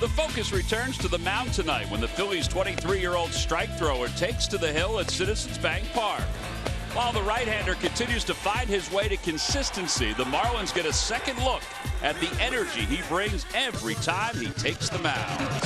The focus returns to the mound tonight when the Phillies' 23-year-old strike thrower takes to the hill at Citizens Bank Park. While the right-hander continues to find his way to consistency, the Marlins get a second look at the energy he brings every time he takes the mound.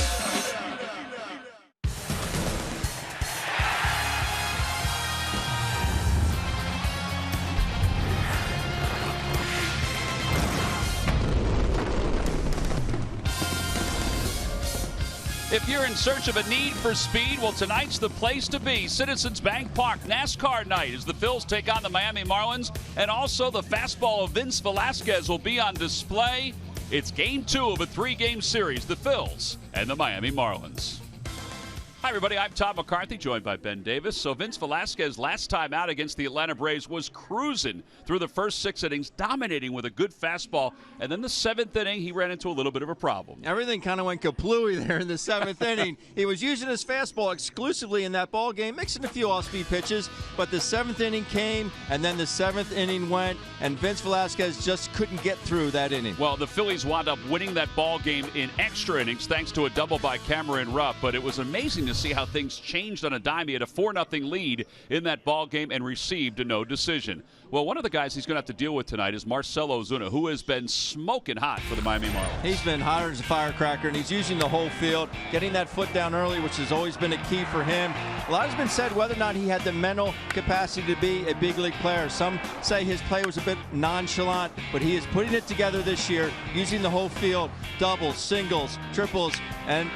If you're in search of a need for speed, well, tonight's the place to be. Citizens Bank Park, NASCAR night as the Phils take on the Miami Marlins. And also the fastball of Vince Velasquez will be on display. It's game 2 of a 3-game series, the Phils and the Miami Marlins. Hi, everybody. I'm Tom McCarthy, joined by Ben Davis. So Vince Velasquez, last time out against the Atlanta Braves, was cruising through the first 6 innings, dominating with a good fastball. And then the 7th inning, he ran into a little bit of a problem. Everything kind of went kaplooey there in the 7th inning. He was using his fastball exclusively in that ball game, mixing a few off-speed pitches. But the 7th inning came, and then the 7th inning went, and Vince Velasquez just couldn't get through that inning. Well, the Phillies wound up winning that ball game in extra innings thanks to a double by Cameron Rupp. But it was amazing to see how things changed on a dime. He had a 4-0 lead in that ball game and received a no decision. Well, one of the guys he's going to have to deal with tonight is Marcell Ozuna, who has been smoking hot for the Miami Marlins. He's been hotter as a firecracker, and he's using the whole field, getting that foot down early, which has always been a key for him. A lot has been said whether or not he had the mental capacity to be a big league player. Some say his play was a bit nonchalant, but he is putting it together this year, using the whole field, doubles, singles, triples, and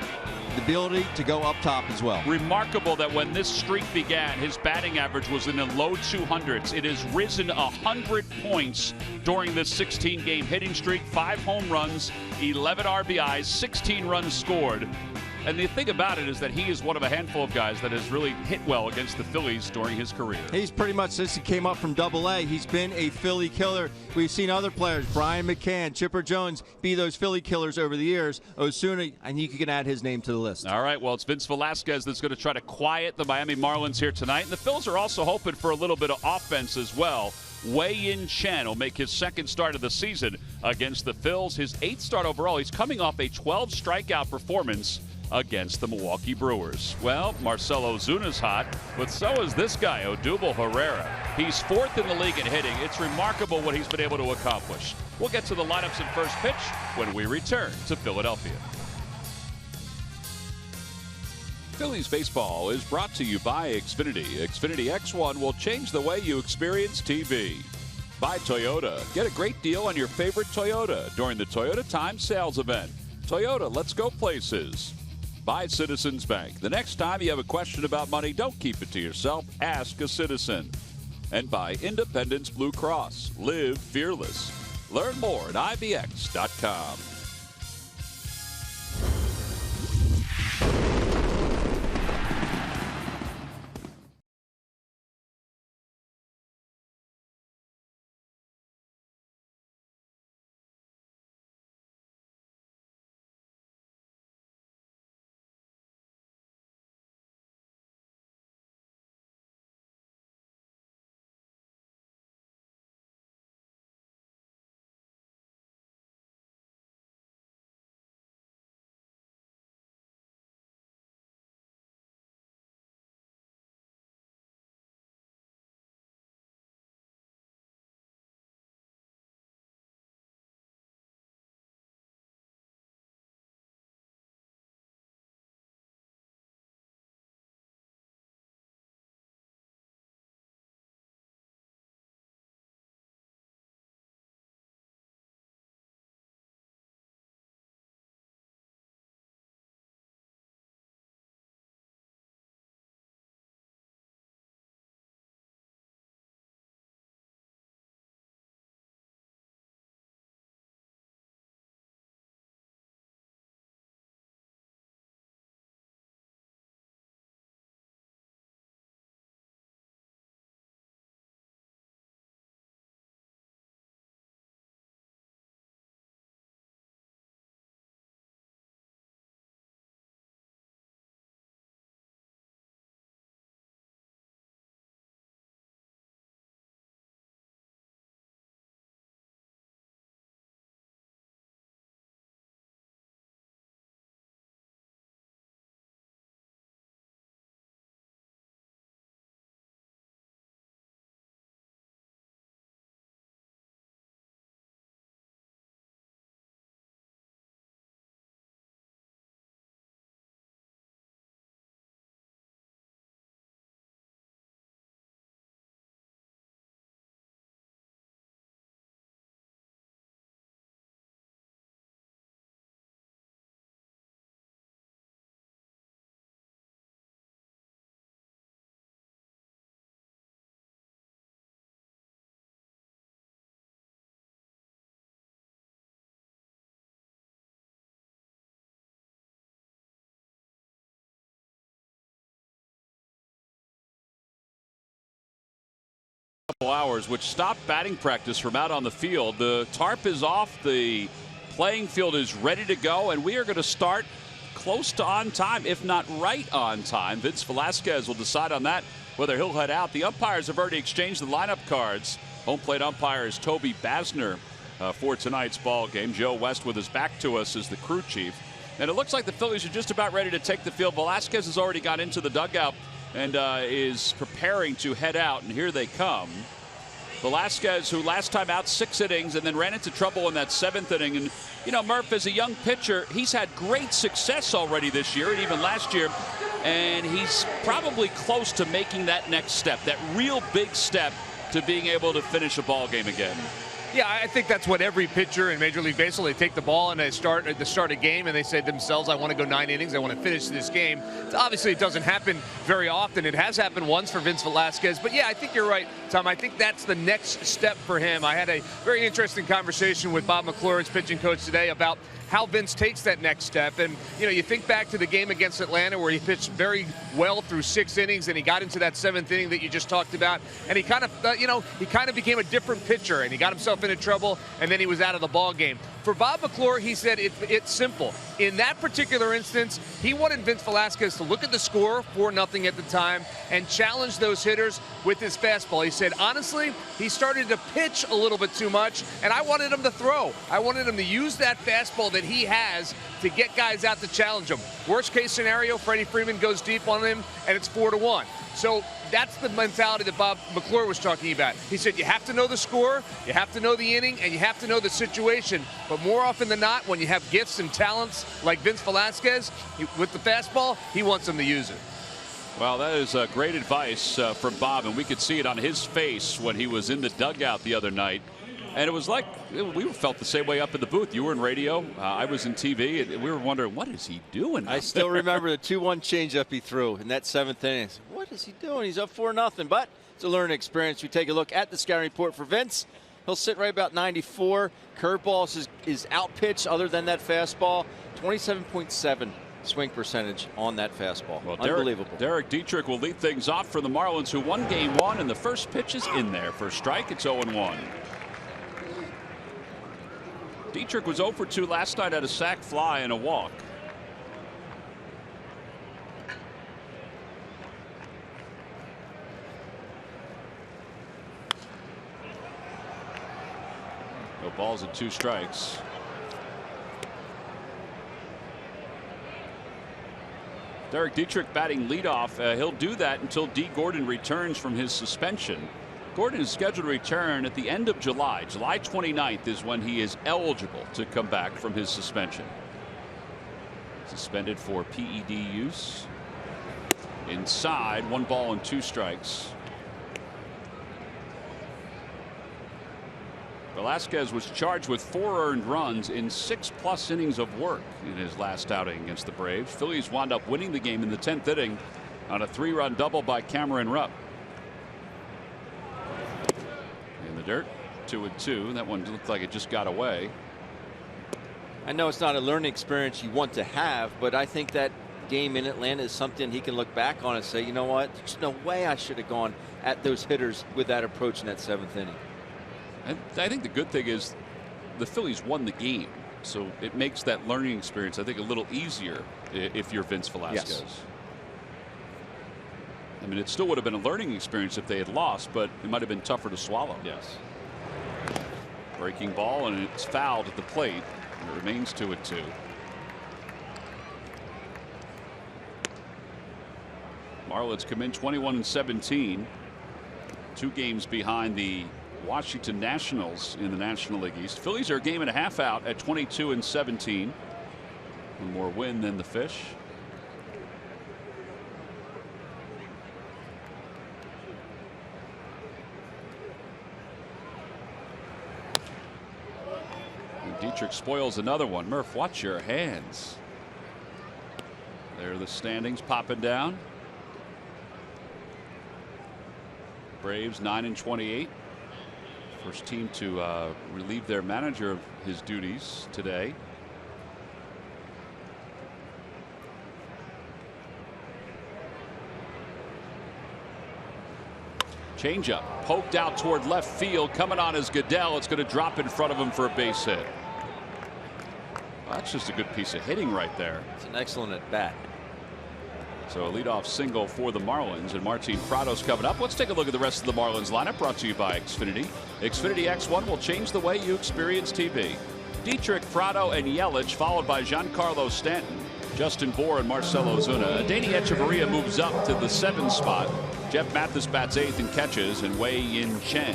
the ability to go up top as well. Remarkable that when this streak began, his batting average was in the low 200s. It has risen 100 points during this 16-game hitting streak. 5 home runs, 11 RBIs, 16 runs scored. And the thing about it is that he is one of a handful of guys that has really hit well against the Phillies during his career. He's pretty much, since he came up from Double-A, he's been a Philly killer. We've seen other players, Brian McCann, Chipper Jones, be those Philly killers over the years. Ozuna, and you can add his name to the list. All right, well, it's Vince Velasquez that's going to try to quiet the Miami Marlins here tonight. And the Phils are also hoping for a little bit of offense as well. Wei-Yin Chen will make his second start of the season against the Phils. His 8th start overall. He's coming off a 12-strikeout performance against the Milwaukee Brewers. Well, Marcell Ozuna's hot, but so is this guy, Odubel Herrera. He's 4th in the league in hitting. It's remarkable what he's been able to accomplish. We'll get to the lineups and first pitch when we return to Philadelphia. Phillies baseball is brought to you by Xfinity. Xfinity X1 will change the way you experience TV. By Toyota. Get a great deal on your favorite Toyota during the Toyota Time Sales Event. Toyota, let's go places. By Citizens Bank. The next time you have a question about money, don't keep it to yourself. Ask a citizen. And by Independence Blue Cross. Live fearless. Learn more at IBX.com. couple hours, which stopped batting practice from out on the field. The tarp is off. The playing field is ready to go, and we are going to start close to on time, if not right on time. Vince Velasquez will decide on that, whether he'll head out. The umpires have already exchanged the lineup cards. Home plate umpire is Toby Basner for tonight's ball game. Joe West with his back to us is the crew chief. And it looks like the Phillies are just about ready to take the field. Velasquez has already got into the dugout and is preparing to head out, and here they come. Velasquez, who last time out 6 innings and then ran into trouble in that 7th inning. And, you know, Murph, as a young pitcher, he's had great success already this year and even last year. And he's probably close to making that next step, that real big step to being able to finish a ball game again. Yeah, I think that's what every pitcher in Major League Baseball, they take the ball and they start at the start of a game and they say to themselves, I want to go 9 innings, I want to finish this game. Obviously, it doesn't happen very often. It has happened once for Vince Velasquez. But yeah, I think you're right, Tom. I think that's the next step for him. I had a very interesting conversation with Bob McClure, his pitching coach, today about how Vince takes that next step. And, you know, you think back to the game against Atlanta where he pitched very well through 6 innings and he got into that 7th inning that you just talked about. And he kind of became a different pitcher and he got himself into trouble and then he was out of the ball game. For Bob McClure, he said it's simple. In that particular instance, he wanted Vince Velasquez to look at the score, 4-0 at the time, and challenge those hitters with his fastball. He said, honestly, he started to pitch a little bit too much, and I wanted him to throw. I wanted him to use that fastball that he has to get guys out to challenge him. Worst case scenario, Freddie Freeman goes deep on him, and it's 4-1. So that's the mentality that Bob McClure was talking about. He said you have to know the score, you have to know the inning, and you have to know the situation. But more often than not, when you have gifts and talents like Vince Velasquez, with the fastball, he wants them to use it. Well, that is great advice from Bob, and we could see it on his face when he was in the dugout the other night. And it was like we felt the same way up in the booth. You were in radio, I was in TV, and we were wondering, what is he doing? I still remember the 2-1 changeup he threw in that 7th inning. What is he doing? He's up 4-0, but it's a learning experience. We take a look at the scouting report for Vince. He'll sit right about 94. Curveball is outpitched other than that fastball. 27.7 swing percentage on that fastball. Well, unbelievable. Derek Dietrich will lead things off for the Marlins, who won game 1, and the first pitch is in there. First strike, it's 0-1. Dietrich was 0 for 2 last night at a sac fly and a walk. No balls and 2 strikes. Derek Dietrich batting leadoff. He'll do that until Dee Gordon returns from his suspension. Gordon is scheduled to return at the end of July. July 29th is when he is eligible to come back from his suspension. Suspended for PED use. Inside, 1 ball and 2 strikes. Velasquez was charged with 4 earned runs in 6+ innings of work in his last outing against the Braves. Phillies wound up winning the game in the 10th inning on a 3-run double by Cameron Rupp. In the dirt, 2-2. That one looked like it just got away. I know it's not a learning experience you want to have, but I think that game in Atlanta is something he can look back on and say, you know what, there's no way I should have gone at those hitters with that approach in that 7th inning. I think the good thing is the Phillies won the game, so it makes that learning experience, I think, a little easier if you're Vince Velasquez. Yes. I mean, it still would have been a learning experience if they had lost, but it might have been tougher to swallow. Yes. Breaking ball, and it's fouled at the plate. It remains 2-2. Marlins come in 21-17, 2 games behind the Washington Nationals in the National League East. Phillies are a game and a half out at 22-17. One more win than the Fish. And Dietrich spoils another one. Murph, watch your hands. There are the standings popping down. Braves 9-28. First team to relieve their manager of his duties today. Changeup poked out toward left field, coming on as Goodell. It's going to drop in front of him for a base hit. Well, that's just a good piece of hitting right there. It's an excellent at bat. So a leadoff single for the Marlins, and Martin Prado's coming up. Let's take a look at the rest of the Marlins lineup, brought to you by Xfinity. Xfinity X1 will change the way you experience TV. Dietrich, Prado, and Yelich, followed by Giancarlo Stanton, Justin Bour, and Marcell Ozuna. Adeiny Hechavarria moves up to the 7th spot. Jeff Mathis bats 8th in catches, and Wei-Yin Chen,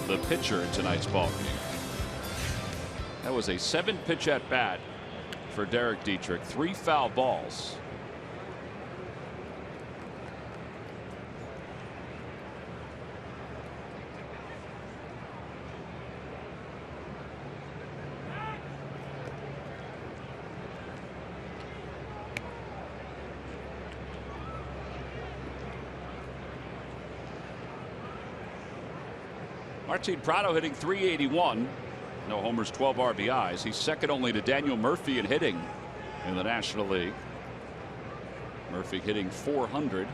the pitcher in tonight's ball game. That was a 7-pitch at bat for Derek Dietrich. 3 foul balls. Martin Prado hitting .381. No homers, 12 RBIs. He's second only to Daniel Murphy in hitting in the National League. Murphy hitting .400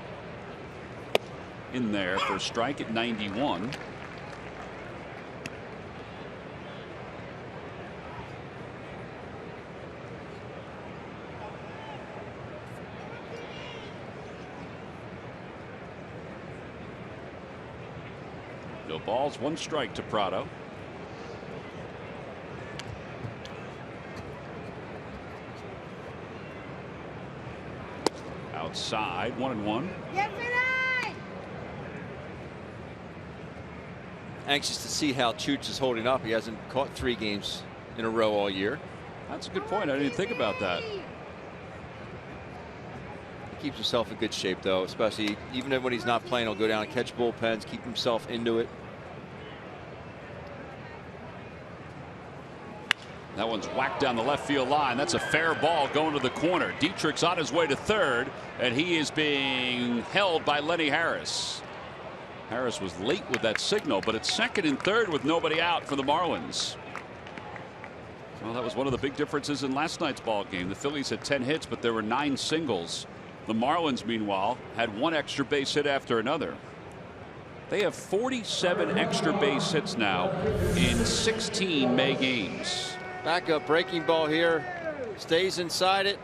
in there for a strike at 91. No balls, 1 strike to Prado. Outside, 1-1. Anxious to see how Chooch is holding up. He hasn't caught 3 games in a row all year. That's a good point. I didn't think about that. He keeps himself in good shape, though, especially even when he's not playing. He'll go down and catch bullpens, keep himself into it. That one's whacked down the left field line. That's a fair ball going to the corner. Dietrich's on his way to third, and he is being held by Lenny Harris. Harris was late with that signal, but it's second and third with nobody out for the Marlins. Well, that was one of the big differences in last night's ball game. The Phillies had 10 hits, but there were 9 singles. The Marlins, meanwhile, had 1 extra base hit after another. They have 47 extra base hits now in 16 May games. Back up, breaking ball here. Stays inside it.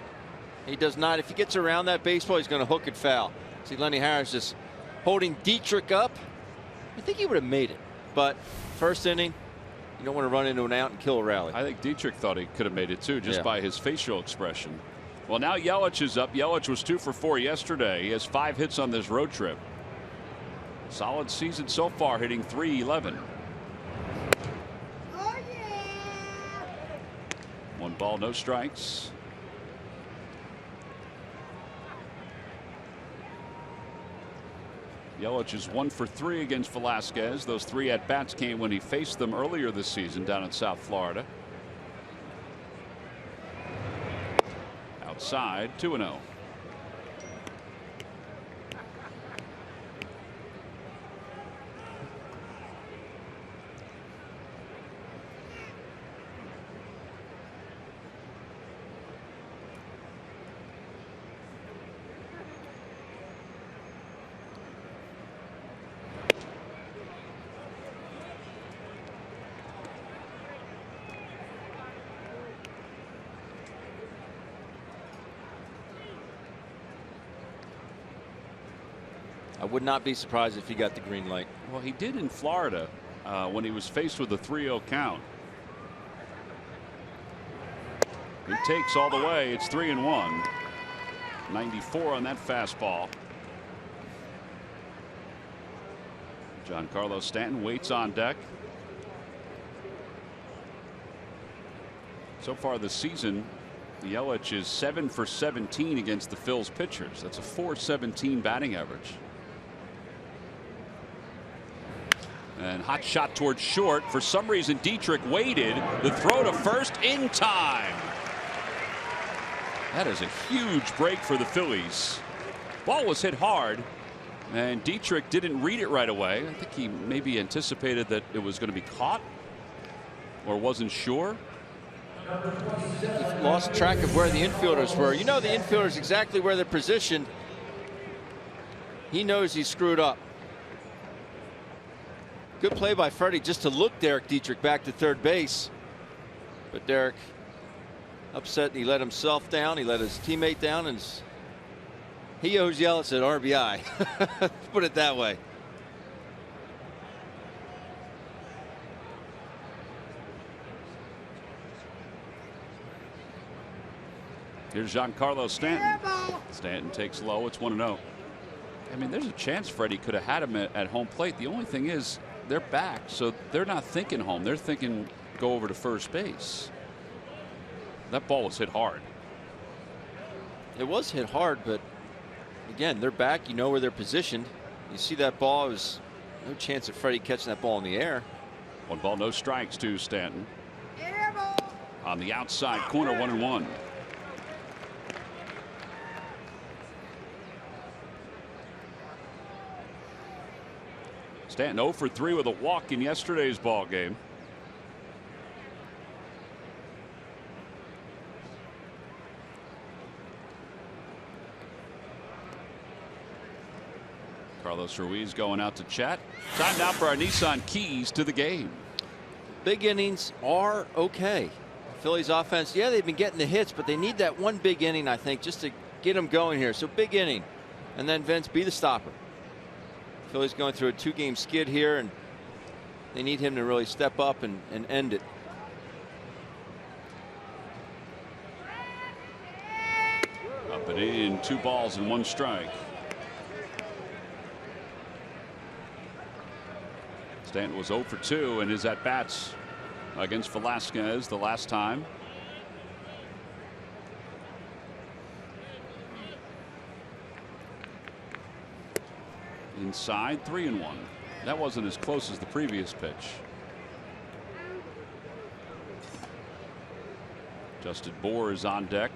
He does not. If he gets around that baseball, he's going to hook it foul. See Lenny Harris just holding Dietrich up. I think he would have made it, but first inning, you don't want to run into an out and kill a rally. I think Dietrich thought he could have made it too, just by his facial expression. Well, now Yelich is up. Yelich was 2 for 4 yesterday. He has 5 hits on this road trip. Solid season so far, hitting .311. 1 ball, no strikes. Yelich is 1 for 3 against Velasquez. Those 3 at-bats came when he faced them earlier this season down in South Florida. Outside, 2-0. I would not be surprised if he got the green light. Well, he did in Florida when he was faced with a 3-0 count. He takes all the way. It's 3-1. 94 on that fastball. Giancarlo Stanton waits on deck. So far this season, Yelich is 7 for 17 against the Phil's pitchers. That's a .417 batting average. And hot shot towards short. For some reason, Dietrich waited. The throw to first in time. That is a huge break for the Phillies. Ball was hit hard, and Dietrich didn't read it right away. I think he maybe anticipated that it was going to be caught or wasn't sure. He lost track of where the infielders were. You know the infielders exactly where they're positioned. He knows he's screwed up. Good play by Freddie just to look Derek Dietrich back to third base. But Derek upset, and he let himself down. He let his teammate down, and he owes Yelich an RBI. Put it that way. Here's Giancarlo Stanton. Stanton takes low. It's 1-0. I mean, there's a chance Freddie could have had him at home plate. The only thing is they're back, so they're not thinking home. They're thinking go over to first base. That ball was hit hard. It was hit hard, but again, they're back. You know where they're positioned. You see that ball. There's no chance of Freddie catching that ball in the air. 1 ball, no strikes to Stanton. On the outside corner, 1-1. Stanton 0 for 3 with a walk in yesterday's ball game. Carlos Ruiz going out to chat. Time now for our Nissan keys to the game. Big innings are okay. Phillies offense, yeah, they've been getting the hits, but they need that one big inning, I think, just to get them going here. So big inning, and then Vince, be the stopper. Phillies going through a 2-game skid here, and they need him to really step up and end it. Up and in, 2 balls and 1 strike. Stanton was 0 for 2 in his at-bats against Velasquez the last time. Inside, 3-1. That wasn't as close as the previous pitch. Justin Bour is on deck.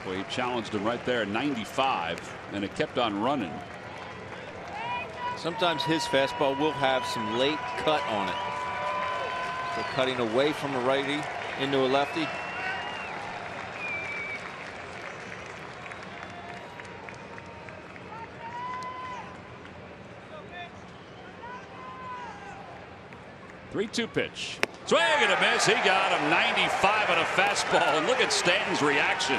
Well, he challenged him right there at 95, and it kept on running. Sometimes his fastball will have some late cut on it. So cutting away from a righty into a lefty. Three-2 pitch. Swing and a miss. He got him 95 on a fastball. And look at Stanton's reaction.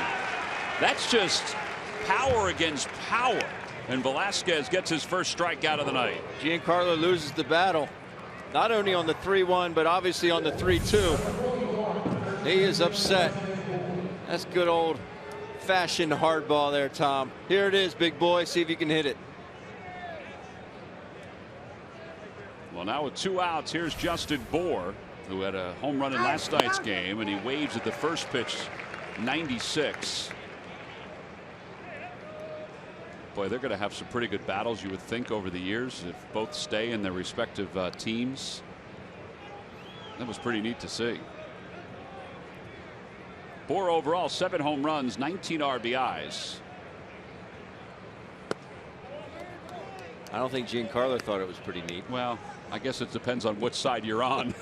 That's just power against power. And Velasquez gets his first strikeout of the night. Giancarlo loses the battle. Not only on the 3-1, but obviously on the 3-2. He is upset. That's good old fashioned hardball there, Tom. Here it is, big boy. See if you can hit it. Well, now with 2 outs, here's Justin Bour, who had a home run in last night's game, and he waves at the first pitch, 96. Boy, they're going to have some pretty good battles, you would think, over the years if both stay in their respective teams. That was pretty neat to see. Bour overall 7 home runs, 19 RBIs. I don't think Giancarlo thought it was pretty neat. Well, I guess it depends on which side you're on.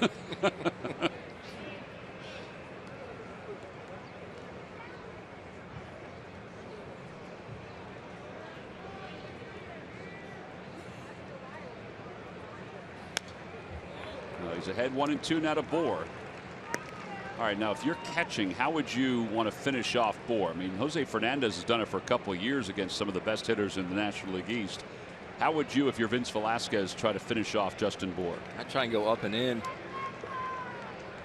He's ahead 1-2 now to Bour. All right, now if you're catching, how would you want to finish off Bour? I mean, Jose Fernandez has done it for a couple of years against some of the best hitters in the National League East. How would you, if you're Vince Velasquez, try to finish off Justin Bour? I'd try and go up and in.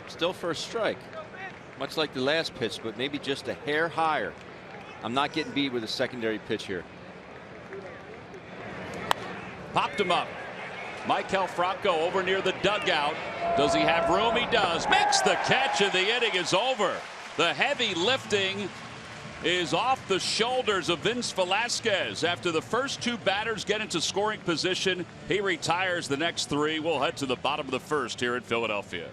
Still first strike, much like the last pitch, but maybe just a hair higher. I'm not getting beat with a secondary pitch here. Popped him up. Maikel Franco over near the dugout. Does he have room? He does. Makes the catch, and the inning is over. The heavy lifting is off the shoulders of Vince Velasquez. After the first 2 batters get into scoring position, he retires the next 3. We'll head to the bottom of the first here in Philadelphia.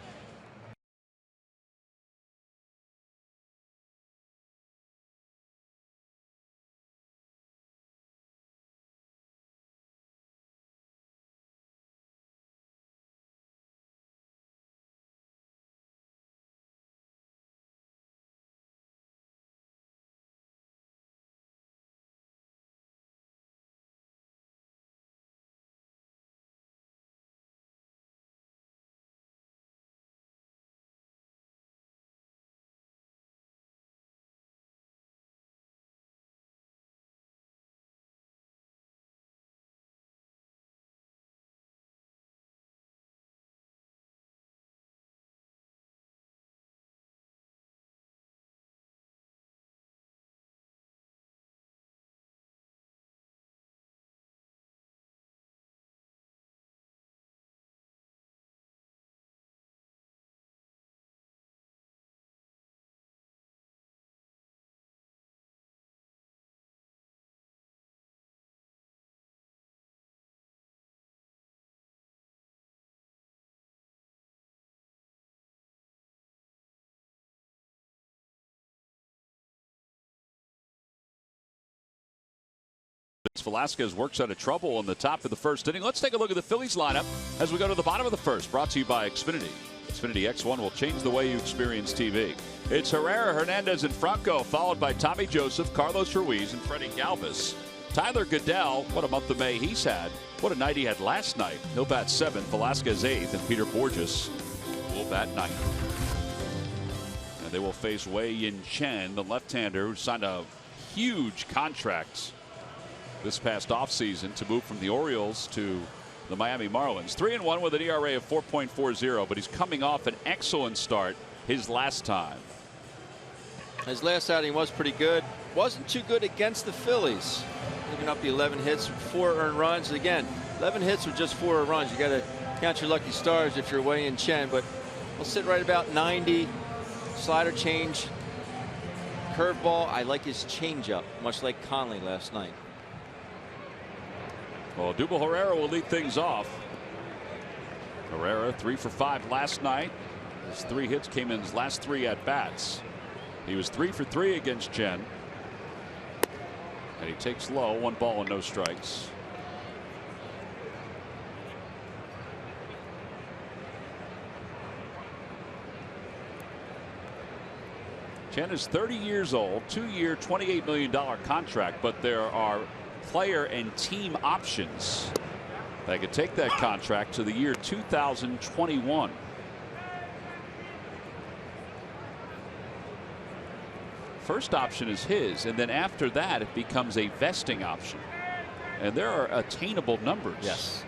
Velasquez works out of trouble in the top of the first inning. Let's take a look at the Phillies lineup as we go to the bottom of the first. Brought to you by Xfinity. Xfinity X1 will change the way you experience TV. It's Herrera, Hernandez, and Franco, followed by Tommy Joseph, Carlos Ruiz, and Freddie Galvis. Tyler Goodell, what a month of May he's had. What a night he had last night. He'll bat 7th, Velasquez 8th, and Peter Borges will bat 9th. And they will face Wei Yin Chen, the left-hander who signed a huge contract this past offseason to move from the Orioles to the Miami Marlins. 3-1 with an ERA of 4.40, but he's coming off an excellent start his last time. His last outing was pretty good. Wasn't too good against the Phillies. Giving up the 11 hits, 4 earned runs. Again, 11 hits with just 4 runs. You got to count your lucky stars if you're Wei Yin Chen, but we'll sit right about 90. Slider change, curveball. I like his changeup, much like Conley last night. Well, Odubel Herrera will lead things off. Herrera 3 for 5 last night. His 3 hits came in his last 3 at bats. He was 3 for 3 against Chen. And he takes low, 1 ball and no strikes. Chen is 30 years old, 2-year, $28 million contract, but there are player and team options that could take that contract to the year 2021. First option is his, and then after that it becomes a vesting option, and there are attainable numbers. Yes.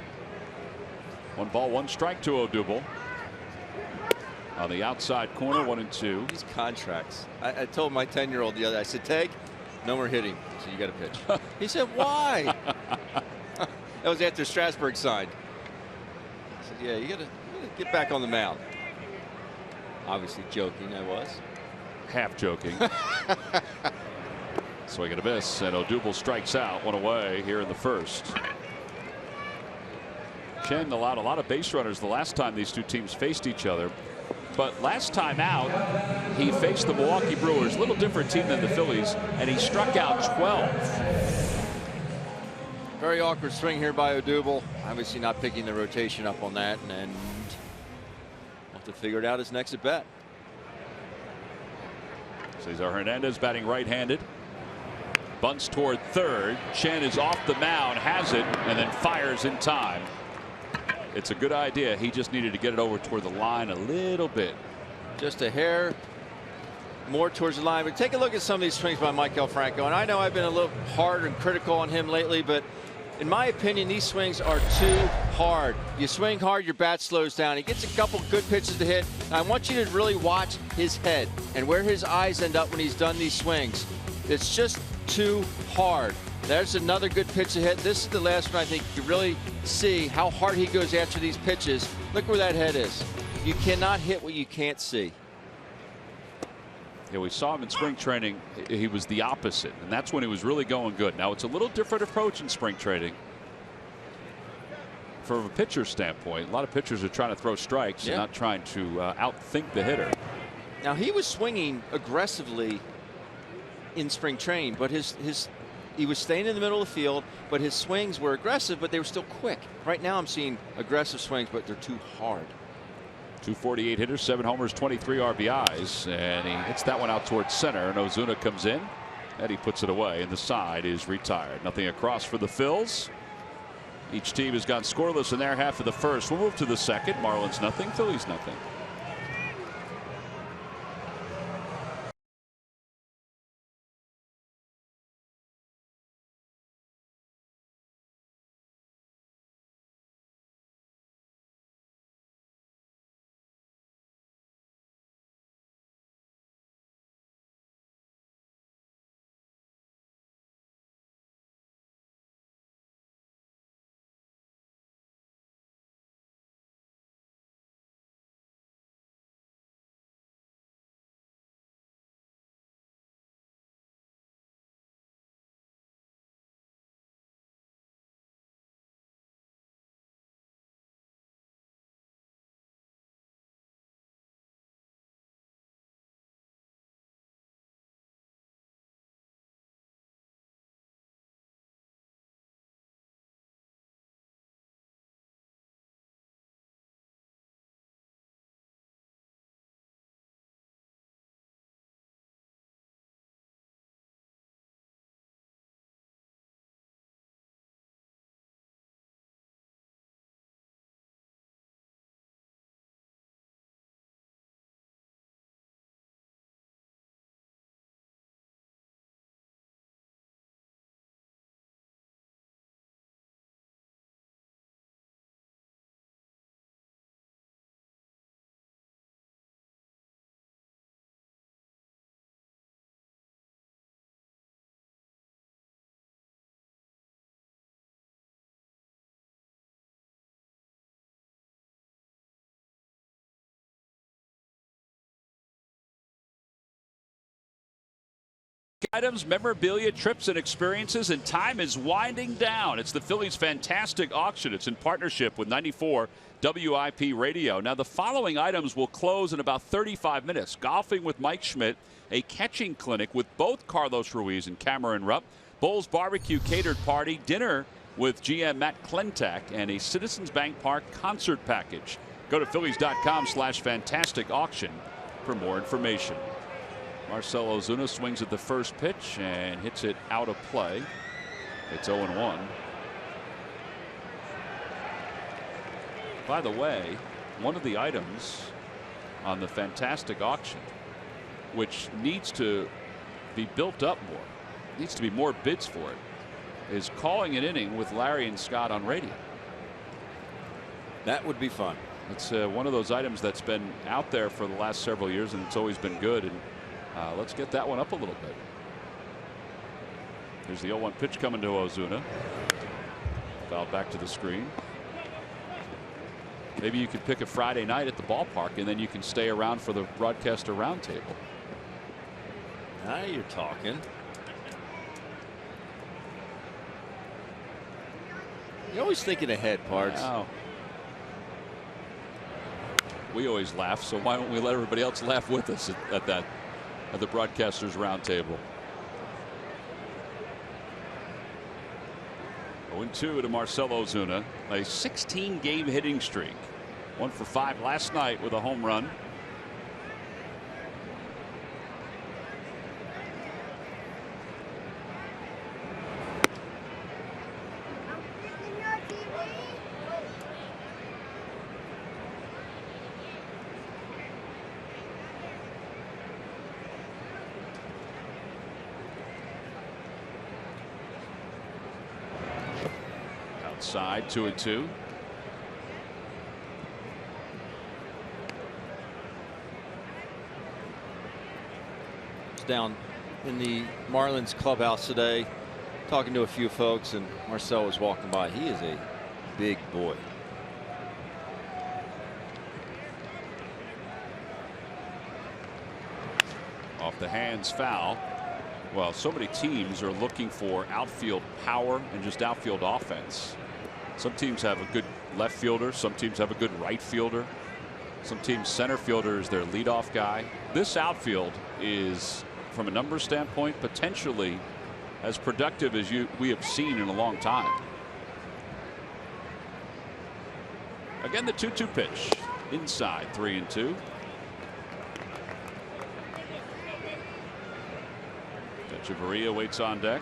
1 ball, 1 strike to Odubel. On the outside corner, 1-2. These contracts. I told my 10-year-old the other, I said, Tag, no more hitting, so you got to pitch. He said, why? That was after Strasburg signed. I said, yeah, you got to get back on the mound. Obviously joking, I was. Half joking. Swing and a miss, and Odubel strikes out, 1 away here in the first. Chen allowed a lot of base runners the last time these two teams faced each other. But last time out, he faced the Milwaukee Brewers, a little different team than the Phillies, and he struck out 12. Very awkward swing here by Odubel. Obviously not picking the rotation up on that, and we'll have to figure it out his next at bat. Cesar Hernandez batting right-handed. Bunts toward third. Chen is off the mound, has it, and then fires in time. It's a good idea. He just needed to get it over toward the line a little bit. Just a hair more towards the line. But take a look at some of these swings by Maikel Franco. And I know I've been a little hard and critical on him lately, but in my opinion, these swings are too hard. You swing hard, your bat slows down. He gets a couple good pitches to hit. And I want you to really watch his head and where his eyes end up when he's done these swings. It's just too hard. There's another good pitch to hit. This is the last one I think you really see how hard he goes after these pitches. Look where that head is. You cannot hit what you can't see. Yeah, we saw him in spring training. He was the opposite, and that's when he was really going good. Now it's a little different approach in spring training. From a pitcher standpoint, a lot of pitchers are trying to throw strikes and not trying to outthink the hitter. Now he was swinging aggressively in spring training, but he was staying in the middle of the field, but his swings were aggressive, but they were still quick. Right now I'm seeing aggressive swings, but they're too hard. 248 hitters, 7 homers, 23 RBIs, and he hits that one out towards center, and Ozuna comes in and he puts it away, and the side is retired. Nothing across for the Phils. Each team has gone scoreless in their half of the first. We'll move to the second. Marlins nothing, Phillies nothing. Items, memorabilia, trips, and experiences, and time is winding down. It's the Phillies' fantastic auction. It's in partnership with 94 WIP Radio. Now, the following items will close in about 35 minutes. Golfing with Mike Schmidt, a catching clinic with both Carlos Ruiz and Cameron Rupp, Bulls Barbecue catered party, dinner with GM Matt Klentak, and a Citizens Bank Park concert package. Go to Phillies.com/fantastic auction for more information. Marcell Ozuna swings at the first pitch and hits it out of play. It's 0-1. By the way, one of the items on the fantastic auction, which needs to be built up more, needs to be more bids for it, is calling an inning with Larry and Scott on radio. That would be fun. It's one of those items that's been out there for the last several years, and it's always been good. And let's get that one up a little bit. There's the 0-1 pitch coming to Ozuna. Foul back to the screen. Maybe you could pick a Friday night at the ballpark, and then you can stay around for the broadcaster roundtable. Now you're talking. You're always thinking ahead, Parks. Wow. We always laugh, so why don't we let everybody else laugh with us at the broadcasters roundtable? 0-2 to Marcell Ozuna, a 16-game hitting streak. 1 for 5 last night with a home run. Outside, 2-2. Down in the Marlins clubhouse today, talking to a few folks, and Marcell was walking by. He is a big boy. Off the hands, foul. Well, so many teams are looking for outfield power and just outfield offense. Some teams have a good left fielder. Some teams have a good right fielder. Some teams center fielder is their leadoff guy. This outfield is, from a number standpoint, potentially as productive as we have seen in a long time. Again, the 2-2 pitch inside, 3-2. Echeverria waits on deck.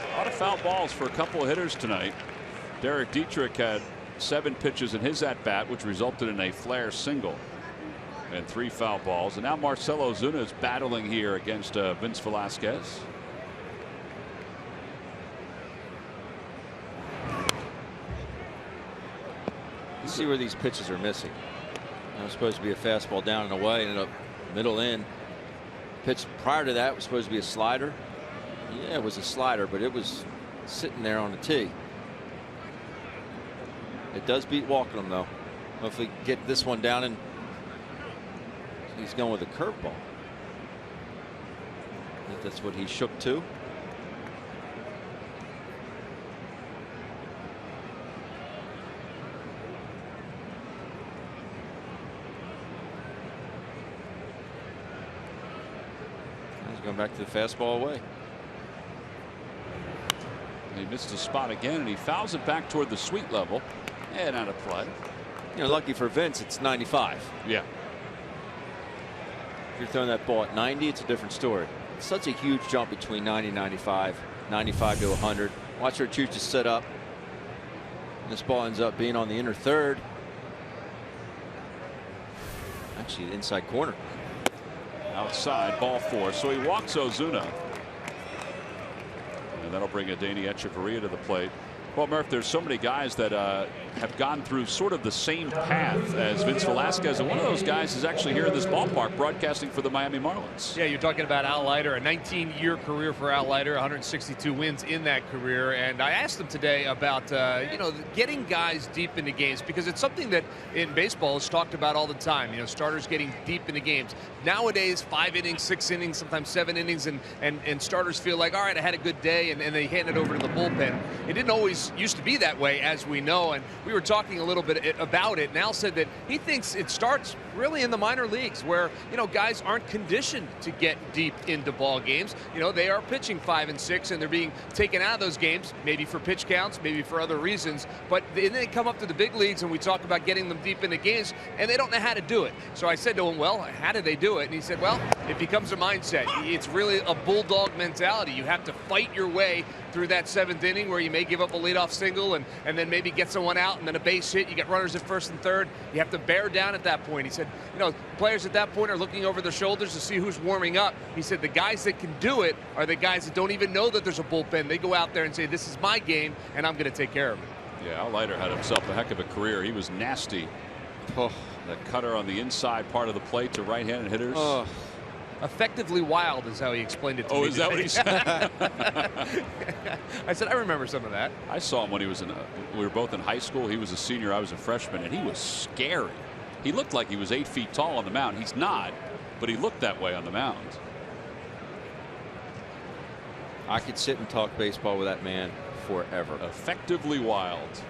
A lot of foul balls for a couple of hitters tonight. Derek Dietrich had 7 pitches in his at bat, which resulted in a flare single and 3 foul balls. And now Marcell Ozuna is battling here against Vince Velasquez. See where these pitches are missing. It was supposed to be a fastball down and away, ended up middle in. Pitch prior to that was supposed to be a slider. Yeah, it was a slider, but it was sitting there on the tee. It does beat walking them, though. Hopefully get this one down, and he's going with a curveball. I think that's what he shook to. Going back to the fastball away. He missed a spot again, and he fouls it back toward the sweet level and out of play. You know, lucky for Vince, it's 95. Yeah. If you're throwing that ball at 90, it's a different story. It's such a huge jump between 90 and 95, 95 to 100. Watch her choose to set up. And this ball ends up being on the inner third. Actually, the inside corner. Outside, ball 4. So he walks Ozuna. And that'll bring Adeiny Hechavarria to the plate. Well, Murph, there's so many guys that have gone through sort of the same path as Vince Velasquez, and one of those guys is actually here in this ballpark broadcasting for the Miami Marlins. Yeah, you're talking about Al Leiter, a 19-year career for Al Leiter, 162 wins in that career. And I asked him today about, getting guys deep into games, because it's something that in baseball is talked about all the time. Starters getting deep into games. Nowadays, 5 innings, 6 innings, sometimes 7 innings, and starters feel like, all right, I had a good day, and they hand it over to the bullpen. It didn't always used to be that way, as we know, and we were talking a little bit about it. And Al said that he thinks it starts really in the minor leagues, where guys aren't conditioned to get deep into ball games. They are pitching 5 and 6, and they're being taken out of those games, maybe for pitch counts, maybe for other reasons. But then they come up to the big leagues, and we talk about getting them deep into games, and they don't know how to do it. So I said to him, well, how do they do it? And he said, well, it becomes a mindset. It's really a bulldog mentality. You have to fight your way through that 7th inning, where you may give up a leadoff single and then maybe get someone out, and then a base hit. You get runners at first and third. You have to bear down at that point. He said, players at that point are looking over their shoulders to see who's warming up. He said the guys that can do it are the guys that don't even know that there's a bullpen. They go out there and say, this is my game, and I'm going to take care of it. Yeah, Al Leiter had himself a heck of a career. He was nasty. Oh. That cutter on the inside part of the plate to right-handed hitters. Oh. Effectively wild is how he explained it to me. Oh, is that what he said? I said, I remember some of that. I saw him when he was we were both in high school. He was a senior, I was a freshman, and he was scary. He looked like he was 8 feet tall on the mound. He's not, but he looked that way on the mound. I could sit and talk baseball with that man forever. Effectively wild.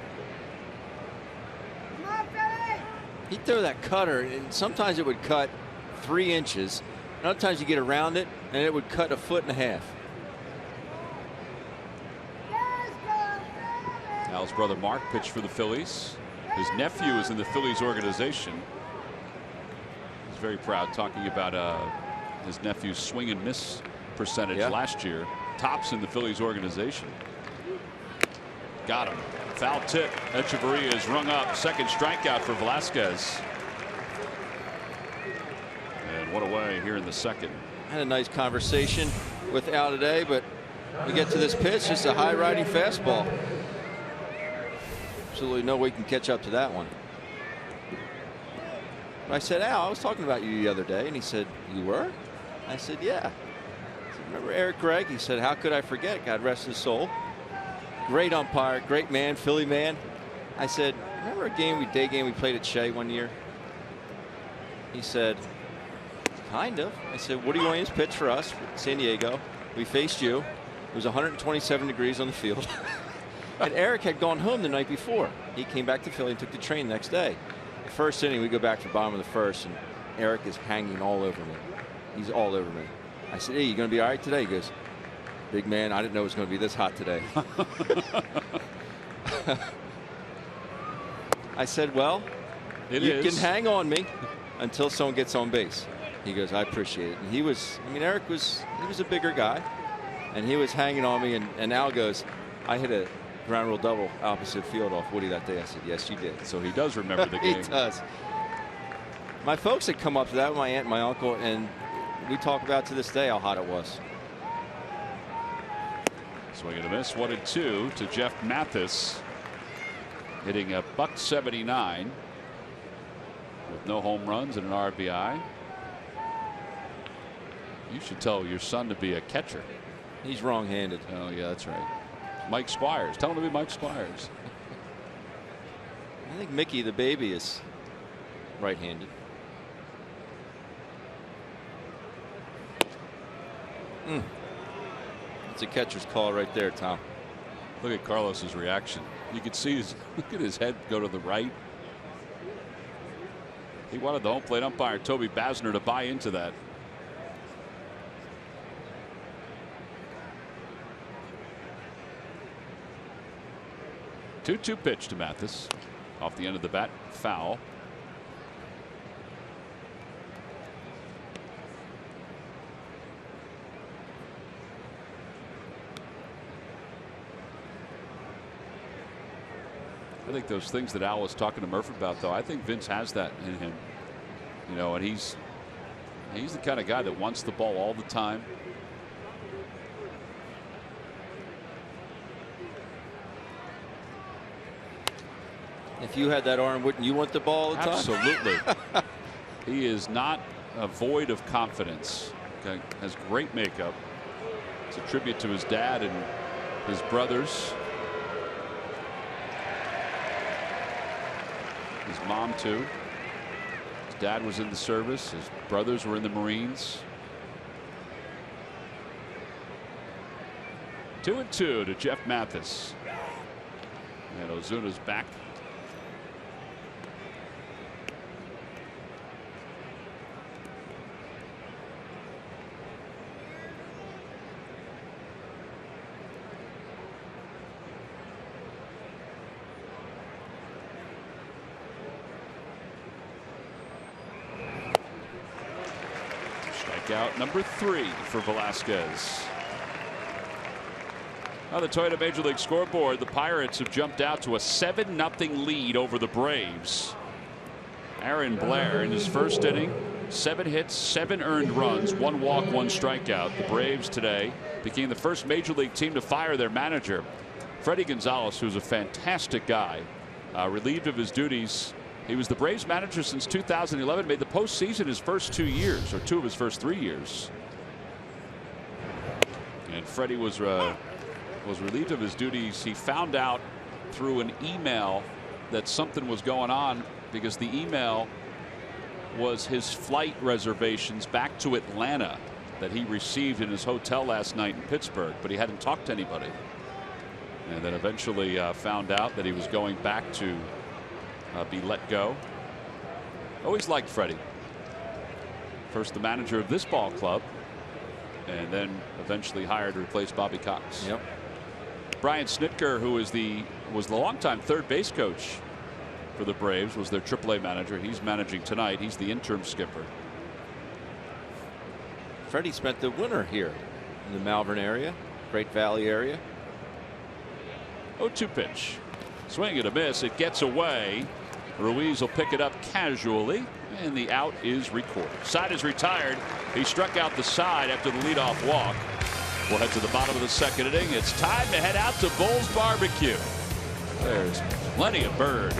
He'd throw that cutter, and sometimes it would cut 3 inches. And other times you get around it, and it would cut 1.5 feet. Al's brother Mark pitched for the Phillies. His nephew is in the Phillies organization. He's very proud, talking about his nephew's swing and miss percentage last year. Tops in the Phillies organization. Got him. Foul tip. Echeverria is rung up. Second strikeout for Velasquez. And one away here in the second. Had a nice conversation with Al today, but we get to this pitch, just a high riding fastball. Absolutely no way you can catch up to that one. But I said, Al, I was talking about you the other day, and he said, you were? I said, yeah. I said, remember Eric Gregg? He said, how could I forget? God rest his soul. Great umpire, great man, Philly man. I said, remember a day game we played at Shea one year? He said, kind of. I said, Woody Williams pitched for us, San Diego. We faced you. It was 127 degrees on the field. And Eric had gone home the night before. He came back to Philly and took the train the next day. The first inning, we go back to the bottom of the first, and Eric is hanging all over me. He's all over me. I said, hey, you going to be all right today? He goes, big man, I didn't know it was going to be this hot today. I said, well, you can hang on me until someone gets on base. He goes, I appreciate it. And he was, Eric was a bigger guy, and he was hanging on me. And Al goes, I hit a ground rule double opposite field off Woody that day. I said, yes, you did. So he does remember the game. He does. My folks had come up to that, my aunt and my uncle, and we talk about to this day how hot it was. Swing and a miss. 1-2 to Jeff Mathis, hitting a .179 with no home runs and an RBI. You should tell your son to be a catcher. He's wrong-handed. Oh yeah, that's right. Mike Squires. Tell him to be Mike Squires. I think Mickey the baby is right-handed. It's a catcher's call right there, Tom. Look at Carlos's reaction. You could see look at his head go to the right. He wanted the home plate umpire Toby Basner to buy into that. Two pitch to Mathis. Off the end of the bat, foul. I think those things that Al was talking to Murphy about, though, I think Vince has that in him. You know, and he's the kind of guy that wants the ball all the time. If you had that arm, wouldn't you want the ball all the time? Absolutely. He is not void of confidence. Has great makeup. It's a tribute to his dad and his brothers. His mom too. His dad was in the service. His brothers were in the Marines. 2-2 to Jeff Mathis. And Ozuna's back. Strikeout number 3 for Velasquez. On the Toyota Major League scoreboard, the Pirates have jumped out to a 7-0 lead over the Braves. Aaron Blair in his first inning, 7 hits, 7 earned runs, 1 walk, 1 strikeout. The Braves today became the first Major League team to fire their manager. Freddie Gonzalez, who's a fantastic guy, relieved of his duties. He was the Braves manager since 2011, made the postseason his first 2 years, or 2 of his first 3 years. And Freddie was relieved of his duties. He found out through an email that something was going on, because the email was his flight reservations back to Atlanta that he received in his hotel last night in Pittsburgh, but he hadn't talked to anybody. And then eventually found out that he was going back to be let go. Always liked Freddie. First the manager of this ball club, and then eventually hired to replace Bobby Cox. Yep. Brian Snitker, who was the longtime third base coach for the Braves, was their AAA manager. He's managing tonight. He's the interim skipper. Freddie spent the winter here in the Malvern area, Great Valley area. 0-2 pitch. Swing and a miss. It gets away. Ruiz will pick it up casually, and the out is recorded. Side is retired. He struck out the side after the leadoff walk. We'll head to the bottom of the second inning. It's time to head out to Bull's Barbecue. There's plenty of bird.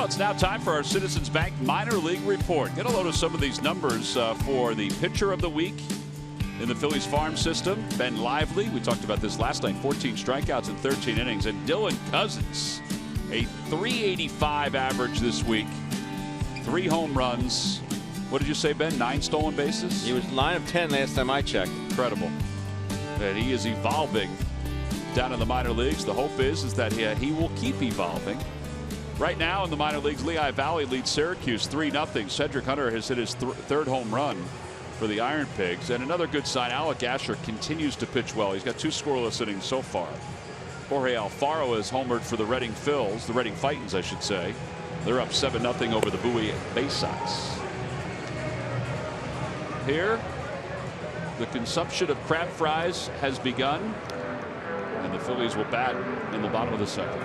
It's now time for our Citizens Bank Minor League Report. Get a load of some of these numbers for the pitcher of the week in the Phillies farm system. Ben Lively, we talked about this last night, 14 strikeouts in 13 innings. And Dylan Cousins, a .385 average this week, 3 home runs. What did you say, Ben? 9 stolen bases? He was 9 of 10 last time I checked. Incredible. And he is evolving down in the minor leagues. The hope is that he will keep evolving. Right now in the minor leagues, Lehigh Valley leads Syracuse 3-0. Cedric Hunter has hit his third home run for the Iron Pigs. And another good sign, Alec Asher continues to pitch well. He's got 2 scoreless innings so far. Jorge Alfaro has homered for the Reading Phils, the Reading Fightins, I should say. They're up 7-0 over the Bowie Bay Sox. Here, The consumption of crab fries has begun, and the Phillies will bat in the bottom of the second.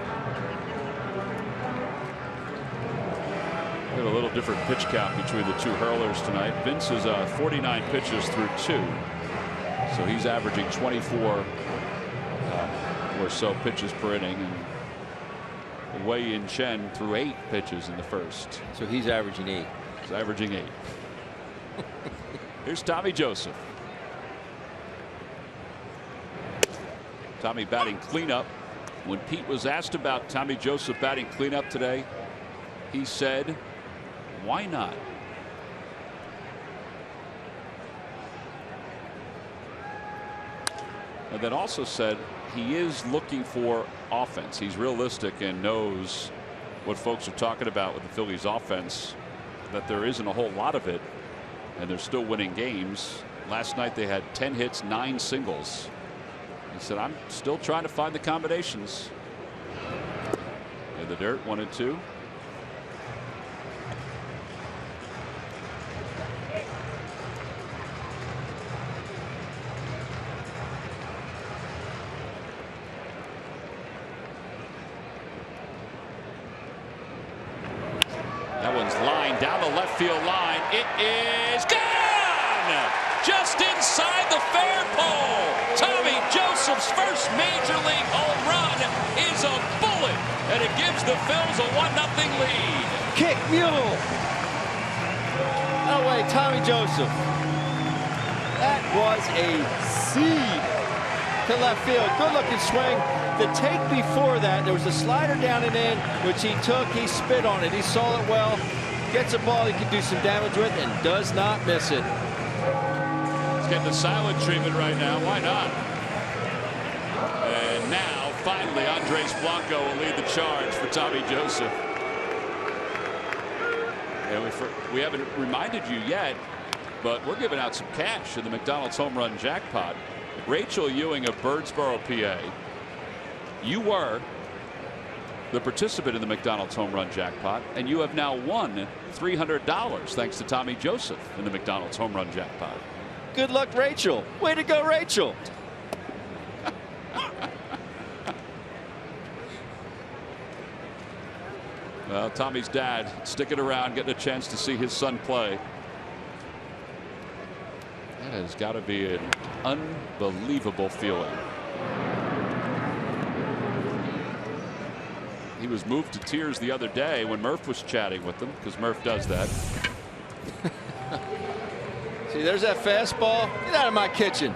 We have a little different pitch count between the two hurlers tonight. Vince is 49 pitches through 2, so he's averaging 24 or so pitches per inning, and Wei-Yin Chen threw 8 pitches in the first. So he's averaging 8. He's averaging 8. Here's Tommy Joseph. Tommy batting cleanup. When Pete was asked about Tommy Joseph batting cleanup today, he said, "Why not?" And then also said he is looking for offense. He's realistic and knows what folks are talking about with the Phillies offense, that there isn't a whole lot of it, and they're still winning games. Last night they had 10 hits, 9 singles. He said, "I'm still trying to find the combinations." In the dirt, 1-2. That one's lined down the left field line. It is gone! Just inside the fair pole. Tommy Joseph's first major league home run is a bullet, and it gives the Phils a 1-0 lead. Kick mule. No way, Tommy Joseph. That was a seed to left field. Good looking swing. The take before that, there was a slider down and in, which he took. He spit on it. He saw it well. Gets a ball he can do some damage with and does not miss it. He's getting the silent treatment right now. Why not? And now, finally, Andres Blanco will lead the charge for Tommy Joseph. And we haven't reminded you yet, but we're giving out some cash in the McDonald's home run jackpot. Rachel Ewing of Birdsboro, PA. You were the participant in the McDonald's home run jackpot, and you have now won $300 thanks to Tommy Joseph in the McDonald's home run jackpot. Good luck, Rachel. Way to go, Rachel. Well, Tommy's dad sticking around, getting a chance to see his son play. That has got to be an unbelievable feeling. He was moved to tears the other day when Murph was chatting with him, because Murph does that. See, there's that fastball. Get out of my kitchen.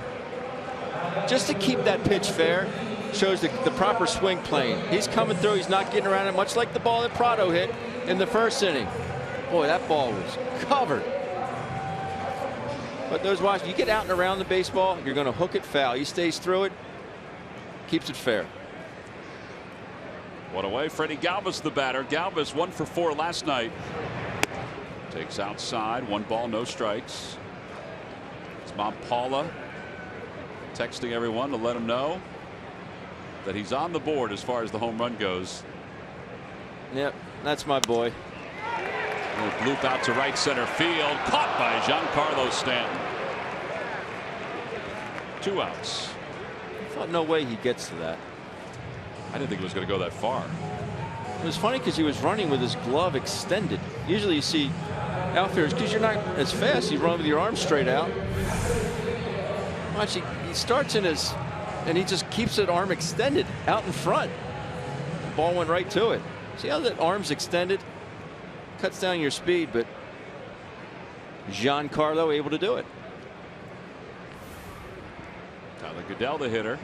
Just to keep that pitch fair, shows the proper swing plane. He's coming through. He's not getting around it, much like the ball that Prado hit in the first inning. Boy, that ball was covered. But those watch, you get out and around the baseball, you're going to hook it foul. He stays through it, keeps it fair. One away. Freddie Galvis, the batter. Galvis 1 for 4 last night. Takes outside. 1 ball, no strikes. It's Mom Paula texting everyone to let him know that he's on the board as far as the home run goes. Yep, that's my boy. Little bloop out to right center field. Caught by Giancarlo Stanton. 2 outs. I thought no way he gets to that. I didn't think it was going to go that far. It was funny because he was running with his glove extended. Usually you see outfielders, because you're not as fast, you run with your arms straight out. Watch, he starts in his, and he just keeps that arm extended out in front. The ball went right to it. See how that arm's extended? Cuts down your speed, but Giancarlo able to do it. Tyler Goodell, the hitter.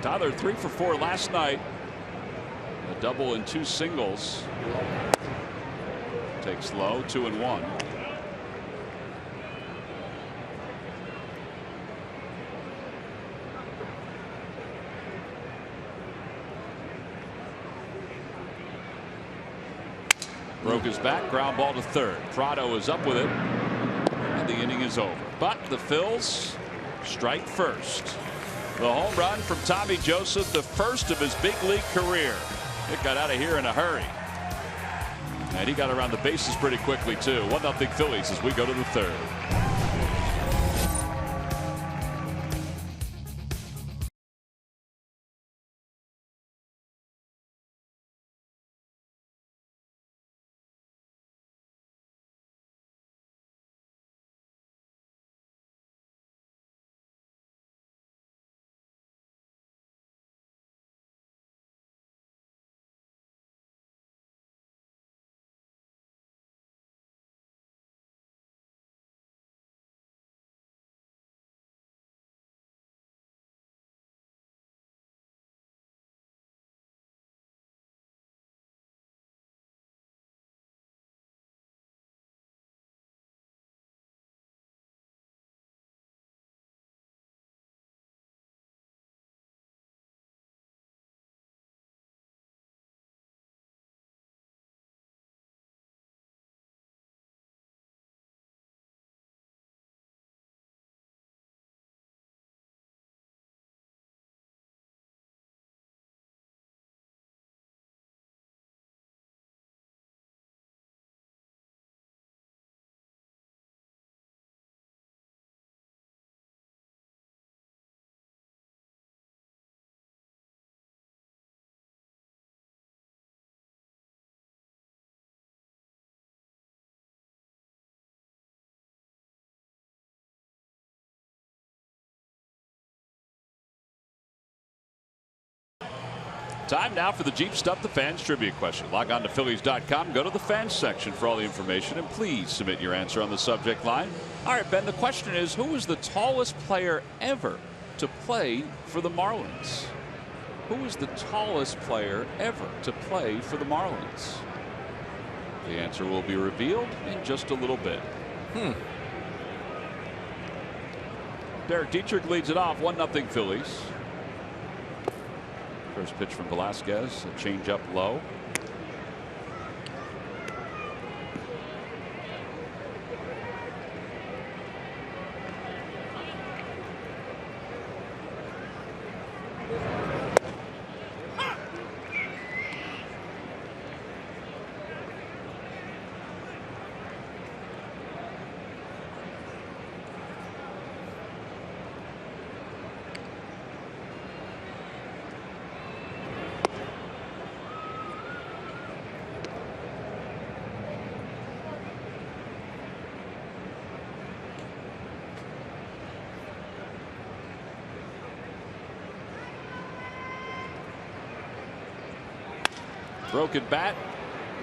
Tyler 3 for 4 last night. A double and 2 singles. Takes low, 2-1. Broke his back, ground ball to third. Prado is up with it, and the inning is over. But the Phils strike first. The home run from Tommy Joseph, the first of his big league career. It got out of here in a hurry. And he got around the bases pretty quickly, too. 1-0 Phillies as we go to the third. Time now for the Jeep Stuff the Fans trivia question. Log on to Phillies.com, go to the fans section for all the information, and please submit your answer on the subject line. All right, Ben, the question is, who is the tallest player ever to play for the Marlins? Who is the tallest player ever to play for the Marlins? The answer will be revealed in just a little bit. Derek Dietrich leads it off, 1-0 Phillies. First pitch from Velasquez, a change up low. Broken bat.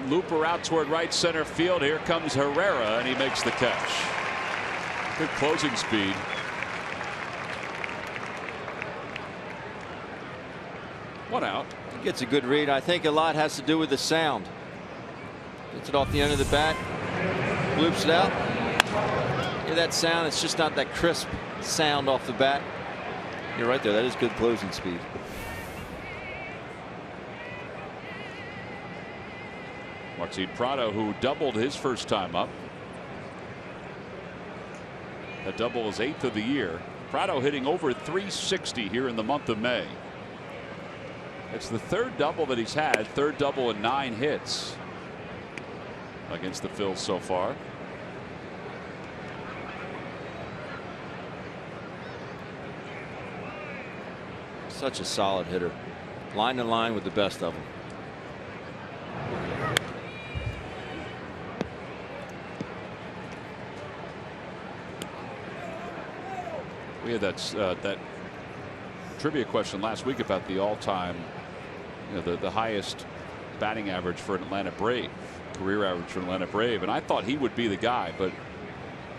Looper out toward right center field. Here comes Herrera, and he makes the catch. Good closing speed. One out. He gets a good read. I think a lot has to do with the sound. Gets it off the end of the bat. Loops it out. Hear that sound? It's just not that crisp sound off the bat. You're right there. That is good closing speed. Martin Prado, who doubled his first time up. That double is 8th of the year. Prado hitting over 360 here in the month of May. It's the third double that he's had, third double in 9 hits against the Phils so far. Such a solid hitter. Line to line with the best of them. We had that trivia question last week about the all-time, the highest batting average for an Atlanta Brave, career average for an Atlanta Brave, and I thought he would be the guy, but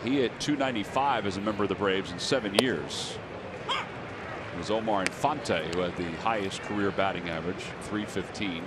he hit 295 as a member of the Braves in 7 years. It was Omar Infante who had the highest career batting average, 315.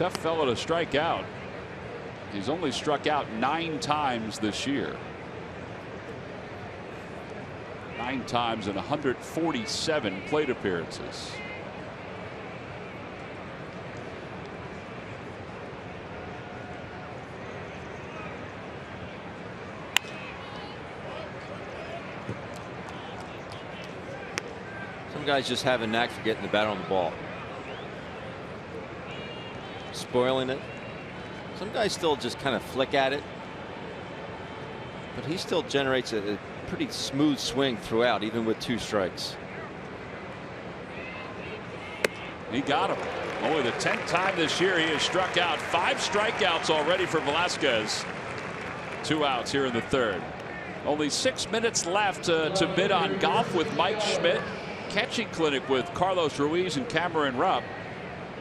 tough fellow to strike out. He's only struck out 9 times this year. 9 times in 147 plate appearances. Some guys just have a knack for getting the bat on the ball, spoiling it. Some guys still just kind of flick at it, but he still generates a pretty smooth swing throughout, even with 2 strikes. He got him. Only the 10th time this year he has struck out. 5 strikeouts already for Velasquez. 2 outs here in the 3rd. Only 6 minutes left to bid on golf with Mike Schmidt. Catching clinic with Carlos Ruiz and Cameron Rupp.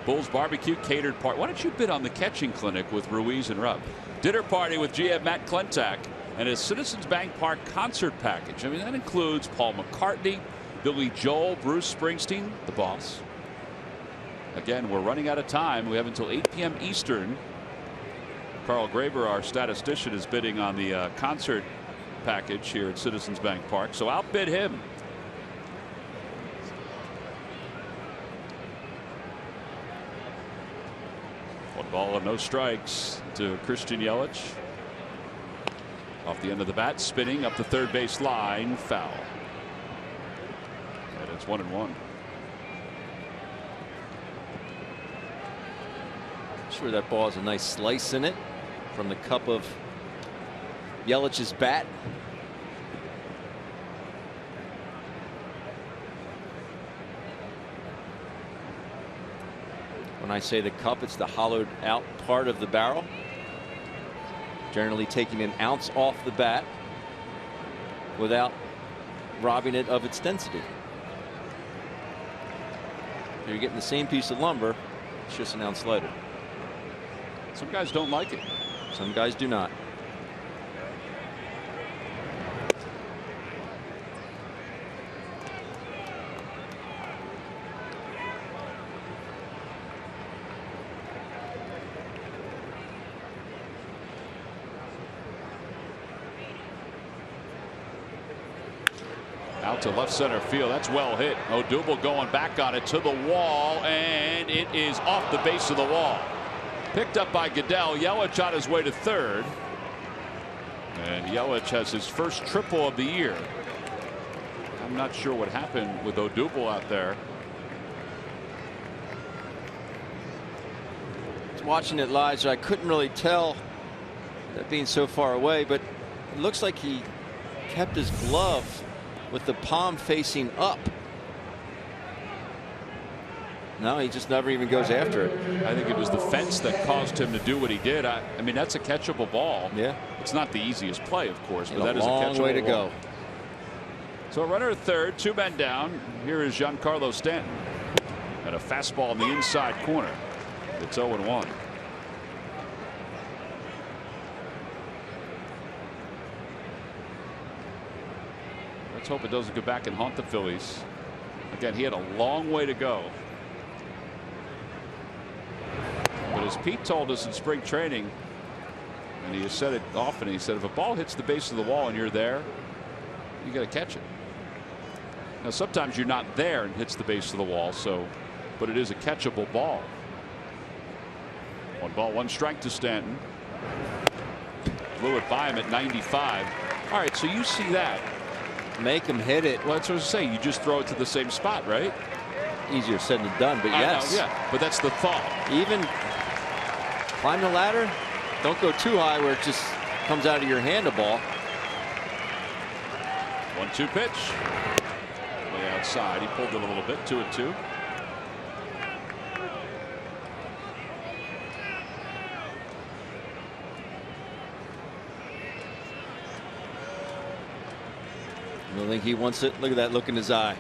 Bulls Barbecue catered party. Why don't you bid on the catching clinic with Ruiz and Rupp? Dinner party with GM Matt Klentak and his Citizens Bank Park concert package. I mean, that includes Paul McCartney, Billy Joel, Bruce Springsteen, the boss. Again, we're running out of time. We have until 8 p.m. Eastern. Carl Graber, our statistician, is bidding on the concert package here at Citizens Bank Park. So outbid him. Ball and no strikes to Christian Yelich. Off the end of the bat, spinning up the 3rd base line, foul. And it's 1-1. Sure, that ball has a nice slice in it from the cup of Yelich's bat. When I say the cup, it's the hollowed out part of the barrel, generally taking an ounce off the bat without robbing it of its density. You're getting the same piece of lumber, it's just an ounce lighter. Some guys don't like it. Some guys do not. Out to left center field. That's well hit. Odubel going back on it to the wall, and it is off the base of the wall. Picked up by Goodell. Yelich on his way to 3rd. And Yelich has his first triple of the year. I'm not sure what happened with Odubel out there. Watching it live, so I couldn't really tell, that being so far away, but it looks like he kept his glove with the palm facing up. No, he just never even goes after it. I think it was the fence that caused him to do what he did. I mean, that's a catchable ball. Yeah. It's not the easiest play, of course, but that is a long way to go. So a runner at 3rd, 2 men down. Here is Giancarlo Stanton. And a fastball in the inside corner. It's 0-1. Let's hope it doesn't go back and haunt the Phillies. Again, he had a long way to go. But as Pete told us in spring training, and he has said it often, he said if a ball hits the base of the wall and you're there, you got to catch it. Now sometimes you're not there and hits the base of the wall, so but it is a catchable ball. 1 ball, 1 strike to Stanton. Blew it by him at 95. All right, so you see that. Make him hit it. Well, that's what I was saying. You just throw it to the same spot, right? Easier said than done, but yes. I know, yeah, but that's the thought. Even climb the ladder. Don't go too high where it just comes out of your hand a ball. 1-2 pitch. Way outside. He pulled it a little bit. 2-2. I don't think he wants it. Look at that look in his eye.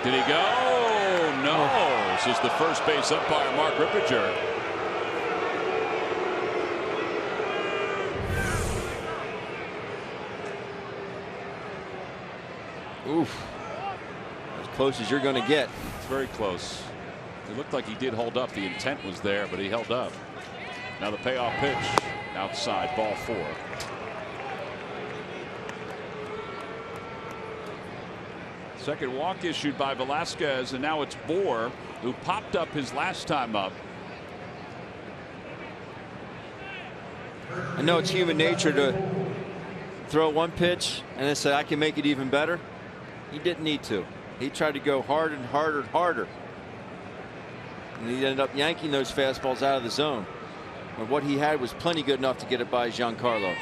Did he go? No. This is the first base umpire, Mark Rippinger. Oof. That's close as you're going to get. It's very close. It looked like he did hold up. The intent was there, but he held up. Now the payoff pitch outside, ball 4. Second walk issued by Velasquez, and now it's Bour who popped up his last time up. I know it's human nature to throw one pitch and then say I can make it even better. He didn't need to. He tried to go harder and harder and harder. And he ended up yanking those fastballs out of the zone. But what he had was plenty good enough to get it by Giancarlo.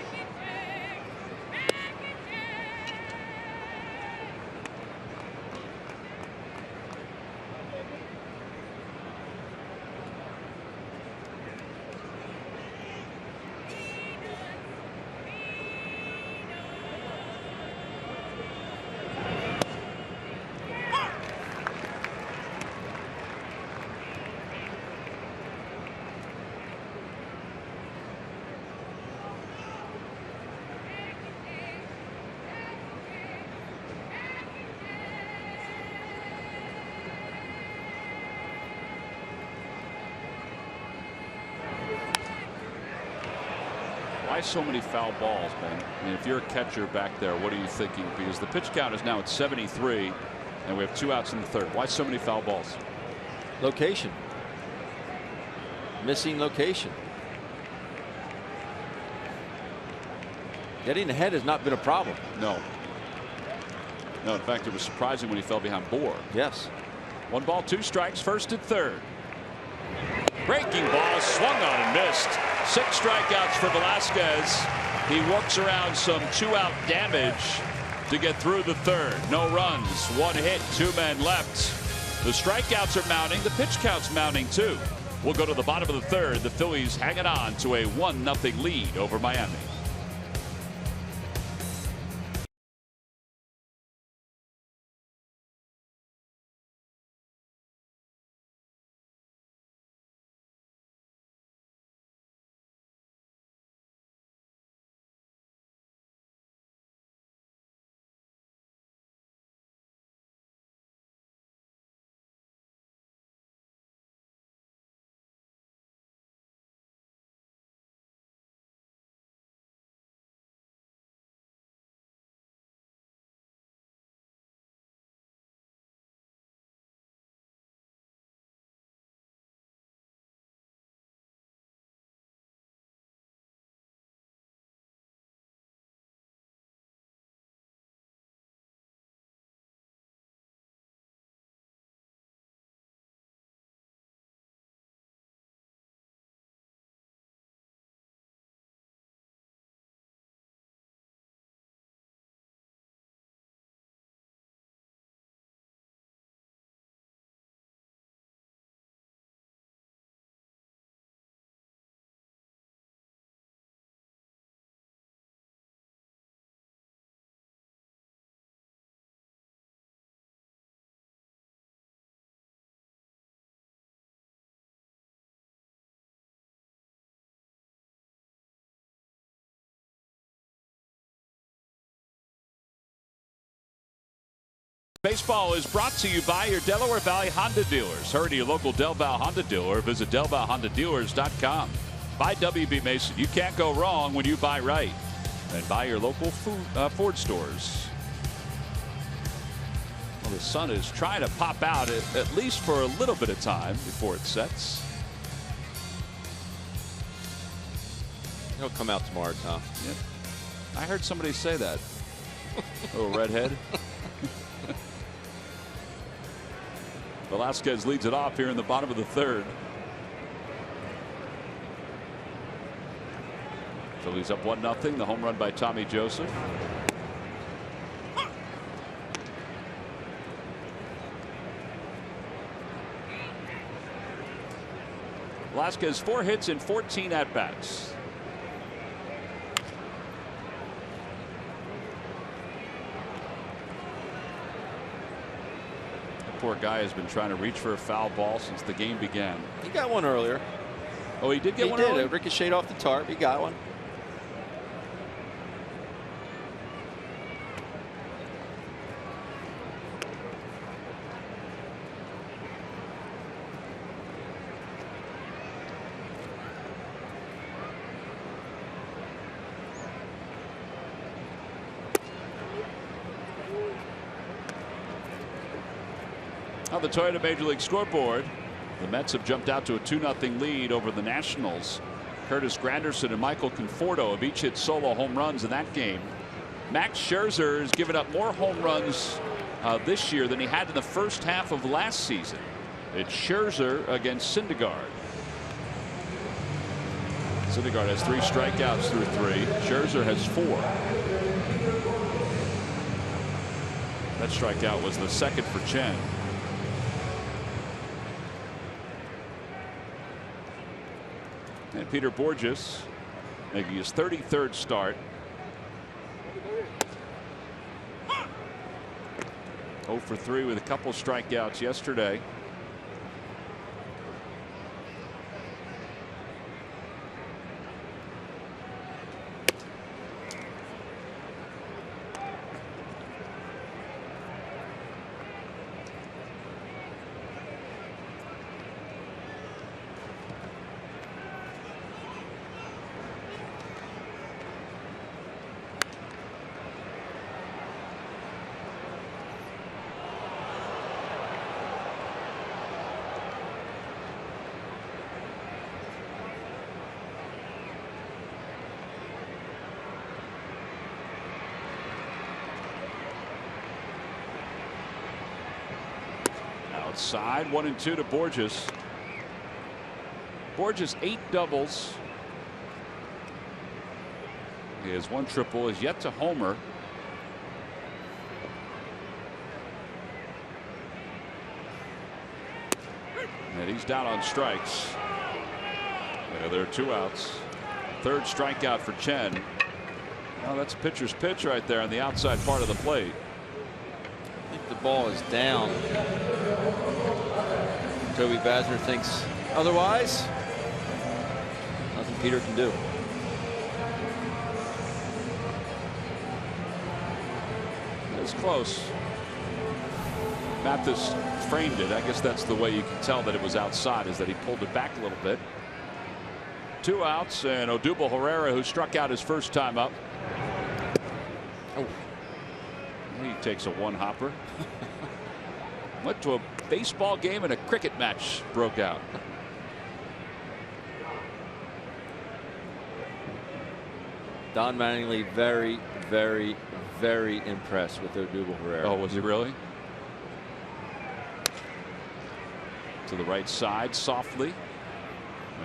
Why so many foul balls, Ben? I mean, if you're a catcher back there, what are you thinking? Because the pitch count is now at 73, and we have 2 outs in the 3rd. Why so many foul balls? Location. Missing location. Getting ahead has not been a problem. No. No, in fact, it was surprising when he fell behind Bour. Yes. 1 ball, 2 strikes, 1st and 3rd. Breaking ball, swung on and missed. 6 strikeouts for Velasquez. He works around some 2-out damage to get through the 3rd. No runs, 1 hit, 2 men left. The strikeouts are mounting. The pitch count's mounting too. We'll go to the bottom of the 3rd. The Phillies hanging on to a 1-0 lead over Miami. Baseball is brought to you by your Delaware Valley Honda dealers. Hurry to your local Del Val Honda dealer or visit DelValHondaDealers.com. Buy WB Mason. You can't go wrong when you buy right. And buy your local Ford stores. Well, the sun is trying to pop out at least for a little bit of time before it sets. He'll come out tomorrow, Tom. Yep. I heard somebody say that. Little redhead. Velasquez leads it off here in the bottom of the 3rd. Phillies up 1-0. The home run by Tommy Joseph. Velasquez 4 hits in 14 at-bats. Poor guy has been trying to reach for a foul ball since the game began. He got one earlier. Oh, he did get one earlier? earlier? It ricocheted off the tarp. He got one. On the Toyota Major League scoreboard, the Mets have jumped out to a 2-0 lead over the Nationals. Curtis Granderson and Michael Conforto have each hit solo home runs in that game. Max Scherzer has given up more home runs this year than he had in the first half of last season. It's Scherzer against Syndergaard. Syndergaard has 3 strikeouts through 3. Scherzer has 4. That strikeout was the second for Chen. And Peter Bourjos making his 33rd start. 0 for 3 with a couple strikeouts yesterday. Outside, 1-2 to Bourjos. Bourjos 8 doubles. He has 1 triple, is yet to homer. And he's down on strikes. Yeah, there are 2 outs. 3rd strikeout for Chen. Well, that's a pitcher's pitch right there on the outside part of the plate. I think the ball is down. Toby Basner thinks otherwise. Nothing Peter can do. It was close. Mathis framed it. I guess that's the way you can tell that it was outside, is that he pulled it back a little bit. 2 outs, and Odubel Herrera, who struck out his first time up. Oh. He takes a 1-hopper. Went to a baseball game and a cricket match broke out. Don Mattingly very, very, very impressed with Odubel Herrera. Oh, was he really? To the right side softly.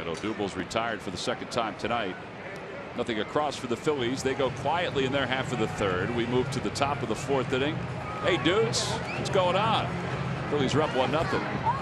And Odubel's retired for the 2nd time tonight. Nothing across for the Phillies. They go quietly in their half of the 3rd. We move to the top of the 4th inning. Hey, dudes, what's going on? Phillies are up 1-0.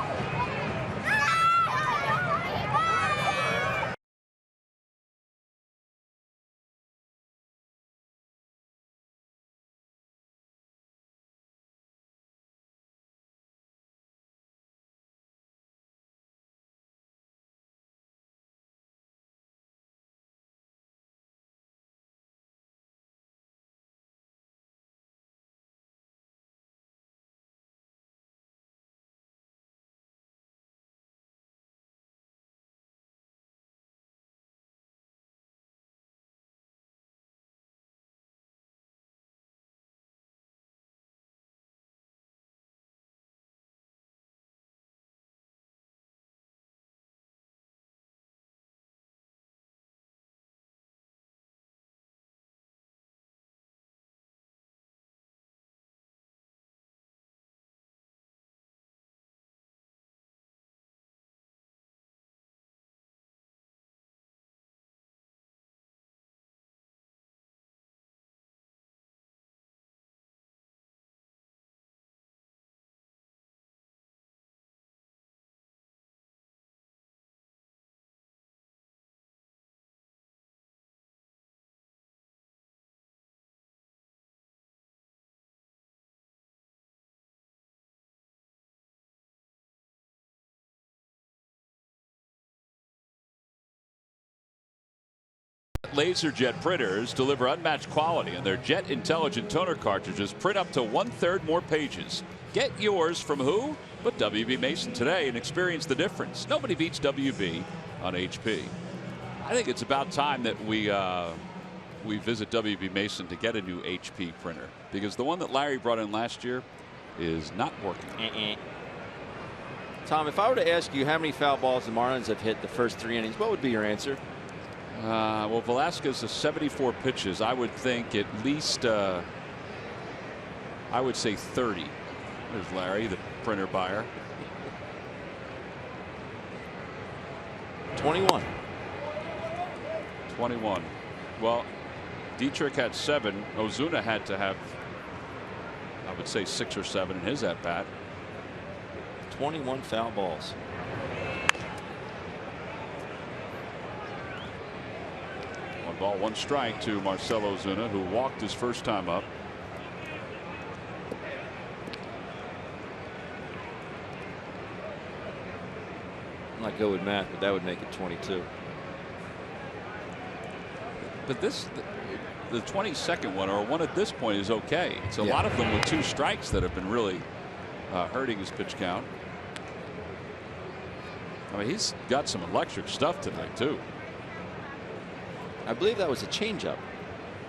LaserJet printers deliver unmatched quality, and their Jet Intelligent toner cartridges print up to 1/3 more pages. Get yours from who but WB Mason today and experience the difference. Nobody beats WB on HP. I think it's about time that we visit WB Mason to get a new HP printer, because the one that Larry brought in last year is not working. Tom, if I were to ask you how many foul balls the Marlins have hit the first 3 innings, what would be your answer? Well, Velasquez is 74 pitches. I would think at least, I would say 30. There's Larry, the printer buyer. 21. 21. Well, Dietrich had 7. Ozuna had to have, I would say, 6 or 7 in his at bat. 21 foul balls. One ball, one strike to Marcell Ozuna, who walked his first time up. I'm not good with math, but that would make it 22. But this, the 22nd one, or one at this point, is okay. It's a lot of them with 2 strikes that have been really hurting his pitch count. I mean, he's got some electric stuff tonight, too. I believe that was a changeup.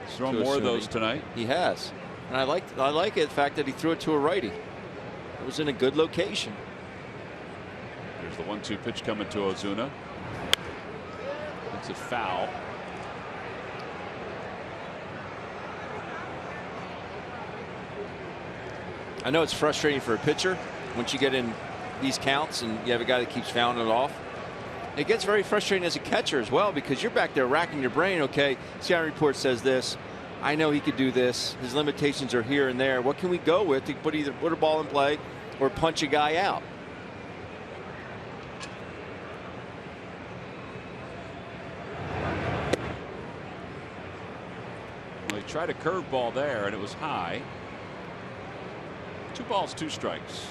He's thrown more of those tonight. He has. And I like it, the fact that he threw it to a righty. It was in a good location. There's the 1-2 pitch coming to Ozuna. It's a foul. I know it's frustrating for a pitcher once you get in these counts and you have a guy that keeps fouling it off. It gets very frustrating as a catcher as well, because you're back there racking your brain. Okay, scouting report says this. I know he could do this. His limitations are here and there. What can we go with to either put a ball in play or punch a guy out? Well, he tried a curveball there, and it was high. 2 balls, 2 strikes.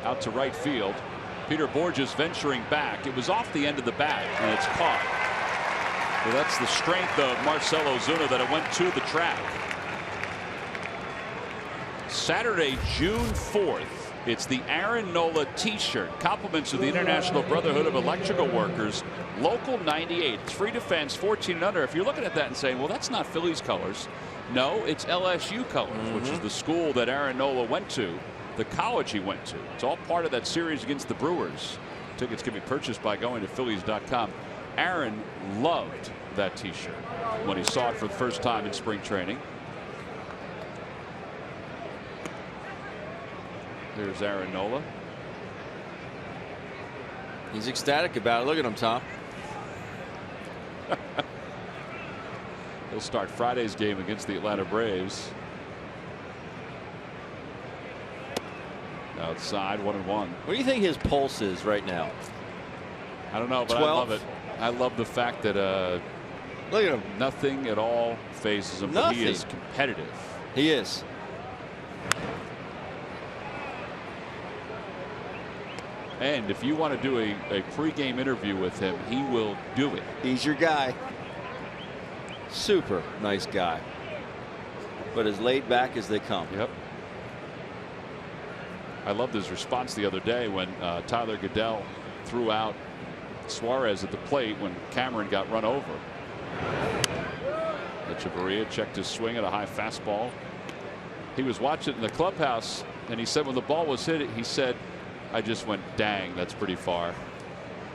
Out to right field. Peter Borges venturing back. It was off the end of the bat, and it's caught. So that's the strength of Marcell Ozuna, that it went to the track. Saturday, June 4th. It's the Aaron Nola T-shirt. Compliments of the International Brotherhood of Electrical Workers. Local 98. 3 defense, 14 and under. If you're looking at that and saying, well, that's not Phillies colors. No, it's LSU colors, which is the school that Aaron Nola went to. The college he went to. It's all part of that series against the Brewers. Tickets can be purchased by going to Phillies.com. Aaron loved that T-shirt when he saw it for the first time in spring training. There's Aaron Nola. He's ecstatic about it. Look at him, Tom. He'll start Friday's game against the Atlanta Braves. Outside, 1-1. What do you think his pulse is right now? I don't know, but 12? I love it. I love the fact that look at him. Nothing at all phases him. But he is competitive. He is. And if you want to do a pregame interview with him, he will do it. He's your guy. Super nice guy. But as laid back as they come. Yep. I loved his response the other day when Tyler Goodell threw out Suarez at the plate when Cameron got run over. Echeverria checked his swing at a high fastball. He was watching it in the clubhouse, and he said when the ball was hit, he said, I just went, dang, that's pretty far.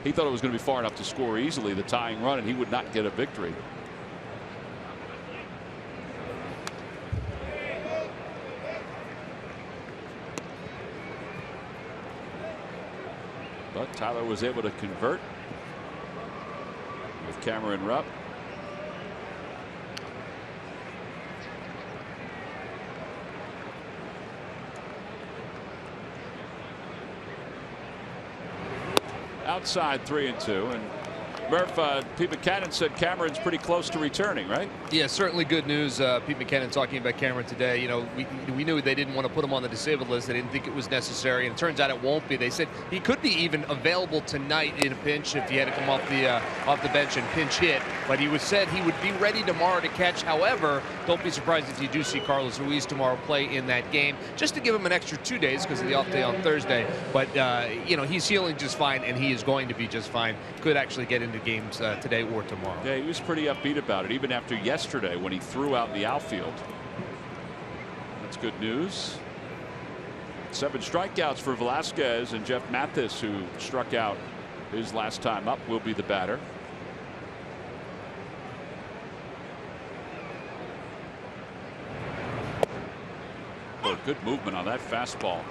He thought it was going to be far enough to score easily the tying run, and he would not get a victory. But Tyler was able to convert with Cameron Rupp. Outside 3-2, and Murph, Pete Mackanin said Cameron's pretty close to returning, right? Yeah, certainly good news. Pete Mackanin talking about Cameron today. You know, we knew they didn't want to put him on the disabled list. They didn't think it was necessary, and it turns out it won't be. They said he could be even available tonight in a pinch if he had to come off the bench and pinch hit. But he said he would be ready tomorrow to catch. However, don't be surprised if you do see Carlos Ruiz tomorrow play in that game, just to give him an extra 2 days because of the off day on Thursday. But you know, he's healing just fine, and he is going to be just fine. Could actually get into games today or tomorrow. Yeah, he was pretty upbeat about it, even after yesterday when he threw out the outfield. That's good news. 7 strikeouts for Velasquez, and Jeff Mathis, who struck out his last time up, will be the batter. Oh, good movement on that fastball.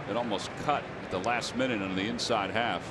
It almost cut at the last minute on the inside half.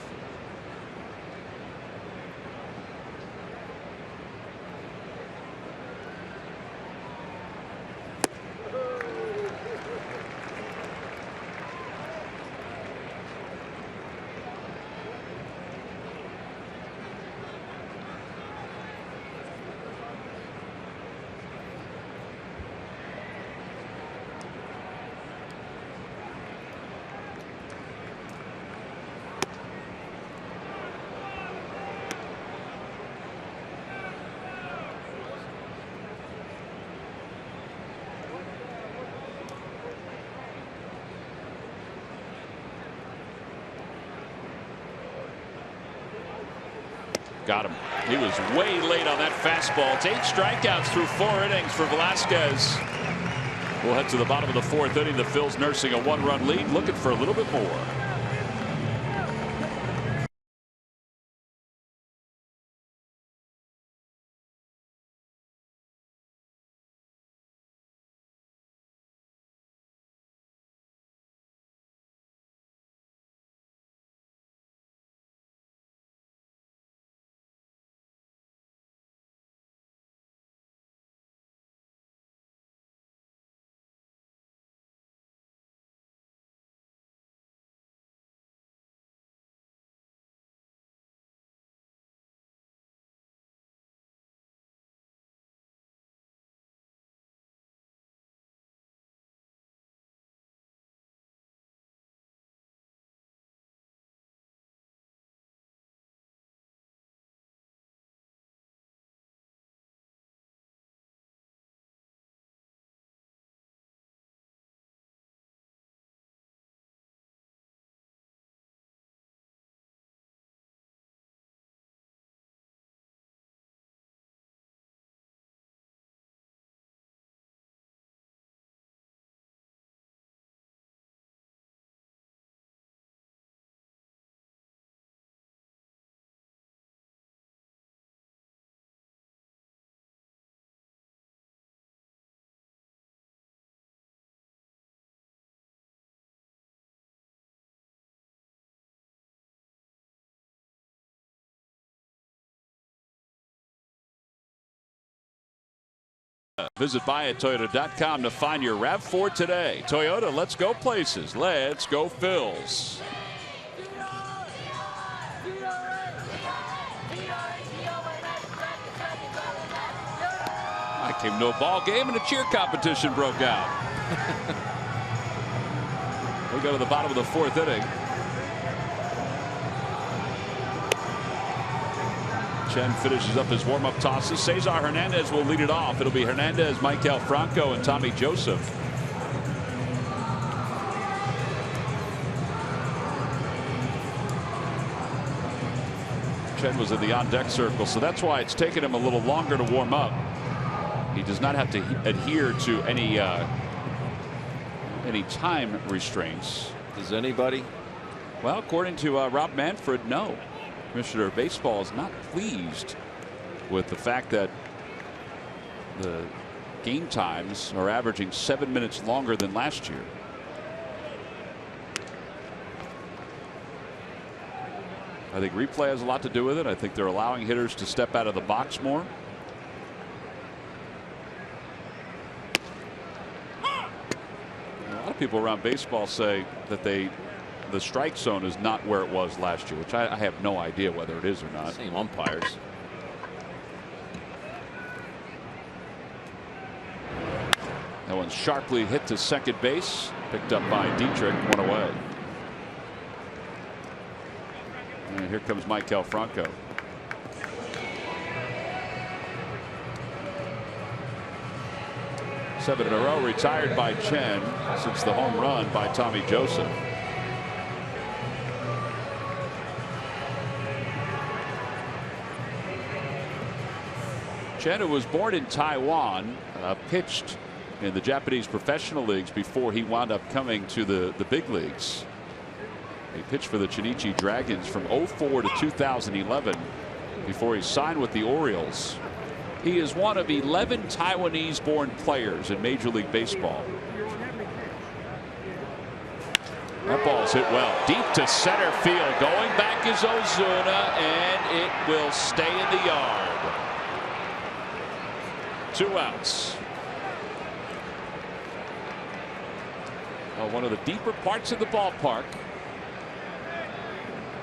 Got him. He was way late on that fastball. It's 8 strikeouts through 4 innings for Velasquez. We'll head to the bottom of the 4th inning. The Phils nursing a 1-run lead, looking for a little bit more. Visit buyatoyota.com to find your RAV4 today. Toyota, let's go places. Let's go Phils. I came to a ball game and a cheer competition broke out. We go to the bottom of the 4th inning. Chen finishes up his warm-up tosses. Cesar Hernandez will lead it off. It'll be Hernandez, Maikel Franco, and Tommy Joseph. Chen was in the on-deck circle, so that's why it's taken him a little longer to warm up. He does not have to adhere to any time restraints. Does anybody? Well, according to Rob Manfred, no. Commissioner of Baseball is not pleased with the fact that the game times are averaging 7 minutes longer than last year. I think replay has a lot to do with it. I think they're allowing hitters to step out of the box more. A lot of people around baseball say that the strike zone is not where it was last year, which I have no idea whether it is or not. Same umpires. That one's sharply hit to second base, picked up by Dietrich, 1 away. And here comes Maikel Franco. Seven in a row retired by Chen since the home run by Tommy Joseph. Chen, who was born in Taiwan, pitched in the Japanese professional leagues before he wound up coming to the big leagues. He pitched for the Chunichi Dragons from 04 to 2011 before he signed with the Orioles. He is one of 11 Taiwanese-born players in Major League Baseball. That ball's hit well. Deep to center field. Going back is Ozuna, and it will stay in the yard. 2 outs. One of the deeper parts of the ballpark.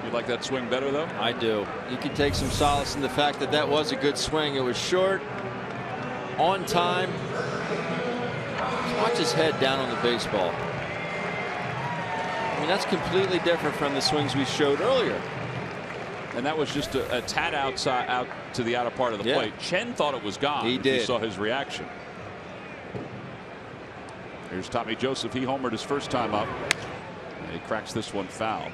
You like that swing better, though? I do. You can take some solace in the fact that that was a good swing. It was short, on time. Just watch his head down on the baseball. I mean, that's completely different from the swings we showed earlier. And that was just a tad outside, out to the outer part of the plate. Chen thought it was gone. He did. You saw his reaction. Here's Tommy Joseph. He homered his first time up. And he cracks this one foul.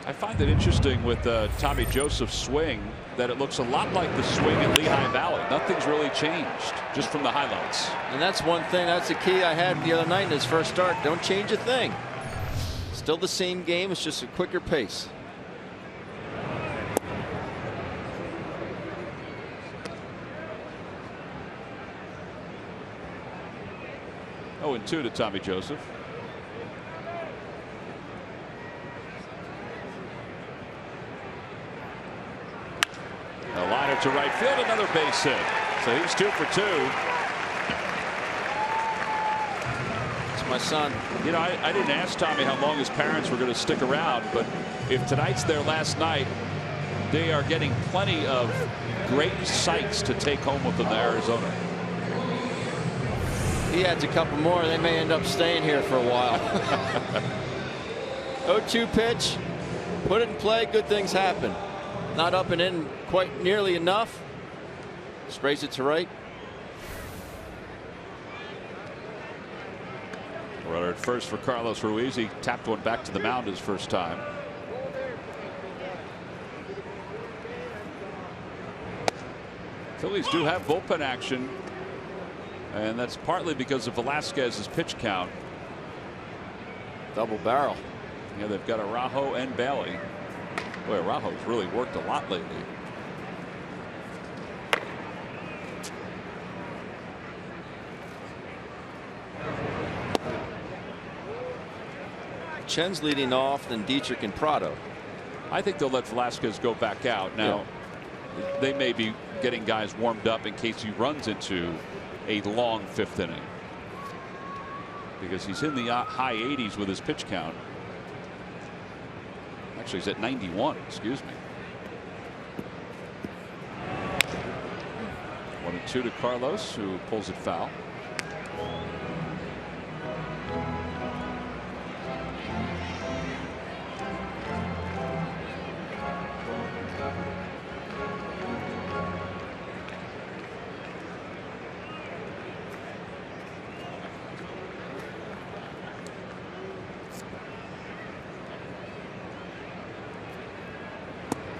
I find it interesting with Tommy Joseph's swing that it looks a lot like the swing at Lehigh Valley. Nothing's really changed just from the highlights. And that's one thing. That's the key I had the other night in his first start. Don't change a thing. Still the same game. It's just a quicker pace. Oh, and 2 to Tommy Joseph. A liner to right field, another base hit. So he's 2 for 2. It's my son. You know, I didn't ask Tommy how long his parents were going to stick around, but if tonight's their last night, they are getting plenty of great sights to take home with them to Arizona. He adds a couple more. They may end up staying here for a while. 0-2 pitch. Put it in play. Good things happen. Not up and in quite nearly enough. Sprays it to right. Runner at first for Carlos Ruiz. He tapped one back to the mound his first time. Phillies do have bullpen action. And that's partly because of Velasquez's pitch count. Double barrel. Yeah, they've got Araujo and Bailey. Boy, Araujo's really worked a lot lately. Chen's leading off, then Dietrich and Prado. I think they'll let Velasquez go back out. Now, they may be getting guys warmed up in case he runs into a long 5th inning, because he's in the high 80s with his pitch count. Actually, he's at 91. Excuse me. 1-2 to Carlos, who pulls it foul.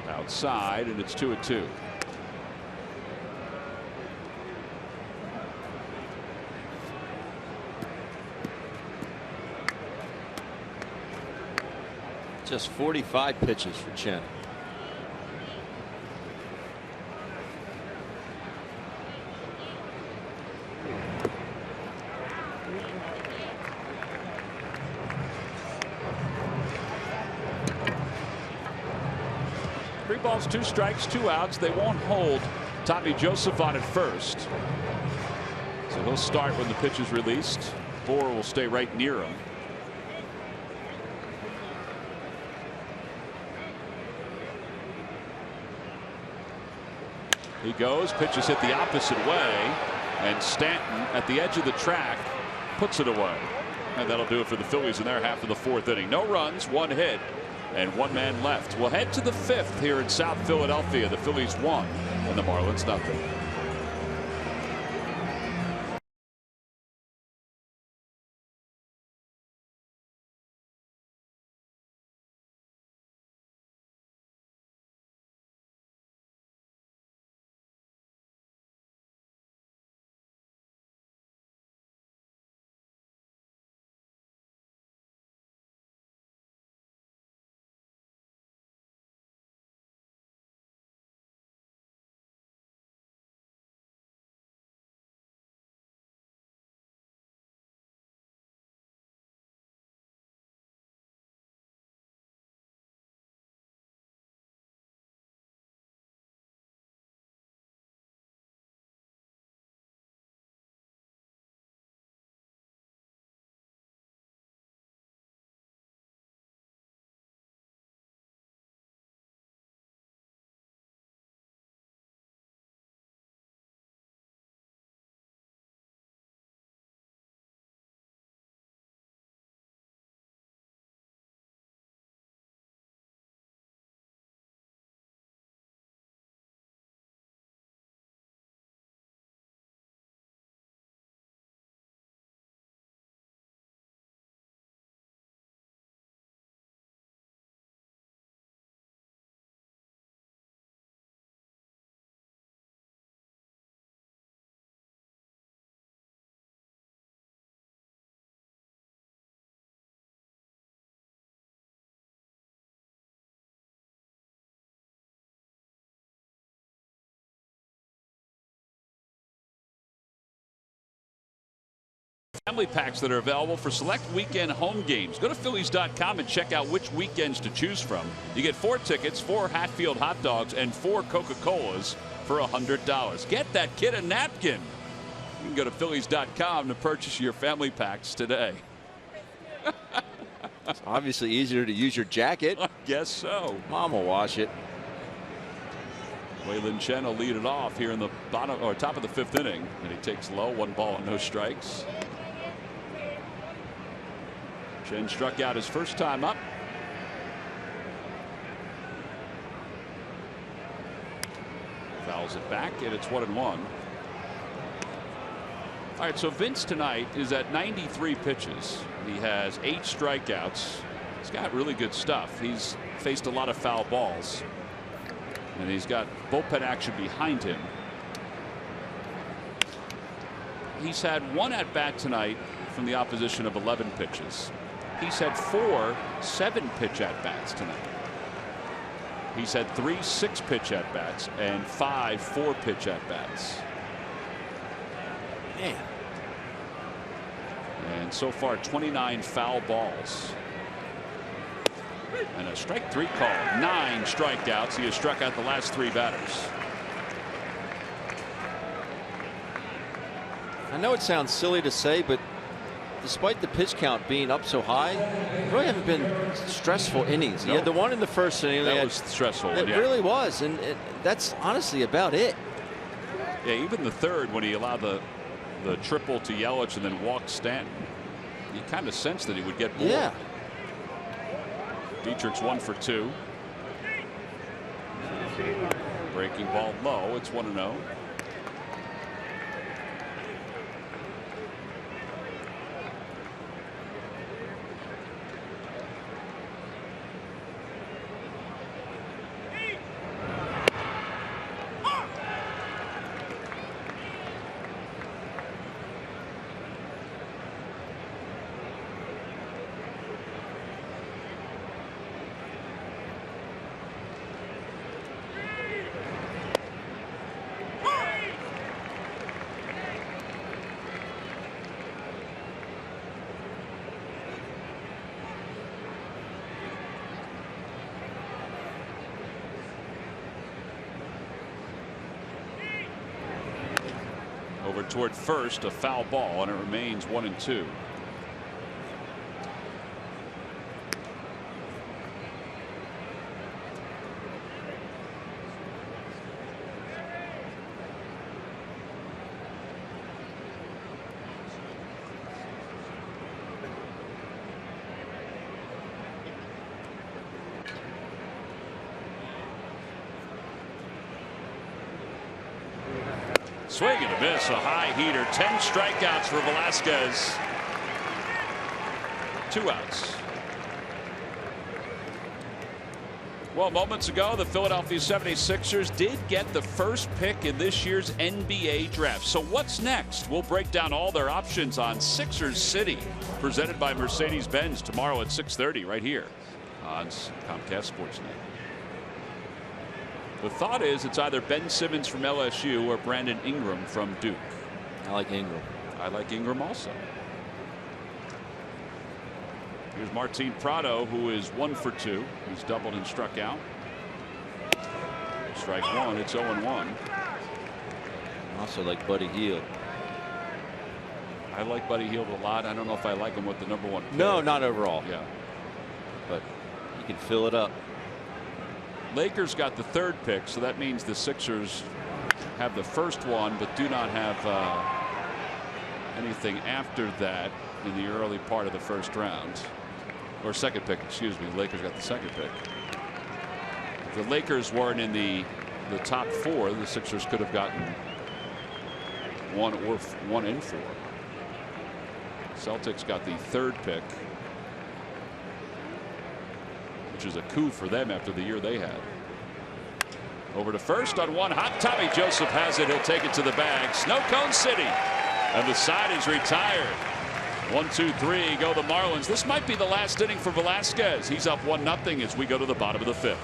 Outside, and it's 2-2. Just 45 pitches for Chen. Three balls, 2 strikes, 2 outs. They won't hold Tommy Joseph on at first. So he'll start when the pitch is released. Bohr will stay right near him. He goes, pitches hit the opposite way, and Stanton at the edge of the track puts it away. And that'll do it for the Phillies in their half of the 4th inning. No runs, 1 hit, and 1 man left. We'll head to the 5th here in South Philadelphia. The Phillies 1 and the Marlins nothing. family packs that are available for select weekend home games. Go to Phillies.com and check out which weekends to choose from. You get 4 tickets, 4 Hatfield hot dogs, and 4 Coca-Colas for $100. Get that kid a napkin. You can go to Phillies.com to purchase your family packs today. It's obviously easier to use your jacket. I guess so. Mom will wash it. Waylon Chen will lead it off here in the bottom or top of the 5th inning, and he takes low, 1 ball and no strikes. Chen struck out his first time up. Fouls it back, and it's 1-1. All right, so Vince tonight is at 93 pitches. He has 8 strikeouts. He's got really good stuff. He's faced a lot of foul balls. And he's got bullpen action behind him. He's had 1 at bat tonight from the opposition of 11 pitches. He's had 4 7-pitch at bats tonight. He's had 3 6-pitch at bats and 5 4-pitch at bats. Man. And so far 29 foul balls. And a strike 3 call. 9 strikeouts. He has struck out the last 3 batters. I know it sounds silly to say, but despite the pitch count being up so high, really haven't been stressful innings. He had the one in the first inning. That was stressful. It really was, and that's honestly about it. Yeah, even the third when he allowed the triple to Yelich and then walked Stanton. You kind of sensed that he would get more. Yeah. Dietrich's 1 for 2. Breaking ball low. It's 1-0. Over toward first, a foul ball, and it remains 1-2. Swing and a miss, a high heater. 10 strikeouts for Velasquez. 2 outs. Well, moments ago, the Philadelphia 76ers did get the first pick in this year's NBA draft. So what's next? We'll break down all their options on Sixers City, presented by Mercedes-Benz tomorrow at 6:30 right here on Comcast Sportsnet. The thought is it's either Ben Simmons from LSU or Brandon Ingram from Duke. I like Ingram. I like Ingram also. Here's Martin Prado, who is 1 for 2. He's doubled and struck out. Strike 1. It's 0-1. Also like Buddy Hield. I like Buddy Hield a lot. I don't know if I like him with the #1 pick. No, not overall. Yeah. But he can fill it up. Lakers got the 3rd pick, so that means the Sixers have the first one, but do not have anything after that in the early part of the first round. Or 2nd pick, excuse me. The Lakers got the 2nd pick. If the Lakers weren't in the top 4, the Sixers could have gotten 1 or 1 and 4. Celtics got the 3rd pick, which is a coup for them after the year they had. Over to first on 1 hot. Tommy Joseph has it. He'll take it to the bag. Snow Cone City. And the side is retired. 1, 2, 3 go the Marlins. This might be the last inning for Velasquez. He's up 1-0 as we go to the bottom of the 5th.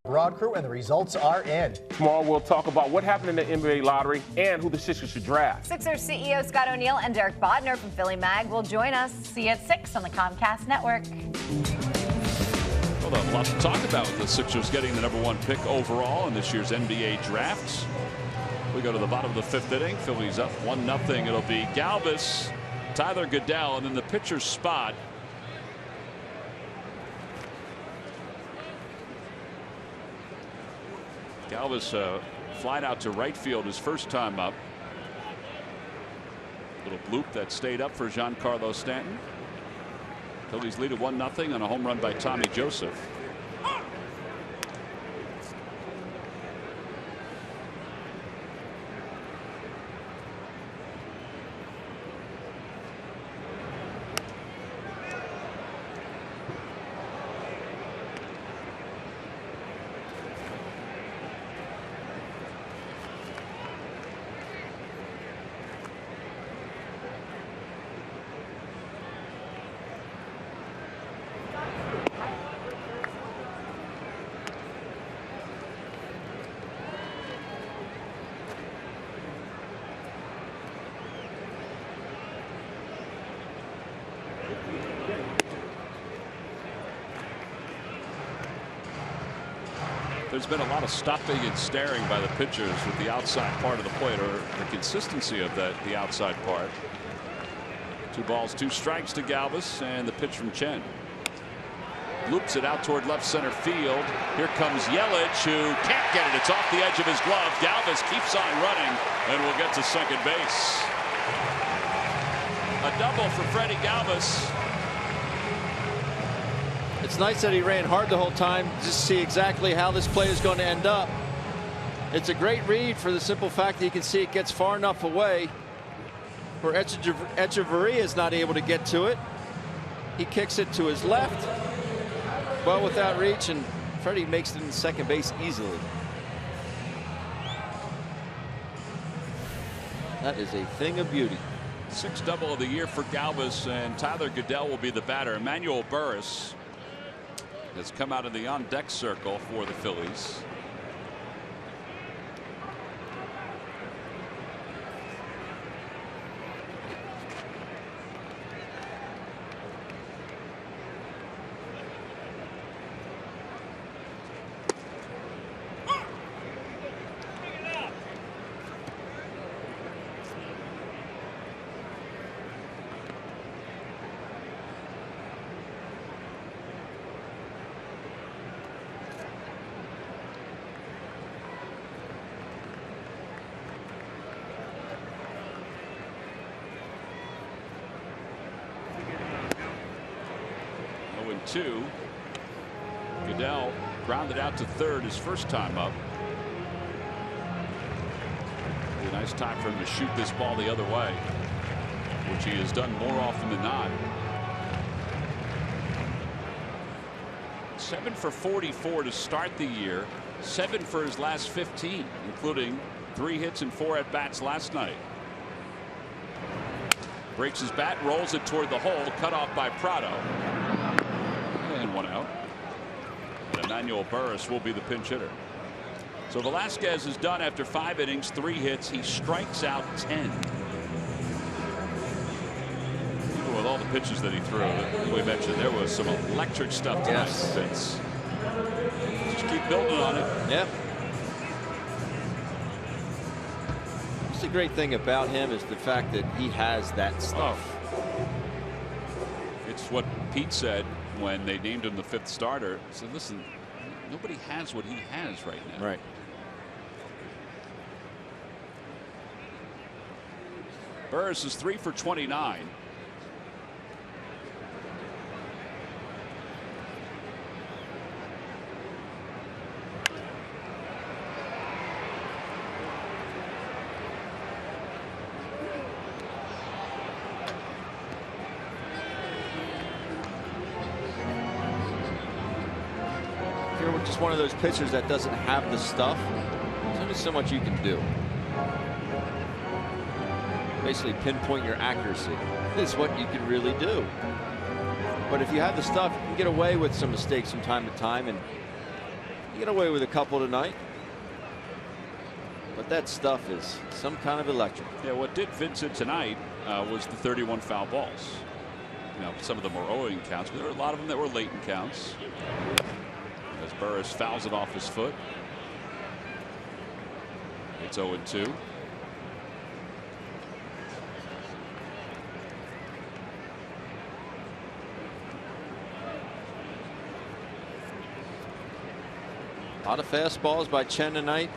Broad Crew, and the results are in. Tomorrow we'll talk about what happened in the NBA lottery and who the Sixers should draft. Sixers CEO Scott O'Neil and Derek Bodner from Philly Mag will join us. See you at 6 on the Comcast Network. Well, there's a lot to talk about with the Sixers getting the #1 pick overall in this year's NBA draft. We go to the bottom of the 5th inning. Phillies up 1-0. It'll be Galvis, Tyler Goodell, and in the pitcher's spot, Galvis flying out to right field his first time up. Little bloop that stayed up for Giancarlo Stanton. Phillies lead at 1-0 on a home run by Tommy Joseph. There's been a lot of stopping and staring by the pitchers with the outside part of the plate, or the consistency of the outside part. 2 balls, 2 strikes to Galvis, and the pitch from Chen. Loops it out toward left center field. Here comes Yelich, who can't get it. It's off the edge of his glove. Galvis keeps on running and will get to second base. A double for Freddie Galvis. It's nice that he ran hard the whole time, just to see exactly how this play is going to end up. It's a great read for the simple fact that you can see it gets far enough away where Echeverria is not able to get to it. He kicks it to his left, well without reach, and Freddie makes it in second base easily. That is a thing of beauty. 6th double of the year for Galvis, and Tyler Goodell will be the batter. Emmanuel Burris has come out of the on-deck circle for the Phillies. Two. Goodell grounded out to third his first time up. A nice time for him to shoot this ball the other way, which he has done more often than not. 7 for 44 to start the year, 7 for his last 15, including 3 hits and 4 at bats last night. Breaks his bat, rolls it toward the hole, cut off by Prado. And 1 out. And Emmanuel Burris will be the pinch hitter. So Velasquez is done after 5 innings, 3 hits. He strikes out 10. Even with all the pitches that he threw, we mentioned there was some electric stuff tonight. Yes. Just keep building on it. Yep. What's the great thing about him is the fact that he has that stuff. Oh. It's what Pete said when they named him the 5th starter. He said, listen, nobody has what he has right now. Right. Burris is 3 for 29. Just one of those pitchers that doesn't have the stuff. There's only so much you can do. Basically pinpoint your accuracy is what you can really do. But if you have the stuff, you can get away with some mistakes from time to time, and You get away with a couple tonight. But that stuff is some kind of electric. Yeah, what did Vincent tonight was the 31 foul balls. Now, some of them were owing counts, but there were a lot of them that were late in counts. As Burris fouls it off his foot. It's 0-2. A lot of fastballs by Chen tonight.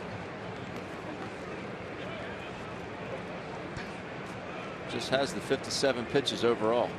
Just has the 57 pitches overall.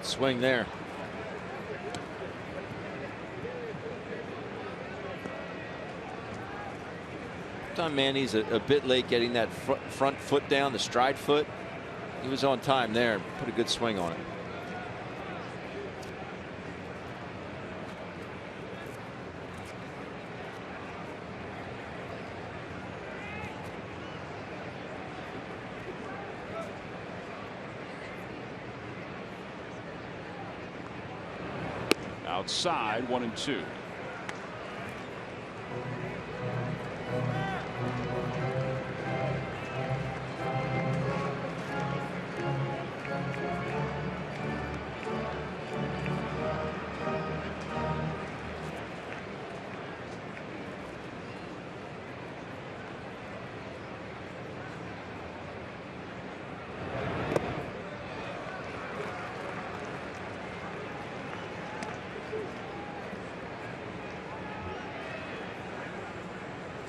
Swing there. Tom Manny's a bit late getting that front foot down, the stride foot. He was on time there. Put a good swing on it. Outside, 1-2.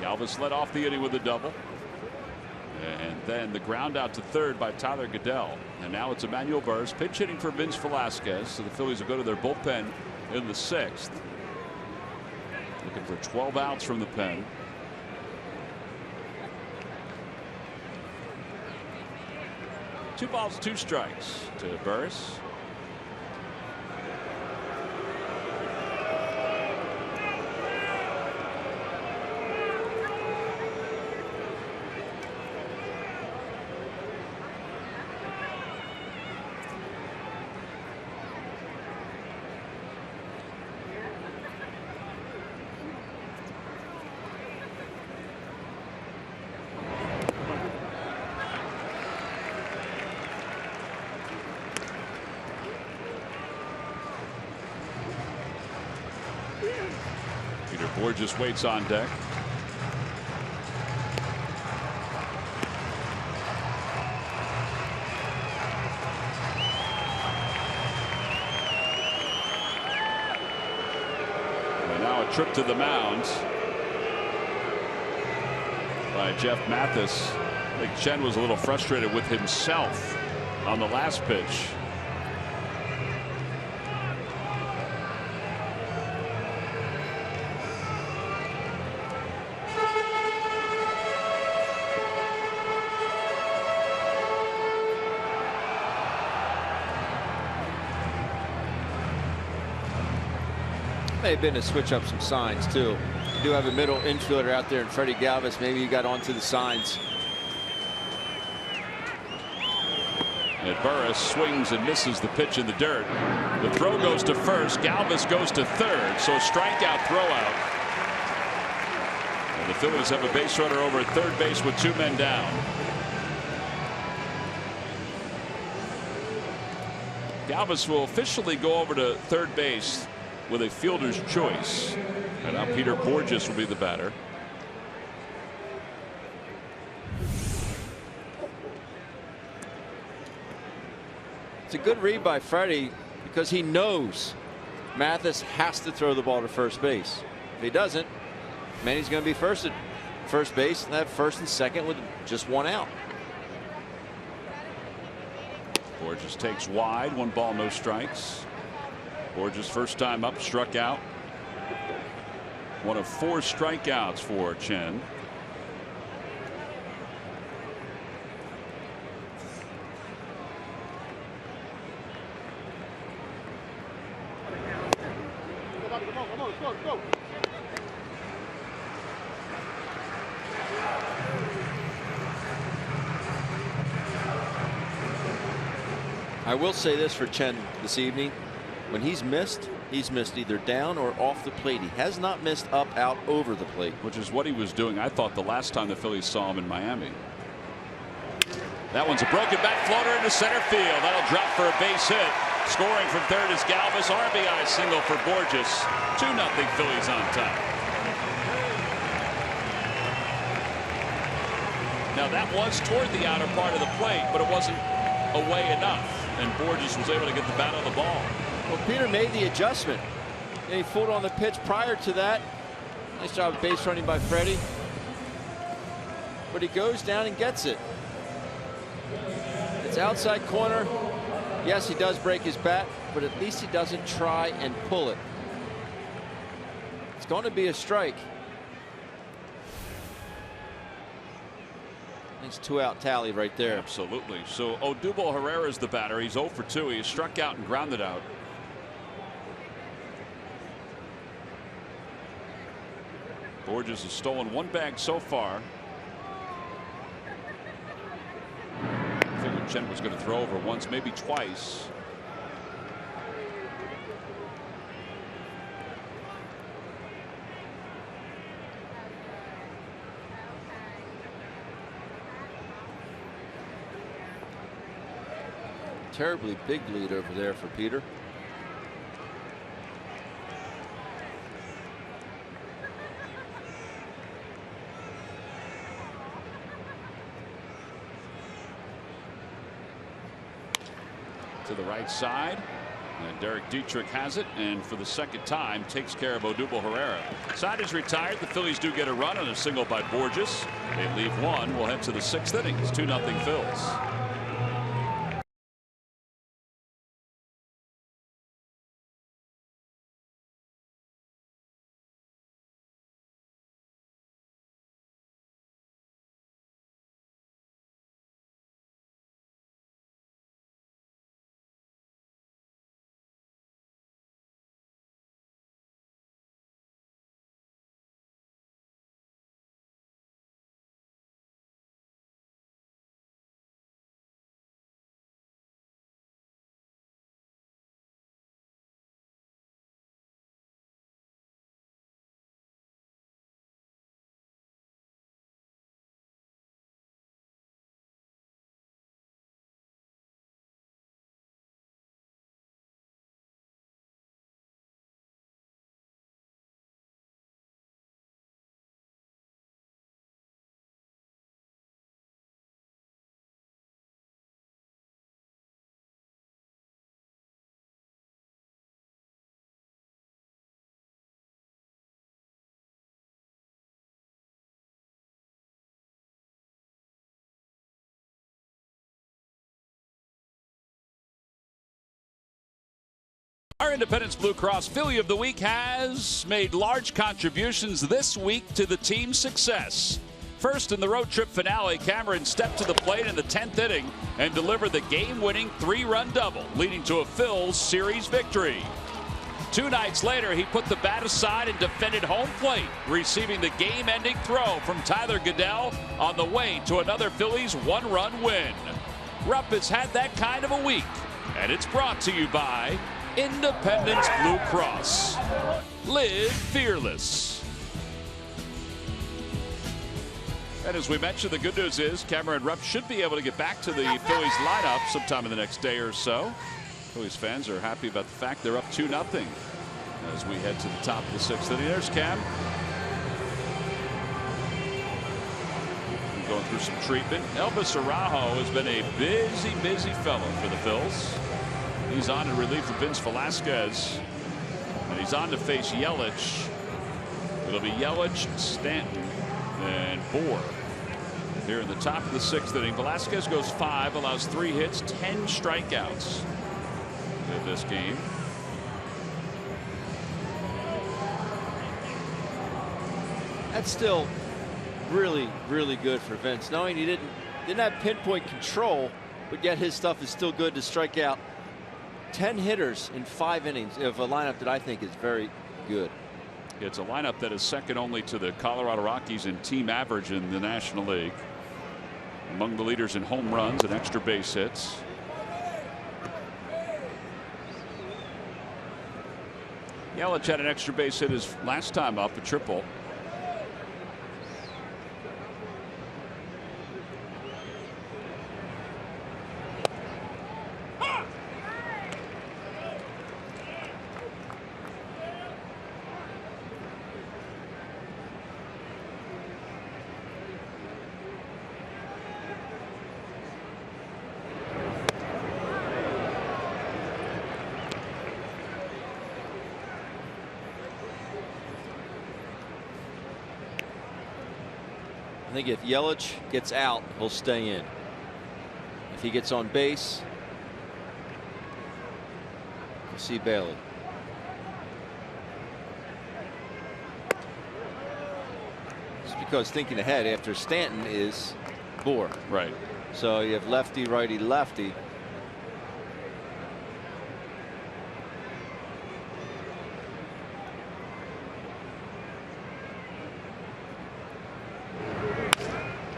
Galvis led off the inning with a double. And then the ground out to third by Tyler Goodell. And now it's Emmanuel Burris pitch hitting for Vince Velasquez. So the Phillies will go to their bullpen in the 6th. Looking for 12 outs from the pen. Two balls, 2 strikes to Burris. Just waits on deck. And now a trip to the mound by Jeff Mathis. I think Chen was a little frustrated with himself on the last pitch. May have been to switch up some signs too. You do have a middle infielder out there in Freddie Galvis. Maybe he got onto the signs. And Burris swings and misses the pitch in the dirt. The throw goes to first. Galvis goes to third. So a strikeout throw out. And the Phillies have a base runner over at third base with 2 men down. Galvis will officially go over to third base with a fielder's choice. And now Peter Borges will be the batter. It's a good read by Freddie because he knows Mathis has to throw the ball to first base. If he doesn't, Manny's going to be first at first base and have first and second with just one out. Borges takes wide, 1 ball, no strikes. Borges first time up, struck out. One of 4 strikeouts for Chen. I will say this for Chen this evening. When he's missed either down or off the plate. He has not missed up, out, over the plate. Which is what he was doing, I thought, the last time the Phillies saw him in Miami. That one's a broken back floater into center field. That'll drop for a base hit. Scoring from third is Galvis. RBI single for Borges. 2-0 Phillies on top. Now that was toward the outer part of the plate, but it wasn't away enough. And Borges was able to get the bat on the ball. Well, Peter made the adjustment. And he fooled on the pitch prior to that. Nice job of base running by Freddie. But he goes down and gets it. It's outside corner. Yes, he does break his bat, but at least he doesn't try and pull it. It's going to be a strike. Nice 2-out tally right there. Absolutely. So Odubel Herrera is the batter. He's 0 for 2. He struck out and grounded out. Borges has stolen 1 bag so far. I figured Chen was going to throw over once, maybe twice. Terribly big lead over there for Peter. To the right side. And Derek Dietrich has it, and for the second time takes care of Odubel Herrera. Side is retired. The Phillies do get a run on a single by Borges. They leave 1. We'll head to the 6th inning. It's 2-0 Phils. Our Independence Blue Cross Philly of the Week has made large contributions this week to the team's success. First, in the road trip finale, Cameron stepped to the plate in the 10th inning and delivered the game-winning 3-run double, leading to a Phils series victory. 2 nights later, he put the bat aside and defended home plate, receiving the game-ending throw from Tyler Goodell on the way to another Phillies 1-run win. Rupp has had that kind of a week, and it's brought to you by Independence Blue Cross. Live fearless. And as we mentioned, the good news is Cameron Rupp should be able to get back to the Phillies lineup sometime in the next day or so. Phillies fans are happy about the fact they're up 2-0 as we head to the top of the 6th inning. There's Cam. Going through some treatment. Elvis Araujo has been a busy fellow for the Phils. He's on in relief of Vince Velasquez, and he's on to face Yelich. It'll be Yelich, Stanton, And Bour here in the top of the 6th inning. Velasquez goes 5, allows 3 hits, 10 strikeouts in this game. That's still really, really good for Vince, knowing he didn't have pinpoint control, but yet his stuff is still good to strike out 10 hitters in 5 innings of a lineup that I think is very good. It's a lineup that is second only to the Colorado Rockies in team average in the National League. Among the leaders in home runs and extra base hits. Yelich had an extra base hit his last time up, a triple. I think if Yelich gets out, he'll stay in. If he gets on base, we'll see Bailey. Just because thinking ahead after Stanton is Bour. Right. So you have lefty, righty, lefty.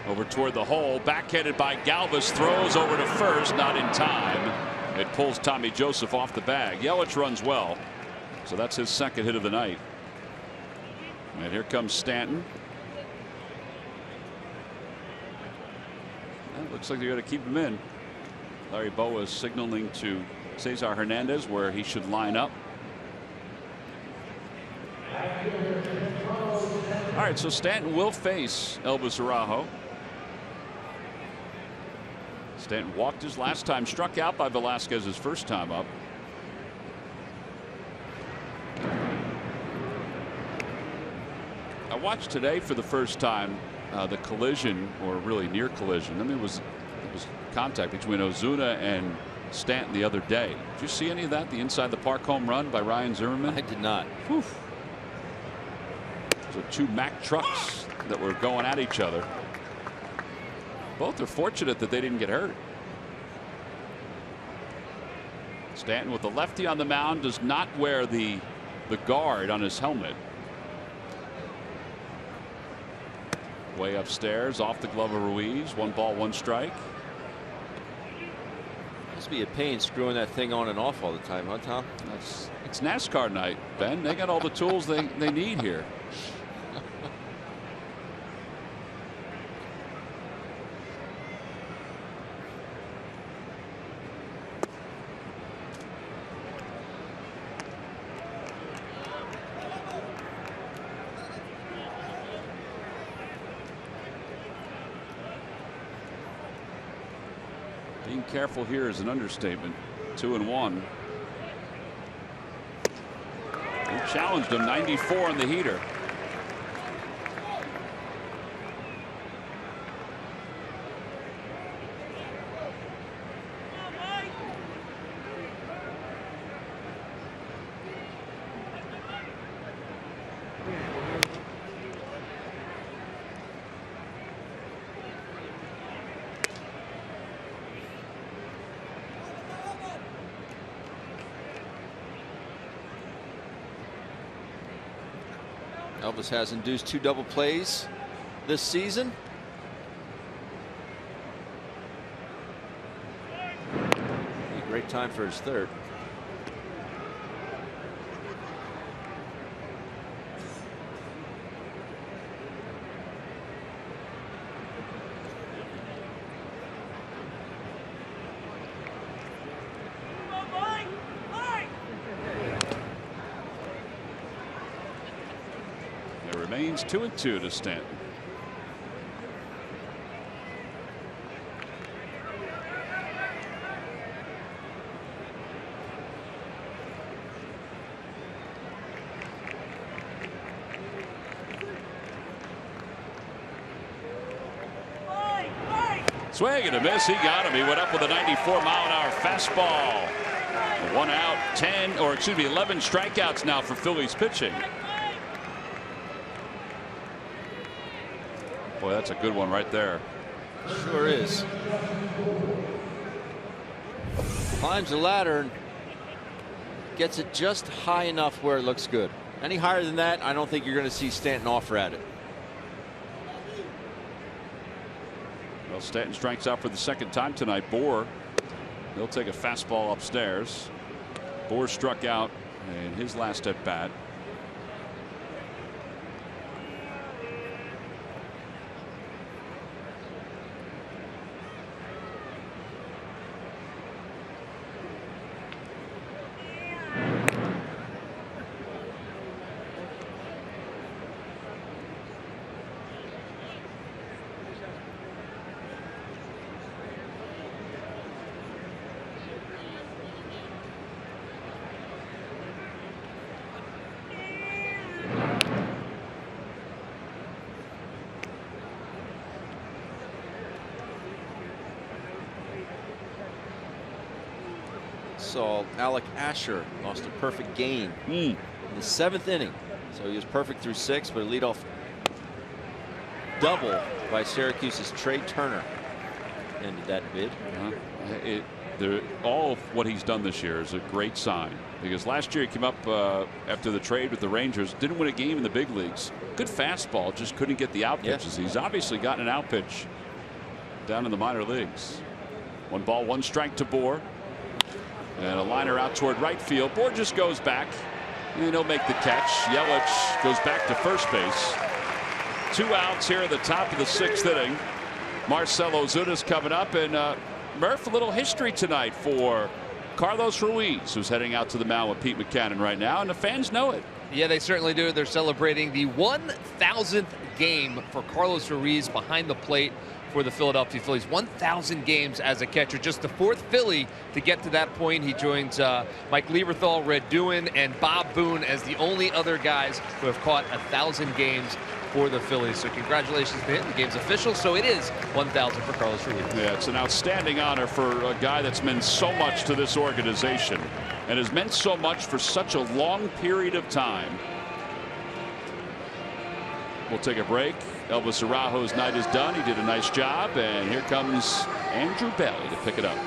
Over toward the hole, backhanded by Galvis, throws over to first, not in time. It pulls Tommy Joseph off the bag. Yelich runs well, so that's his 2nd hit of the night. And here comes Stanton. It looks like they're going to keep him in. Larry Bowa is signaling to Cesar Hernandez where he should line up. All right, so Stanton will face Elvis Araujo. Stanton walked his last time, struck out by Velasquez his first time up. I watched today for the first time the collision, or really near collision. I mean, it was contact between Ozuna and Stanton the other day. Did you see any of that? The inside the park home run by Ryan Zimmerman? I did not. Whew. So 2 Mack trucks that were going at each other. Both are fortunate that they didn't get hurt. Stanton with the lefty on the mound does not wear the guard on his helmet. Way upstairs off the glove of Ruiz. 1 ball, 1 strike. Must be a pain screwing that thing on and off all the time, huh, Tom? It's NASCAR night, Ben. They got all the tools they need here. Being careful here is an understatement. 2-1. He challenged him 94 in the heater. Elvis has induced 2 double plays this season. A great time for his 3rd. Remains 2-2 to Stanton. Swing and a miss. He got him. He went up with a 94-mile-an-hour fastball. 1 out, 11 strikeouts now for Phillies pitching. Boy, that's a good one right there. Sure is. Climbs the ladder and gets it just high enough where it looks good. Any higher than that, I don't think you're going to see Stanton offer at it. Well, Stanton strikes out for the second time tonight. Bohr, he'll take a fastball upstairs. Bohr struck out in his last at bat. Saw Alec Asher lost a perfect game in the 7th inning. So he was perfect through 6, but a leadoff double by Syracuse's Trey Turner ended that bid. All of what he's done this year is a great sign, because last year he came up after the trade with the Rangers, didn't win a game in the big leagues. Good fastball, just couldn't get the out pitches. He's obviously gotten an out pitch down in the minor leagues. 1 ball, 1 strike to Bohr. And a liner out toward right field. Bohr just goes back and he'll make the catch. Yelich goes back to first base. 2 outs here at the top of the 6th inning. Marcell Ozuna's coming up, and Murph, a little history tonight for Carlos Ruiz, who's heading out to the mound with Pete Mackanin right now, and the fans know it. Yeah, they certainly do. They're celebrating the 1,000th game for Carlos Ruiz behind the plate for the Philadelphia Phillies. 1,000 games as a catcher, just the 4th Philly to get to that point. He joins Mike Lieberthal, Red Duin, and Bob Boone as the only other guys who have caught 1,000 games for the Phillies. So congratulations to him. The game's official, so it is 1,000 for Carlos Ruiz. Yeah, it's an outstanding honor for a guy that's meant so much to this organization and has meant so much for such a long period of time. We'll take a break. Elvis Araujo's night is done. He did a nice job, and here comes Andrew Bailey to pick it up.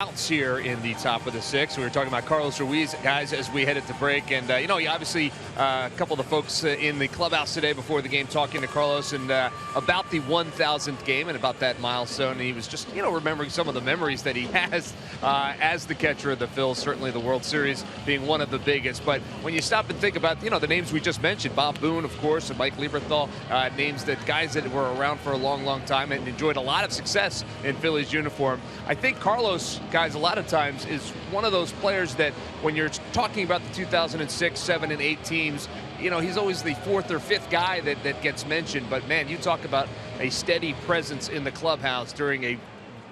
Outs here in the top of the 6th. We were talking about Carlos Ruiz, guys, as we headed to break, and you know, obviously a couple of the folks in the clubhouse today before the game talking to Carlos and about the 1,000th game and about that milestone. And he was just, you know, remembering some of the memories that he has as the catcher of the Phils. Certainly the World Series being one of the biggest. But when you stop and think about, you know, the names we just mentioned, Bob Boone, of course, and Mike Lieberthal, names that guys that were around for a long, long time and enjoyed a lot of success in Phillies uniform. I think Carlos, guys, a lot of times is one of those players that when you're talking about the 2006, 7, and 8 teams, you know, he's always the 4th or 5th guy that gets mentioned. But, man, you talk about a steady presence in the clubhouse during a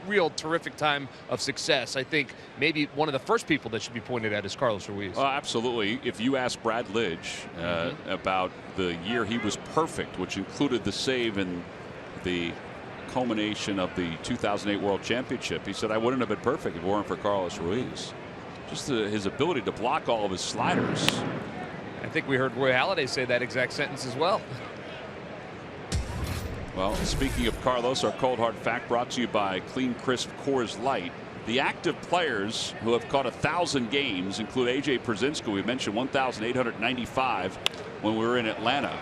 real terrific time of success. I think maybe one of the first people that should be pointed at is Carlos Ruiz. Absolutely. If you ask Brad Lidge about the year he was perfect, which included the save and the culmination of the 2008 World Championship, he said, I wouldn't have been perfect if it weren't for Carlos Ruiz. Just his ability to block all of his sliders. I think we heard Roy Halladay say that exact sentence as well. Well, speaking of Carlos, our cold hard fact brought to you by Clean Crisp Coors Light. The active players who have caught 1,000 games include A.J. Pierzynski. We mentioned 1,895 when we were in Atlanta.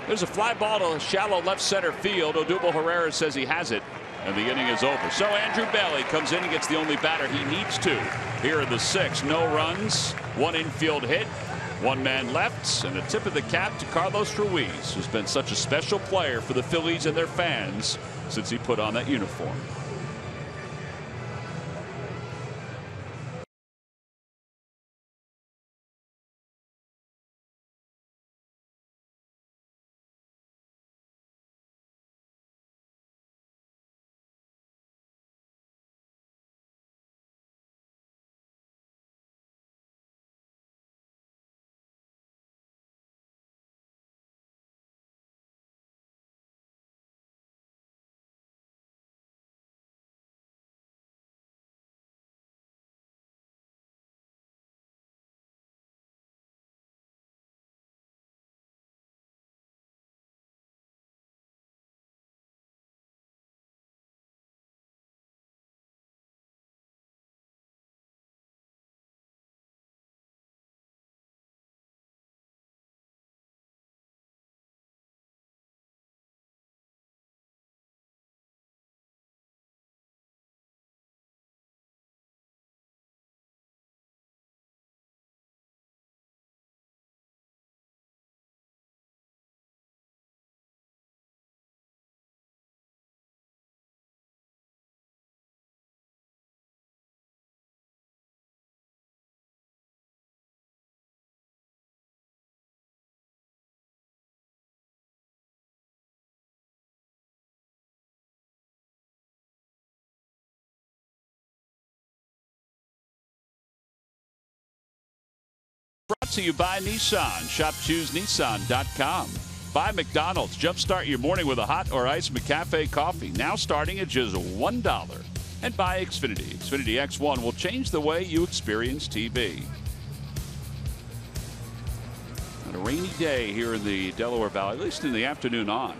There's a fly ball to shallow left center field. Odubel Herrera says he has it, and the inning is over. So Andrew Bailey comes in and gets the only batter he needs to here in the 6th. No runs, 1 infield hit, 1 man left, and a tip of the cap to Carlos Ruiz, who's been such a special player for the Phillies and their fans since he put on that uniform. Brought to you by Nissan. Shop ChooseNissan.com. By McDonald's. Jumpstart your morning with a hot or iced McCafe coffee. Now starting at just $1. And by Xfinity. Xfinity X1 will change the way you experience TV. On a rainy day here in the Delaware Valley, at least in the afternoon on.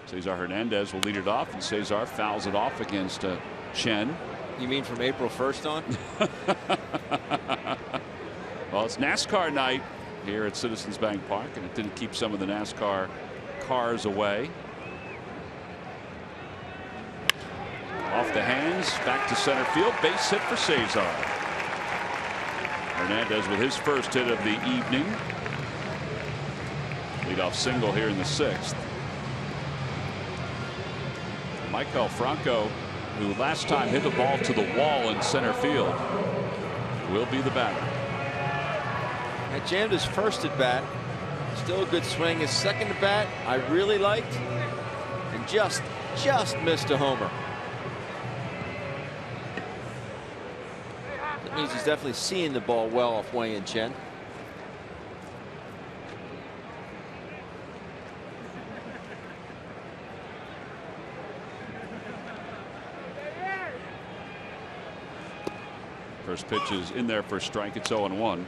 Cesar Hernandez will lead it off, and Cesar fouls it off against Chen. You mean from April 1st on? Well, it's NASCAR night here at Citizens Bank Park, and it didn't keep some of the NASCAR cars away. Off the hands, back to center field, base hit for Cesar. Hernandez with his first hit of the evening. Leadoff single here in the 6th. Maikel Franco, who last time hit the ball to the wall in center field, will be the batter. I jammed his first at bat. Still a good swing. His second at bat I really liked, and just missed a homer. That means he's definitely seeing the ball well off Wei and Chen. First pitch is in there for a strike. It's 0-1.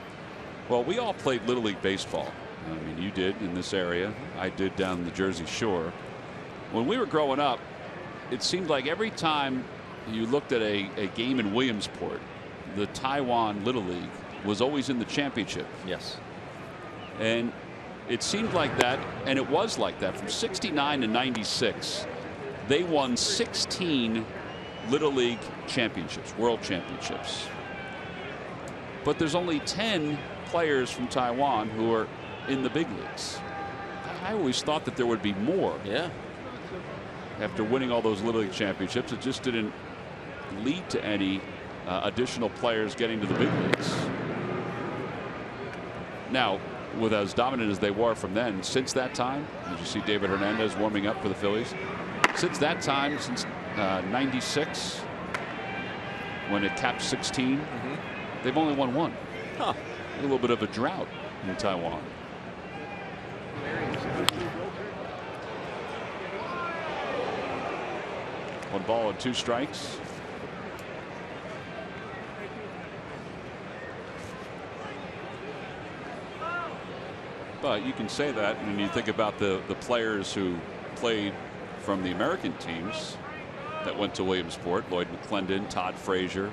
Well, we all played Little League Baseball. I mean, you did in this area. I did down the Jersey Shore. When we were growing up, it seemed like every time you looked at a game in Williamsport, the Taiwan Little League was always in the championship. Yes. And it seemed like that, and it was like that from '69 to '96. They won 16 Little League championships, world championships. But there's only 10 players from Taiwan who are in the big leagues. I always thought that there would be more. Yeah. After winning all those Little League championships, it just didn't lead to any additional players getting to the big leagues. Now, with as dominant as they were from then, since that time, did you see David Hernandez warming up for the Phillies? Since that time, since '96, when it capped 16, they've only won one. Huh. A little bit of a drought in Taiwan. One ball and 2 strikes. But you can say that when you think about the players who played from the American teams that went to Williamsport. Lloyd McClendon, Todd Frazier,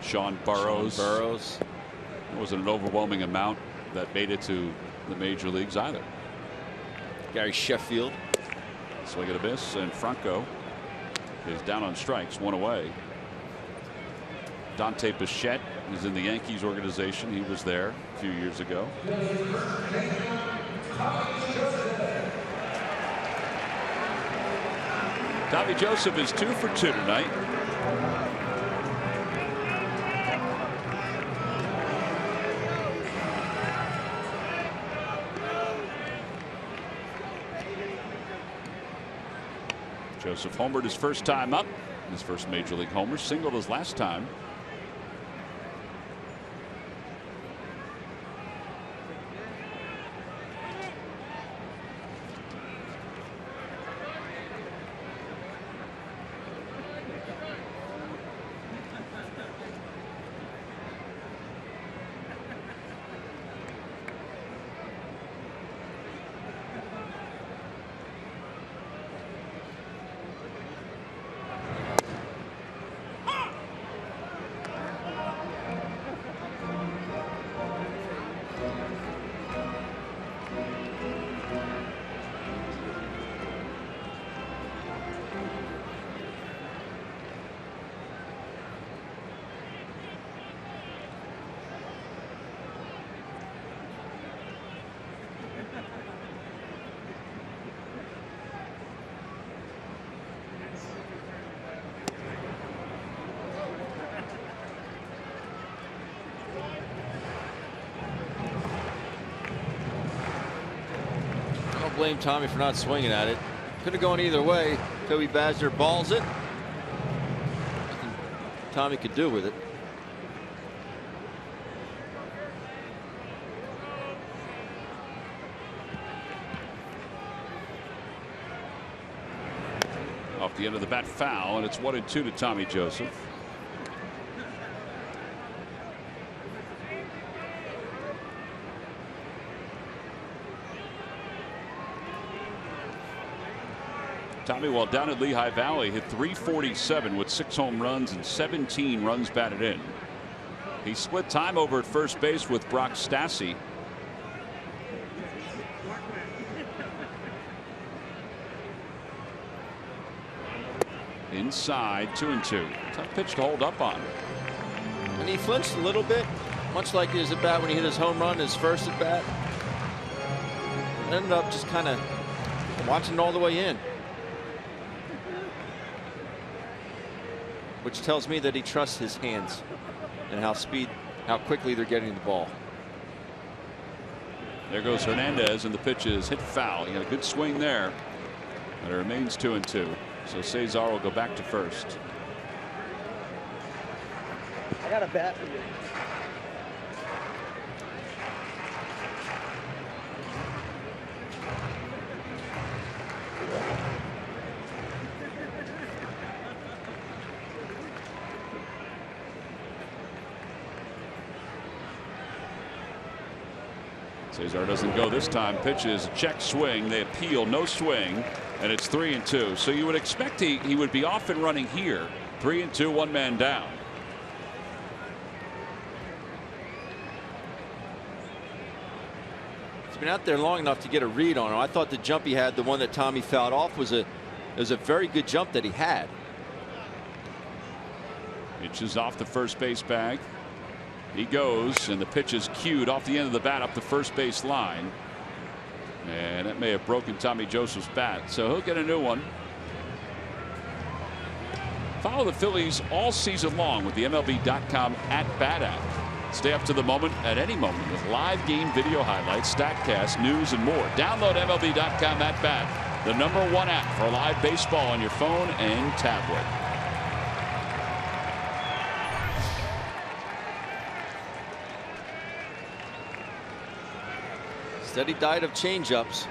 Sean Burroughs. It wasn't an overwhelming amount that made it to the major leagues either. Gary Sheffield. Swing and a miss, and Franco is down on strikes, 1 away. Dante Bichette is in the Yankees organization. He was there a few years ago. Tommy Joseph is 2 for 2 tonight. Joseph homered his first time up, his first major league homer, singled his last time. Blame Tommy for not swinging at it. Could have gone either way. Toby Basner balls it. Nothing Tommy could do with it. Off the end of the bat, foul, and it's 1-2 to Tommy Joseph. Tommy, while down at Lehigh Valley, hit .347 with 6 home runs and 17 runs batted in. He split time over at first base with Brock Stassi. Inside, 2-2. Tough pitch to hold up on. And he flinched a little bit, much like his at bat when he hit his home run, his first at bat. Ended up just kind of watching it all the way in. Which tells me that he trusts his hands and how quickly they're getting the ball. There goes Hernandez, and the pitch is hit foul. He had a good swing there, but it remains 2-2. So Cesar will go back to first. I got a bat for you. Cesar doesn't go this time. Pitches, check swing. They appeal, no swing, and it's 3-2. So you would expect he would be off and running here. 3-2, 1 man down. He's been out there long enough to get a read on him. I thought the jump he had, the one that Tommy fouled off, was a very good jump that he had. Pitches off the first base bag. He goes, and the pitch is cued off the end of the bat up the first base line. And that may have broken Tommy Joseph's bat, so he'll get a new one. Follow the Phillies all season long with the MLB.com @bat app. Stay up to the moment at any moment with live game video highlights, StatCast, news, and more. Download MLB.com @bat, the #1 app for live baseball on your phone and tablet. Steady diet of changeups.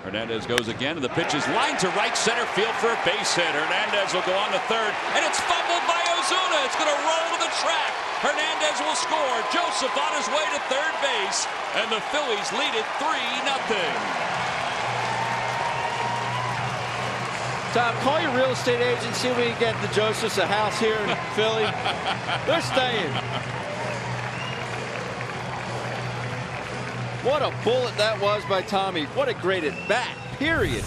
Hernandez goes again, and the pitch is lined to right center field for a base hit. Hernandez will go on to third, and it's fumbled by Ozuna. It's going to roll to the track. Hernandez will score. Joseph on his way to third base. And the Phillies lead it 3-0. Tom, call your real estate agent, see if we can get the Josephs a house here in Philly. They're staying. What a bullet that was by Tommy. What a great at bat, period.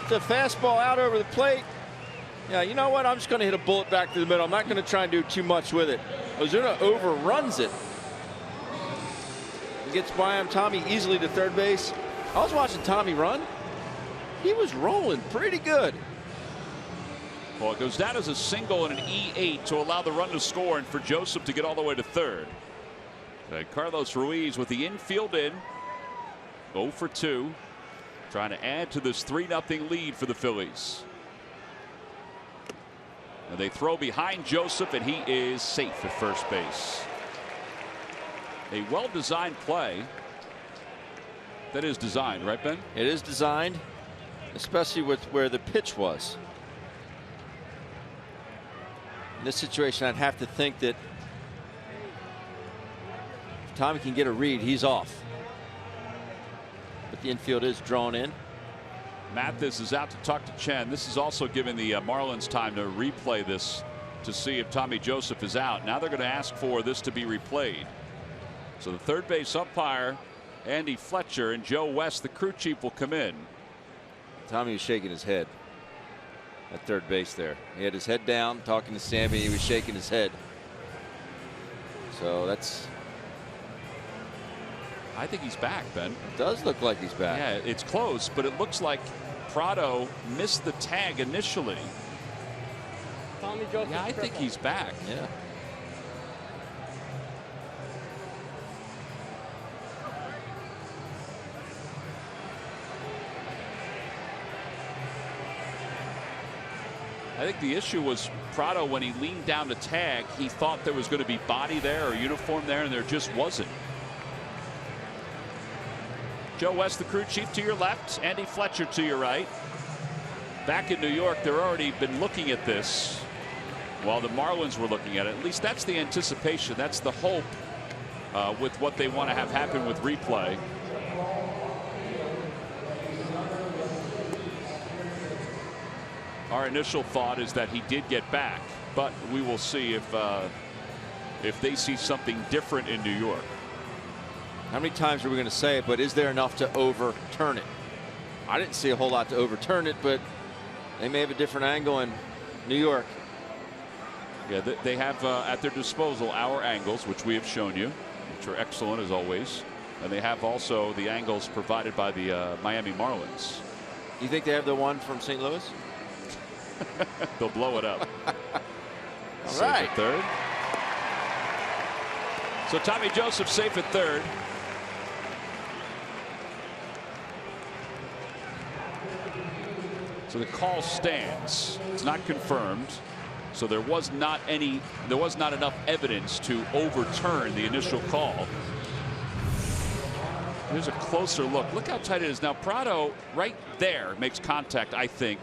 The fastball out over the plate. Yeah, you know what? I'm just going to hit a bullet back to the middle. I'm not going to try and do too much with it. Ozuna overruns it. He gets by him. Tommy easily to third base. I was watching Tommy run. He was rolling pretty good. Well, it goes down as a single and an E8 to allow the run to score and for Joseph to get all the way to third. Carlos Ruiz with the infield in. 0 for 2. Trying to add to this 3-0 lead for the Phillies. And they throw behind Joseph, and he is safe at first base. A well-designed play. That is designed, right, Ben? It is designed, especially with where the pitch was. In this situation, I'd have to think that if Tommy can get a read, he's off. But the infield is drawn in. Mathis is out to talk to Chen. This is also giving the Marlins time to replay this to see if Tommy Joseph is out. Now they're going to ask for this to be replayed. So the third base umpire, Andy Fletcher, and Joe West, the crew chief, will come in. Tommy was shaking his head at third base there. He had his head down, talking to Sammy. He was shaking his head. So that's. I think he's back, Ben. It does look like he's back. Yeah, it's close, but it looks like Prado missed the tag initially. Tommy Joseph. Yeah, I think he's back. Yeah. I think the issue was Prado, when he leaned down to tag, he thought there was going to be body there or uniform there, and there just wasn't. Joe West, the crew chief, to your left. Andy Fletcher to your right. Back in New York, they're already been looking at this while the Marlins were looking at it. At least that's the anticipation. That's the hope with what they want to have happen with replay. Our initial thought is that he did get back, but we will see if they see something different in New York. How many times are we going to say it, but is there enough to overturn it? I didn't see a whole lot to overturn it, but they may have a different angle in New York. Yeah, they have at their disposal our angles, which we have shown you, which are excellent as always. And they have also the angles provided by the Miami Marlins. You think they have the one from St. Louis? They'll blow it up. All safe right. at third. So Tommy Joseph safe at third. So the call stands. It's not confirmed. So there was not enough evidence to overturn the initial call. Here's a closer look. Look how tight it is. Now Prado right there makes contact, I think,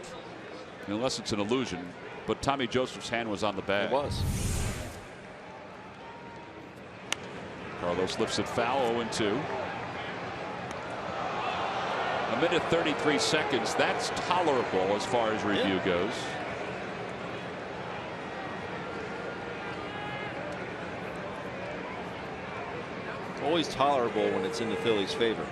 unless it's an illusion. But Tommy Joseph's hand was on the bag. It was. Carlos lifts it foul, 0-2. A minute 33 seconds. That's tolerable as far as review goes. Always tolerable when it's in the Phillies' favor.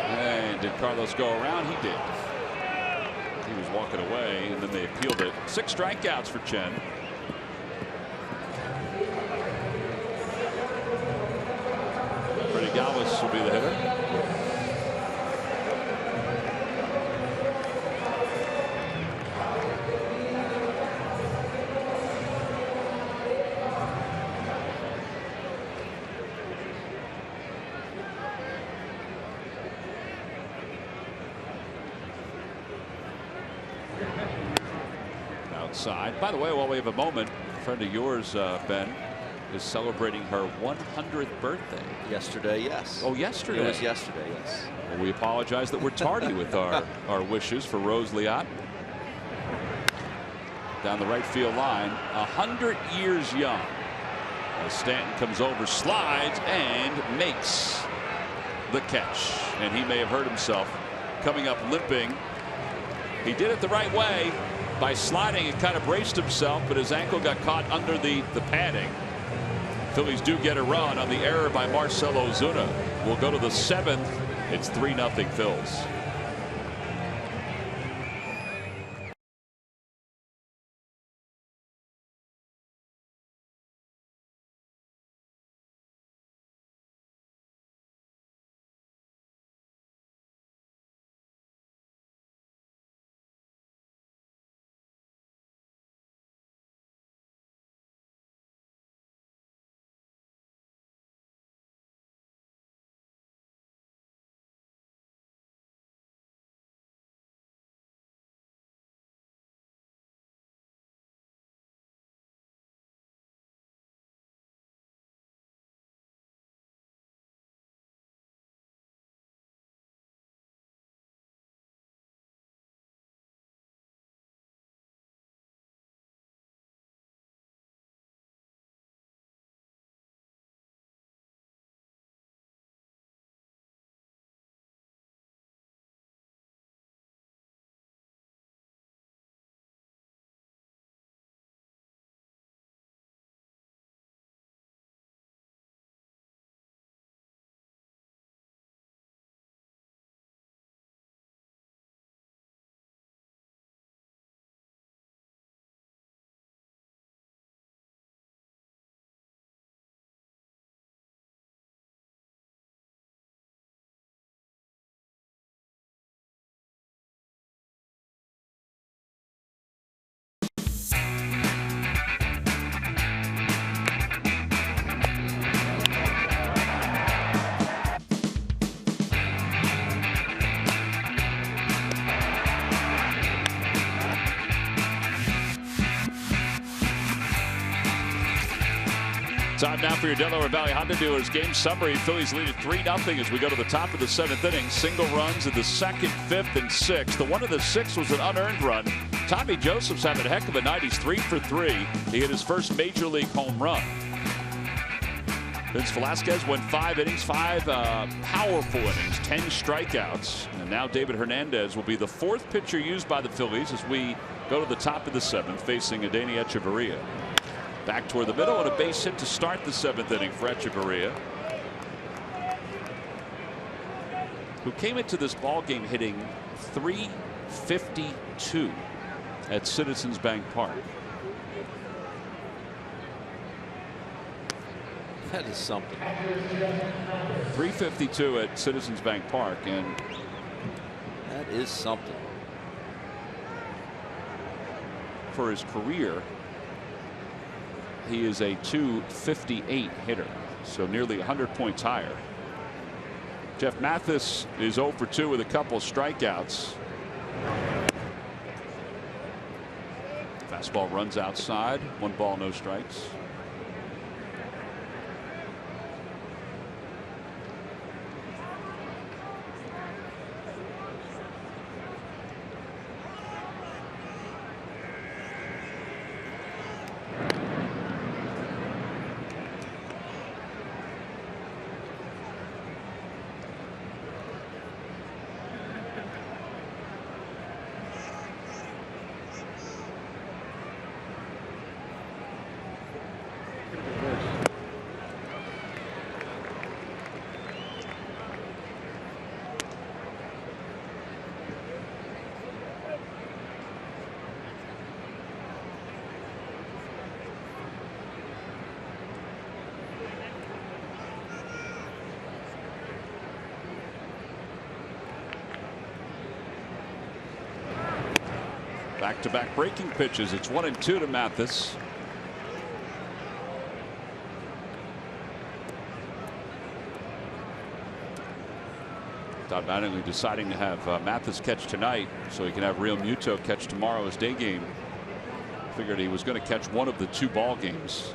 And did Carlos go around? He did. He was walking away, and then they appealed it. 6 strikeouts for Chen. Freddie Galvis will be the hitter. Outside. By the way, while we have a moment, a friend of yours, Ben, is celebrating her 100th birthday. Yesterday, yes. Oh, yesterday. It was yesterday, yes. Well, we apologize that we're tardy with our wishes for Rose Liat. Down the right field line, 100 years young. As Stanton comes over, slides, and makes the catch. And he may have hurt himself coming up limping. He did it the right way by sliding and kind of braced himself, but his ankle got caught under the padding. Phillies do get a run on the error by Marcell Ozuna. We'll go to the 7th. It's 3-0 Phils. Time now for your Delaware Valley Honda Dealers game summary. Phillies lead at 3-0 as we go to the top of the 7th inning. Single runs in the 2nd, 5th, and 6th. The one of the 6th was an unearned run. Tommy Joseph's having a heck of a night. He's 3 for 3. He hit his first major league home run. Vince Velasquez went 5 innings, 5 powerful innings, 10 strikeouts. And now David Hernandez will be the 4th pitcher used by the Phillies as we go to the top of the 7th, facing Adeiny Hechavarria. Back toward the middle and a base hit to start the 7th inning for Hechavarria, who came into this ball game hitting .352 at Citizens Bank Park. That is something. .352 at Citizens Bank Park, and that is something. For his career, he is a .258 hitter, so nearly 100 points higher. Jeff Mathis is 0 for 2 with a couple strikeouts. Fastball runs outside. 1 ball, no strikes. Back-to-back breaking pitches. It's 1 and 2 to Mathis. Todd Mattingly deciding to have Mathis catch tonight so he can have Real Muto catch tomorrow as day game. Figured he was going to catch one of the 2 ball games.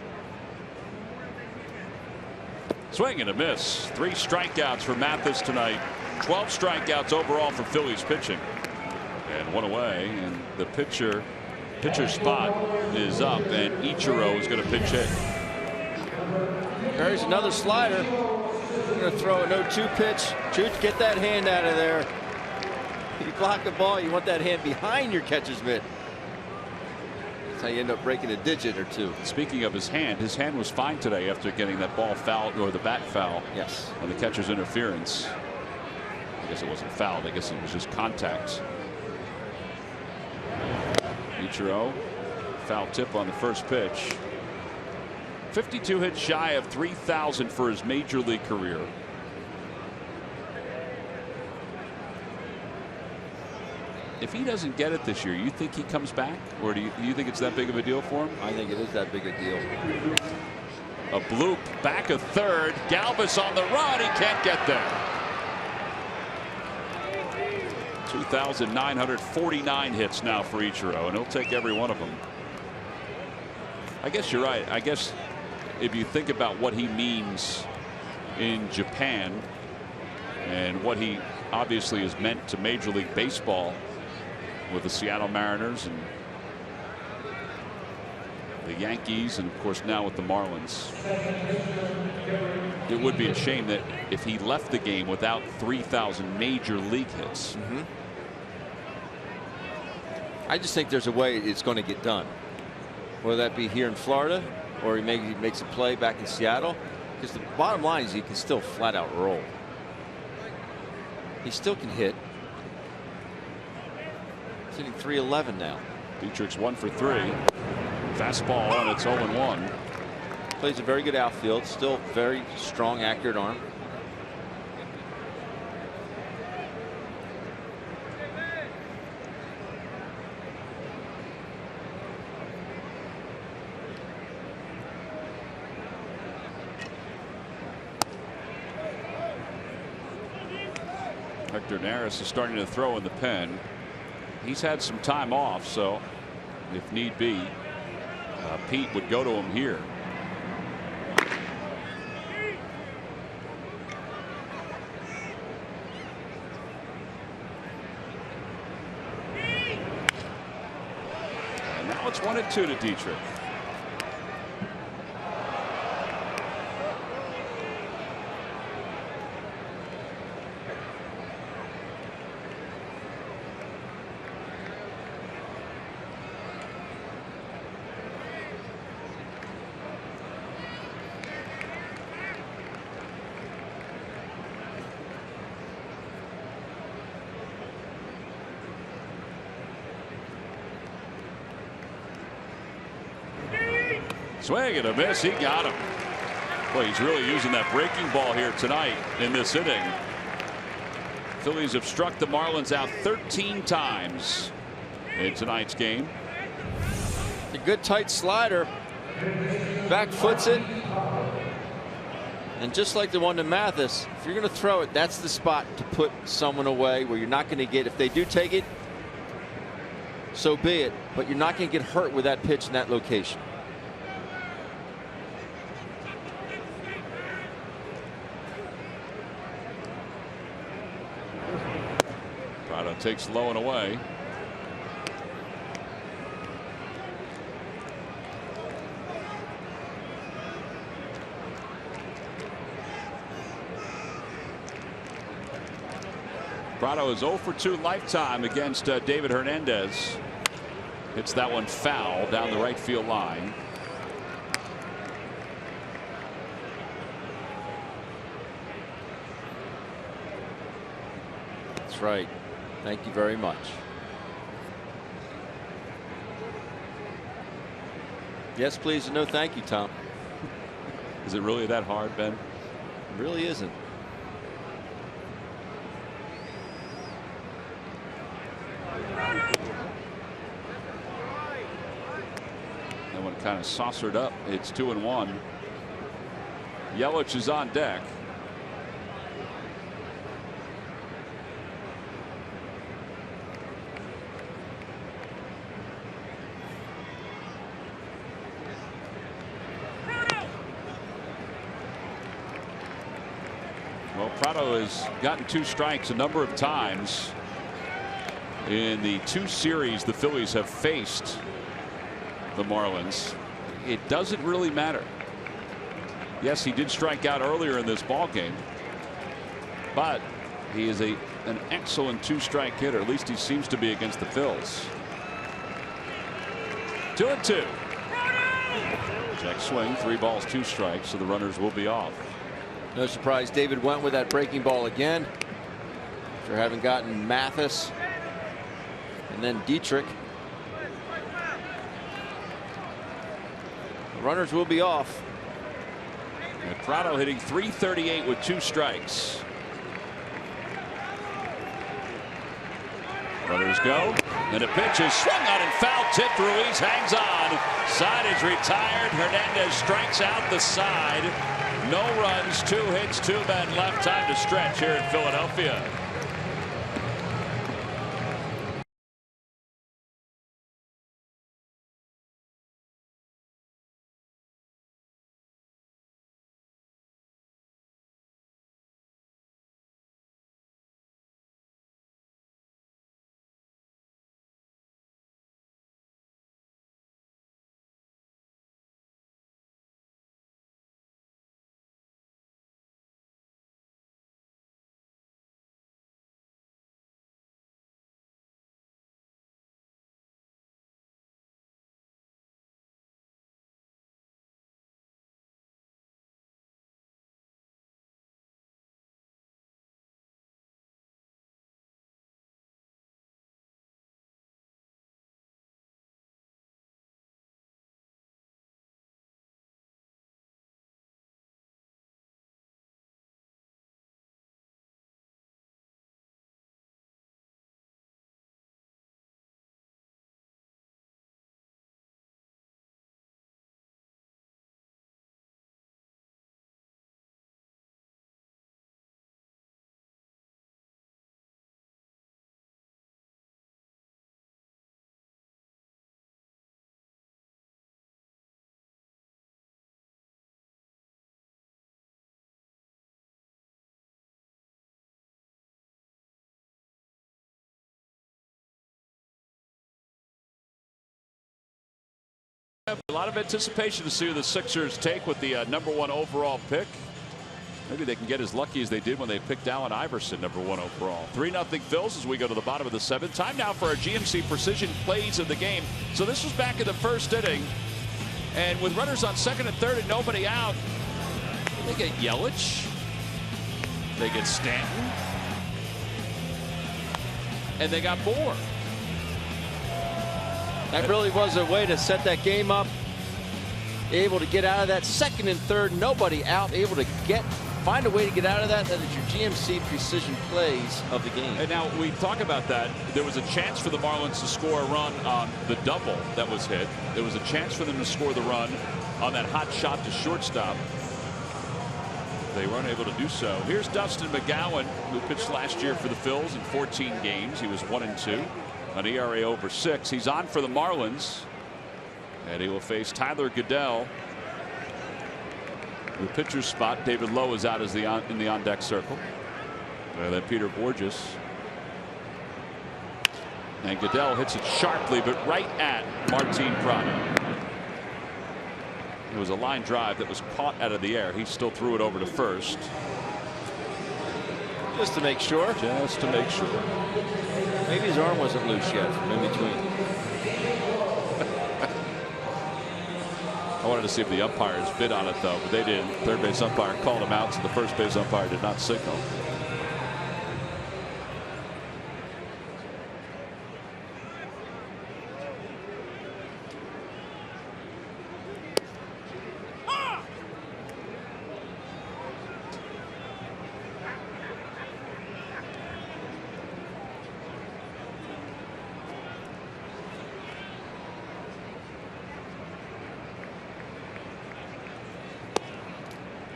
Swing and a miss. 3 strikeouts for Mathis tonight. 12 strikeouts overall for Phillies pitching. And 1 away, and the pitcher spot is up, and Ichiro is going to pitch hit. There's another slider. We're going to throw a 0-2 pitch. Chooch, get that hand out of there. If you block a ball, you want that hand behind your catcher's mitt. That's how you end up breaking a digit or 2. Speaking of his hand was fine today after getting that ball fouled, or the bat foul. Yes. On the catcher's interference. I guess it wasn't fouled. I guess it was just contact. Ichiro, foul tip on the first pitch. 52 hits shy of 3,000 for his major league career. If he doesn't get it this year, you think he comes back, or do you think it's that big of a deal for him? I think it is that big a deal. A bloop back of third. Galvis on the run. He can't get there. 2,949 hits now for Ichiro, and he'll take every one of them. I guess you're right. I guess if you think about what he means in Japan and what he obviously has meant to Major League Baseball with the Seattle Mariners and the Yankees, and of course now with the Marlins, it would be a shame that if he left the game without 3,000 major league hits. I just think there's a way it's going to get done, whether that be here in Florida or he makes a play back in Seattle, because the bottom line is he can still flat out roll. He still can hit. He's hitting .311 now. Dietrich's 1 for 3. Fastball on, it's 0-1. Plays a very good outfield. Still very strong, accurate arm. Hector Neris is starting to throw in the pen. He's had some time off, so if need be, Pete would go to him here. And now it's 1-2 to Dietrich. Swing and a miss. He got him. Boy, he's really using that breaking ball here tonight in this inning. Phillies have struck the Marlins out 13 times in tonight's game. A good tight slider. Back foots it. And just like the one to Mathis, if you're going to throw it, that's the spot to put someone away where you're not going to get, if they do take it, so be it, but you're not going to get hurt with that pitch in that location. Prado takes low and away. Prado is 0 for 2 lifetime against David Hernandez. Hits that one foul down the right field line. That's right. Thank you very much. Yes, please, and no thank you, Tom. Is it really that hard, Ben? It really isn't. That one kind of saucered up. It's 2-1. Yelich is on deck. Prado has gotten 2 strikes a number of times in the 2 series the Phillies have faced the Marlins. It doesn't really matter. Yes, he did strike out earlier in this ball game, but he is an excellent 2-strike hitter. At least he seems to be against the Phils. 2-2. Check swing, 3 balls, 2 strikes, so the runners will be off. No surprise David went with that breaking ball again after having gotten Mathis and then Dietrich. The runners will be off. And Prado hitting .338 with 2 strikes. Runners go, and a pitch is swung on and foul tipped. Ruiz hangs on. Side is retired. Hernandez strikes out the side. No runs, 2 hits, 2 men left. Time to stretch here in Philadelphia. A lot of anticipation to see who the Sixers take with the #1 overall pick. Maybe they can get as lucky as they did when they picked Allen Iverson #1 overall. 3-0 Phils as we go to the bottom of the 7th. Time now for our GMC Precision plays of the game. So this was back in the 1st inning, and with runners on 2nd and 3rd and nobody out, they get Yelich, they get Stanton, and they got Moore. That really was a way to set that game up. Able to get out of that 2nd and 3rd, nobody out, able to find a way to get out of that. That is your GMC Precision plays of the game. And now we talk about that. There was a chance for the Marlins to score a run on the double that was hit. There was a chance for them to score the run on that hot shot to shortstop. They weren't able to do so. Here's Dustin McGowan, who pitched last year for the Phils in 14 games. He was 1-2. An ERA over 6. He's on for the Marlins, and he will face Tyler Goodell. The pitcher's spot, David Lowe is out as in the on-deck circle. And then Peter Borges. And Goodell hits it sharply, but right at Martin Prado. It was a line drive that was caught out of the air. He still threw it over to first. Just to make sure. Just to make sure. Maybe his arm wasn't loose yet from in between. I wanted to see if the umpires bid on it, though, but they didn't. Third base umpire called him out, so the first base umpire did not signal.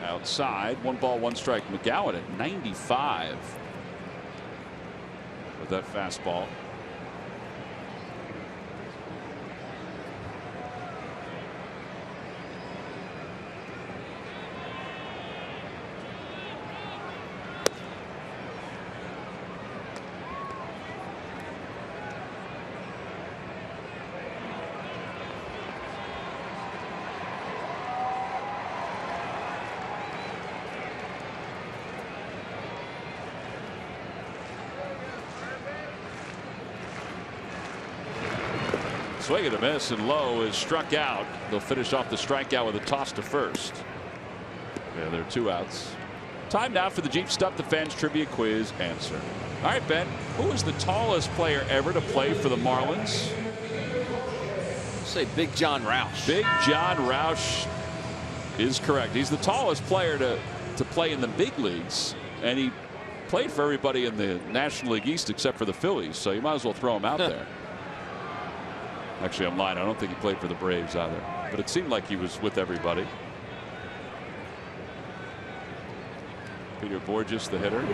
Outside, 1 ball, 1 strike. McGowan at 95 with that fastball. Swing and a miss, and Lowe is struck out. They'll finish off the strikeout with a toss to first. Yeah, there are 2 outs. Time now for the Jeep Stuff the Fans Trivia Quiz answer. All right, Ben, who is the tallest player ever to play for the Marlins? Say Big John Roush. Big John Roush is correct. He's the tallest player to play in the big leagues, and he played for everybody in the National League East except for the Phillies, so you might as well throw him out there. Actually, I'm lying. I don't think he played for the Braves either, but it seemed like he was with everybody. Peter Bourjos, the hitter.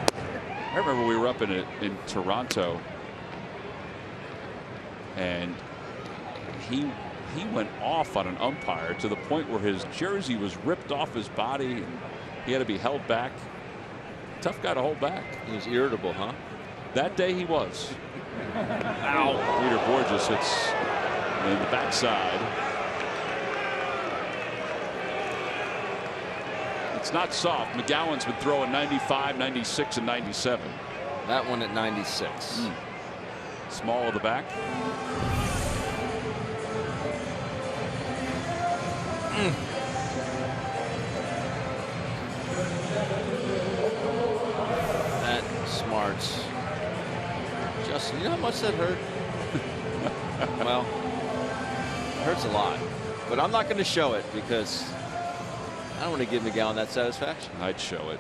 I remember we were up in Toronto, and he went off on an umpire to the point where his jersey was ripped off his body, and he had to be held back. Tough guy to hold back. He was irritable, huh? That day he was. Ow. Peter Bourjos hits in the backside. It's not soft. McGowan's been throwing 95, 96, and 97. That one at 96. Small of the back. That smarts. Justin, you know how much that hurt? Well, it hurts a lot. But I'm not going to show it because I don't want to give McGowan that satisfaction. I'd show it.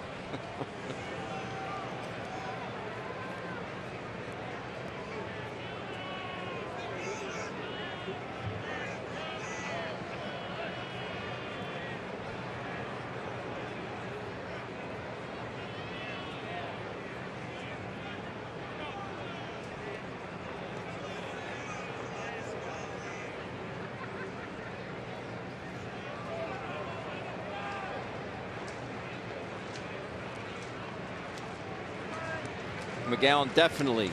McGowan definitely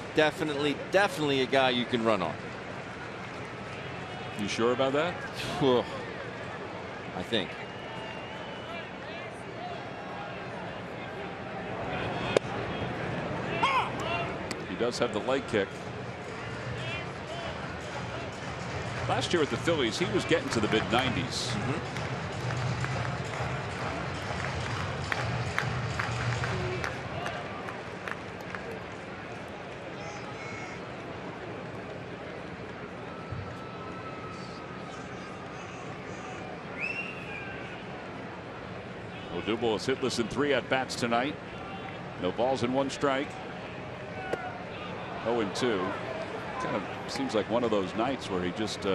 a guy you can run on. You sure about that? I think. He does have the leg kick. Last year with the Phillies, he was getting to the mid-90s. Odubel is hitless in 3 at-bats tonight. No balls and 1 strike. 0-2. Kind of seems like one of those nights where he just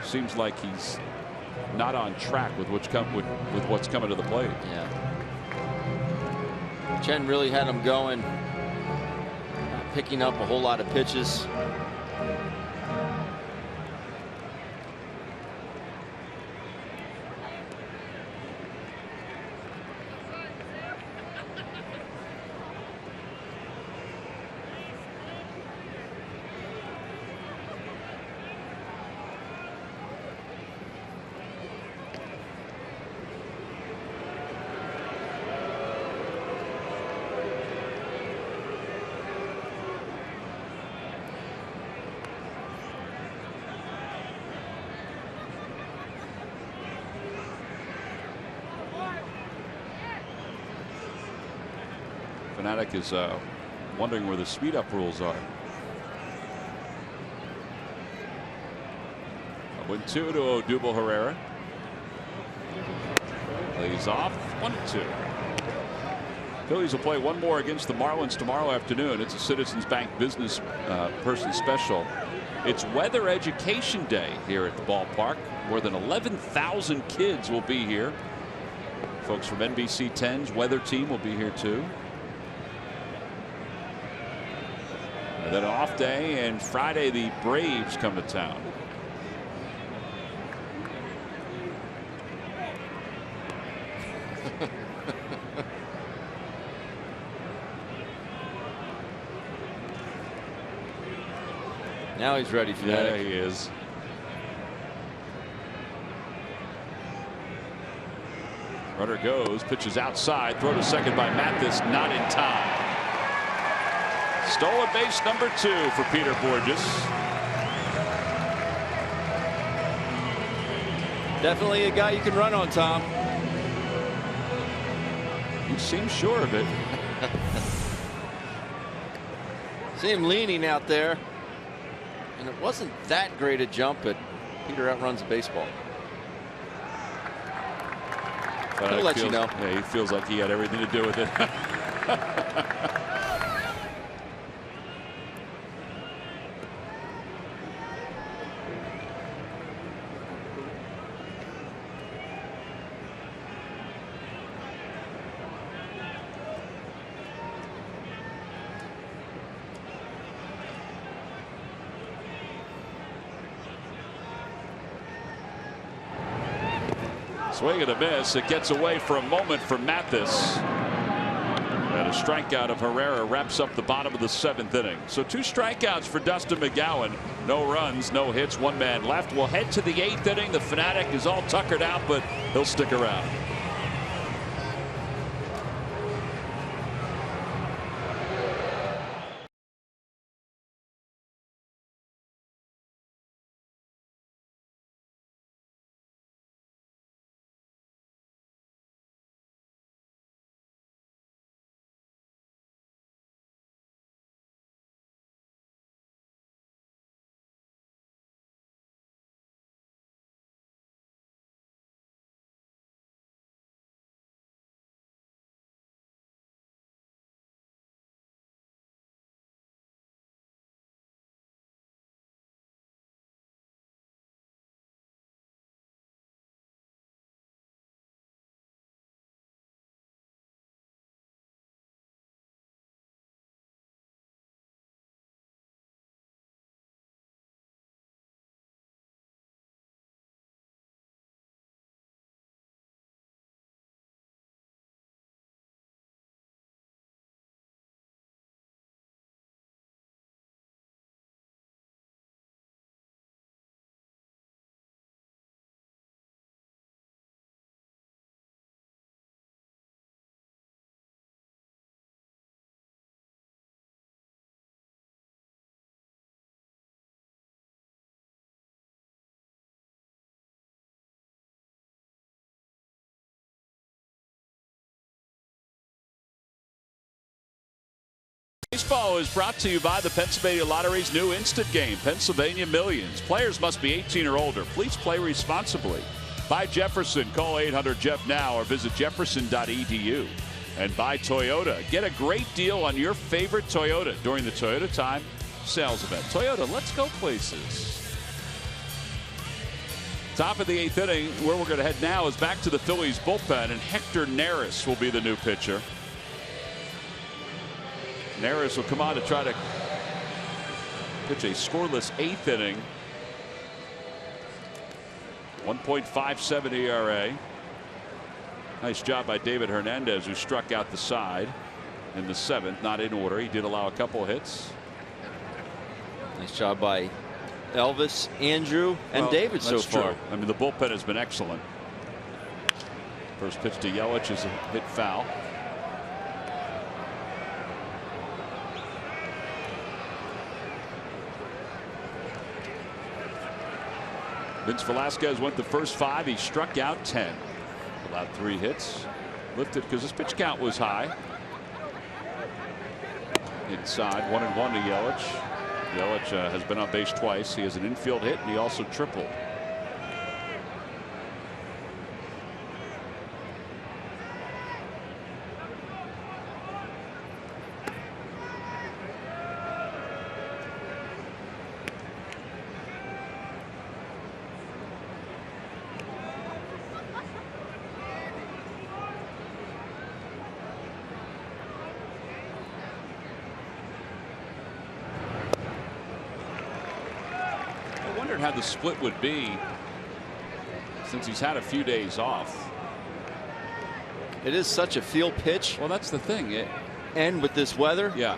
seems like he's not on track with what's coming to the plate. Yeah. Chen really had him going, picking up a whole lot of pitches. Fanatic is wondering where the speed up rules are. 1-2 to Odubel Herrera. Lays off. 1-2. Phillies will play one more against the Marlins tomorrow afternoon. It's a Citizens Bank Business Person Special. It's Weather Education Day here at the ballpark. More than 11,000 kids will be here. Folks from NBC 10's weather team will be here too. And then an off day, and Friday the Braves come to town. Now he's ready for that. Yeah, he is. Runner goes, pitches outside, throw to second by Mathis, not in time. Stolen base number 2 for Peter Bourjos. Definitely a guy you can run on, Tom. You seem sure of it. See him leaning out there. And it wasn't that great a jump, but Peter outruns the baseball. But He'll let you know. Yeah, he feels like he had everything to do with it. Swing and a miss. It gets away for a moment from Mathis. And a strikeout of Herrera wraps up the bottom of the 7th inning. So 2 strikeouts for Dustin McGowan. No runs, no hits, 1 man left. We'll head to the 8th inning. The Fanatic is all tuckered out, but he'll stick around. Baseball is brought to you by the Pennsylvania Lottery's new instant game, Pennsylvania Millions. Players must be 18 or older. Please play responsibly. By Jefferson. Call 800-JEFF now or visit jefferson.edu. And by Toyota. Get a great deal on your favorite Toyota during the Toyota Time sales event. Toyota, let's go places. Top of the 8th inning, where we're going to head now is back to the Phillies bullpen, and Hector Neris will be the new pitcher. Neris will come on to try to pitch a scoreless 8th inning. 1.57 ERA. Nice job by David Hernandez, who struck out the side in the 7th. Not in order. He did allow a couple hits. Nice job by Elvis, Andrew, and David so far. True. I mean, the bullpen has been excellent. First pitch to Yelich is a hit foul. Vince Velasquez went the first 5. He struck out 10. Allowed 3 hits. Lifted because his pitch count was high. Inside, 1-1 to Yelich. Yelich has been on base twice. He has an infield hit, and he also tripled. How the split would be since he's had a few days off. It is such a field pitch. Well, that's the thing. And with this weather. Yeah.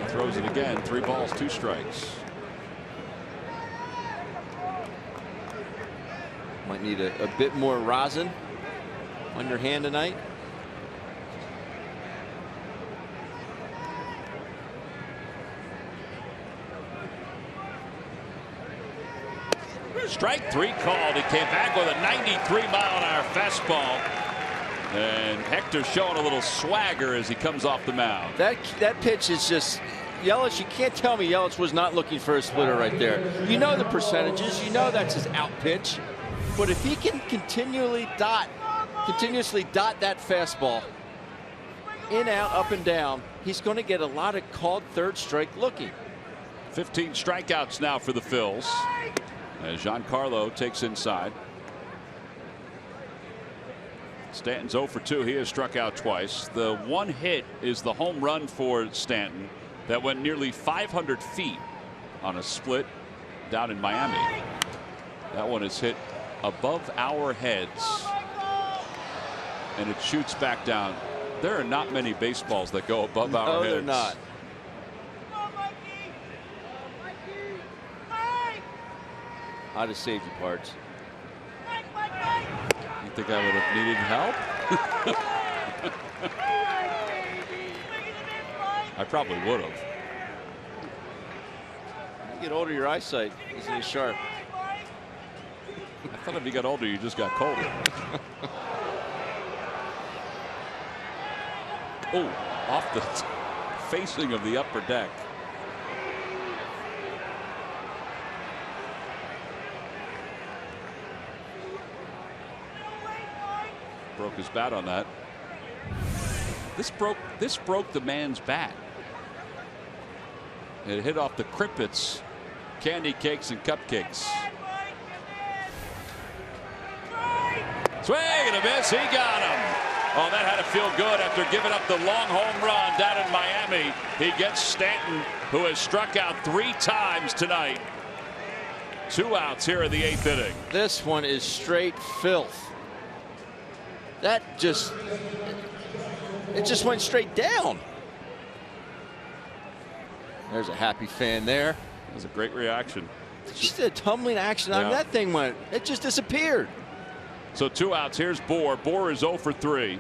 He throws it again. 3 balls, 2 strikes. Might need a bit more rosin on your hand tonight. Strike 3 called. He came back with a 93-mile-an-hour fastball. And Hector showing a little swagger as he comes off the mound. That pitch is just, Yelich, you can't tell me Yelich was not looking for a splitter right there. You know the percentages. You know that's his out pitch. But if he can continuously dot that fastball in, out, up, and down, he's going to get a lot of called third strike looking. 15 strikeouts now for the Phils as Giancarlo takes inside. Stanton's 0 for 2. He has struck out twice. The one hit is the home run for Stanton that went nearly 500 feet on a split down in Miami. That one is hit above our heads and it shoots back down. There are not many baseballs that go above our heads. No, they're not. I'd have saved you parts. You think I would have needed help? I probably would have. You get older, your eyesight isn't as sharp. I thought if you got older, you just got colder. Oh, off the facing of the upper deck. Broke his bat on that. This broke the man's bat. It hit off the Krippets candy cakes and cupcakes. Swing and a miss. He got him. Oh, that had to feel good after giving up the long home run down in Miami. He gets Stanton, who has struck out 3 times tonight. 2 outs here in the 8th inning. This one is straight filth. That just went straight down. There's a happy fan there. That was a great reaction. Just a tumbling action. I mean, that thing went, it just disappeared. So 2 outs. Here's Bohr. Bohr is 0 for 3.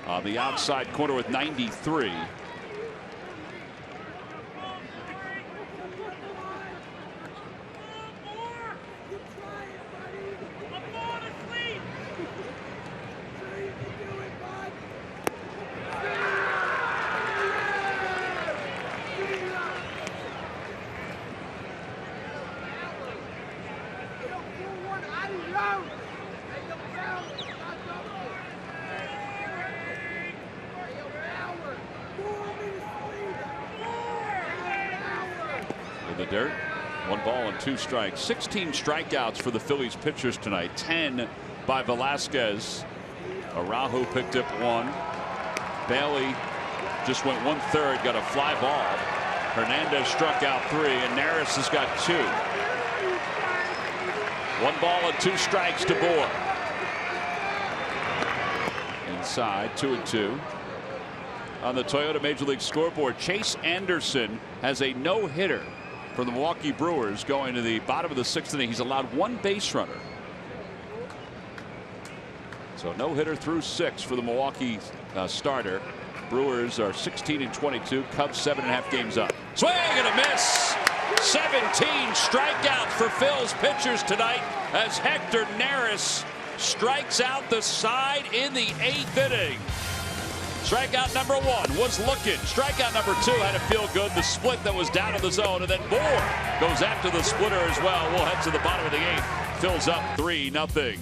On the outside corner with 93. In the dirt. 1 ball and 2 strikes. 16 strikeouts for the Phillies pitchers tonight. 10 by Velasquez. Araujo picked up 1. Bailey just went 1/3, got a fly ball. Hernandez struck out 3, and Neris has got 2. 1 ball and 2 strikes to Bohr. Inside, 2-2. On the Toyota Major League scoreboard, Chase Anderson has a no-hitter for the Milwaukee Brewers going to the bottom of the 6th inning. He's allowed 1 base runner. So no-hitter through 6 for the Milwaukee starter. Brewers are 16-22. Cubs 7.5 games up. Swing and a miss. 17 strikeouts for Phil's pitchers tonight as Hector Neris strikes out the side in the 8th inning. Strikeout number 1 was looking. Strikeout number 2 had to feel good. The split that was down in the zone, and then Bohr goes after the splitter as well. We'll head to the bottom of the 8th. Phil's up 3-0.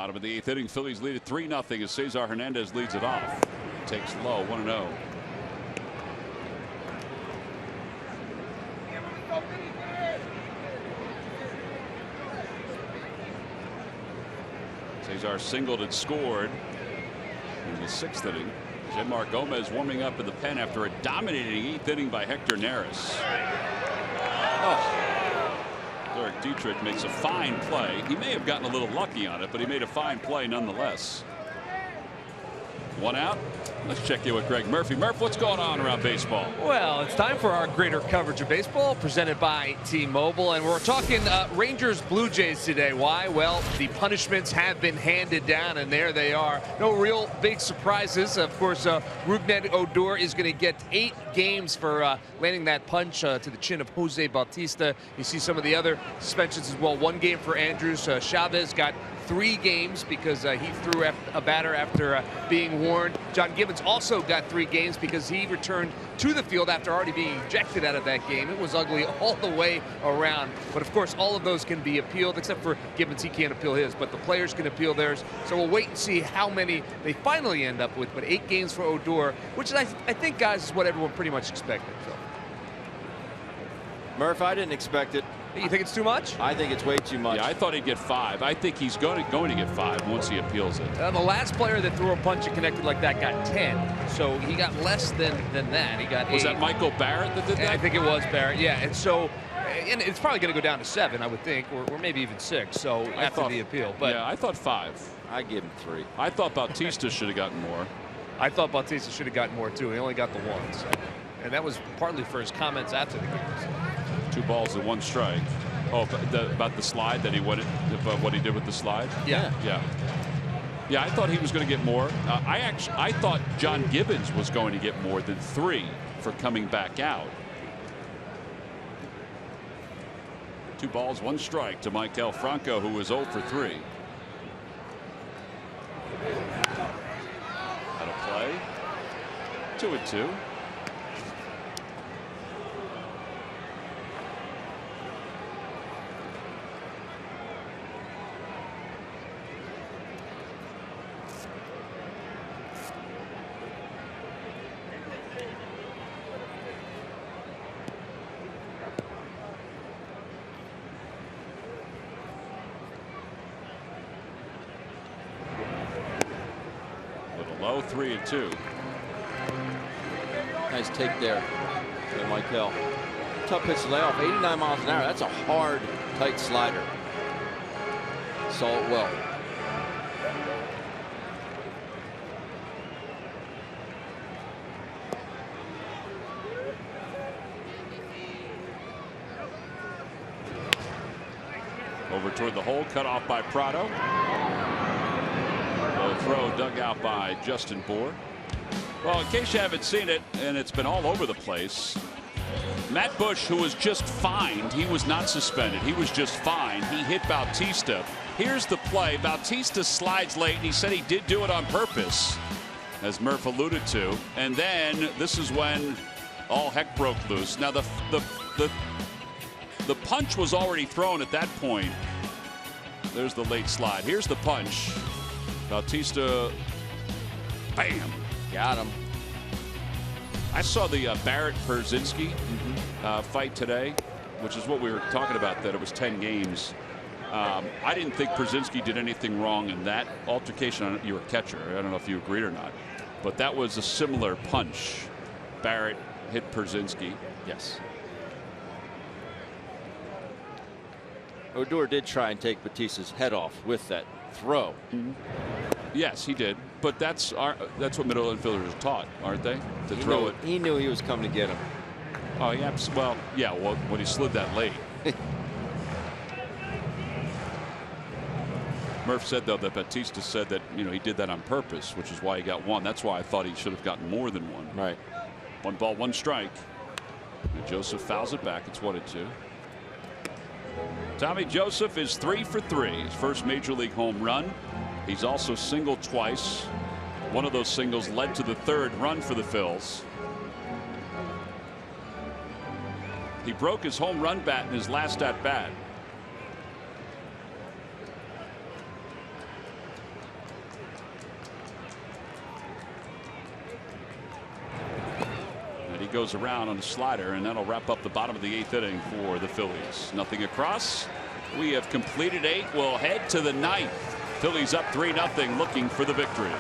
Bottom of the 8th inning, Phillies lead at 3-0 as Cesar Hernandez leads it off. Takes low, 1-0. Cesar singled and scored in the 6th inning. Jeanmar Gomez warming up in the pen after a dominating 8th inning by Hector Neris. Derek Dietrich makes a fine play. He may have gotten a little lucky on it, but he made a fine play nonetheless. 1 out. Let's check in with Greg Murphy. Murph, what's going on around baseball? Well, it's time for our greater coverage of baseball presented by T-Mobile, and we're talking Rangers Blue Jays today. Why? Well, the punishments have been handed down, and there they are. No real big surprises. Of course, Rougned Odor is going to get 8 games for landing that punch to the chin of Jose Bautista. You see some of the other suspensions as well. 1 game for Andrews. Chavez got 3 games because he threw a batter after being warned. John Gibbons also got 3 games because he returned to the field after already being ejected out of that game. It was ugly all the way around. But of course, all of those can be appealed, except for Gibbons. He can't appeal his, but the players can appeal theirs. So we'll wait and see how many they finally end up with. But 8 games for Odor, which I think, guys, is what everyone pretty much expected. So. Murph, I didn't expect it. You think it's too much? I think it's way too much. Yeah, I thought he'd get 5. I think he's going to get 5 once he appeals it. The last player that threw a punch and connected like that got 10, so he got less than that. He got 8. Was that Michael Barrett that did that? I think it was Barrett. Yeah, and so it's probably going to go down to 7, I would think, or maybe even 6. So after the appeal, but yeah, I thought 5. I give him 3. I thought Bautista should have gotten more. I thought Bautista should have gotten more too. He only got the 1, so. And that was partly for his comments after the game. 2 balls and 1 strike. Oh, about the slide that he what he did with the slide. Yeah. I thought he was going to get more. I thought John Gibbons was going to get more than 3 for coming back out. 2 balls, 1 strike to Maikel Franco, who was 0 for 3. Out of play. 2-2. Low 3-2. Nice take there by Maikel. Tough pitch to lay off. 89 miles an hour. That's a hard, tight slider. Saw it well. Over toward the hole, cut off by Prado. Throw dug out by Justin Bour. Well, in case you haven't seen it, and it's been all over the place, Matt Bush, who was just fined, he was not suspended. He was just fined. He hit Bautista. Here's the play. Bautista slides late, and he said he did do it on purpose, as Murph alluded to. And then this is when all heck broke loose. Now, the punch was already thrown at that point. There's the late slide. Here's the punch. Bautista, bam. Got him. I saw the Barrett-Pierzynski fight today, which is what we were talking about, that it was 10 games. I didn't think Pierzynski did anything wrong in that altercation. You were a catcher. I don't know if you agreed or not. But that was a similar punch. Barrett hit Pierzynski. Yes. Odor did try and take Bautista's head off with that throw. Yes, he did. But that's what middle infielders are taught, aren't they? To throw it. He knew he was coming to get him. Oh, yeah. Well, yeah. Well, when he slid that late. Murph said, though, that Bautista said that he did that on purpose, which is why he got 1. That's why I thought he should have gotten more than 1. Right. 1 ball, 1 strike. And Joseph fouls it back. It's 1-2. Tommy Joseph is 3 for 3. His first major league home run. He's also singled twice. One of those singles led to the 3rd run for the Phils. He broke his home run bat in his last at bat. goes around on a slider, and that'll wrap up the bottom of the 8th inning for the Phillies. Nothing across. We have completed 8. We'll head to the 9th. Phillies up 3-0, looking for the victory.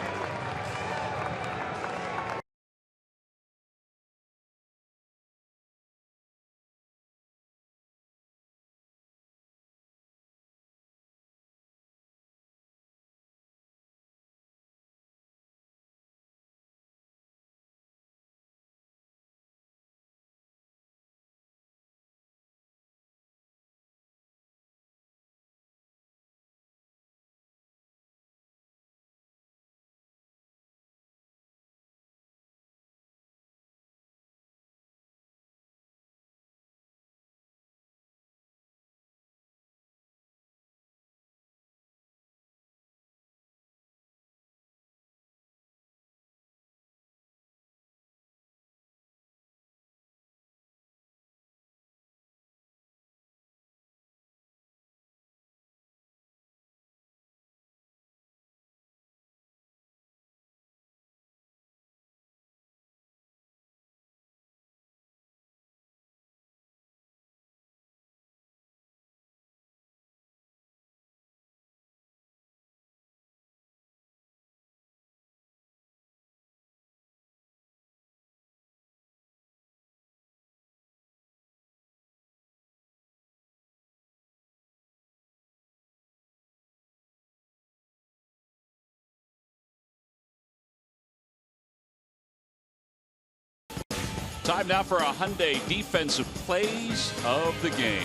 Time now for a Hyundai defensive plays of the game.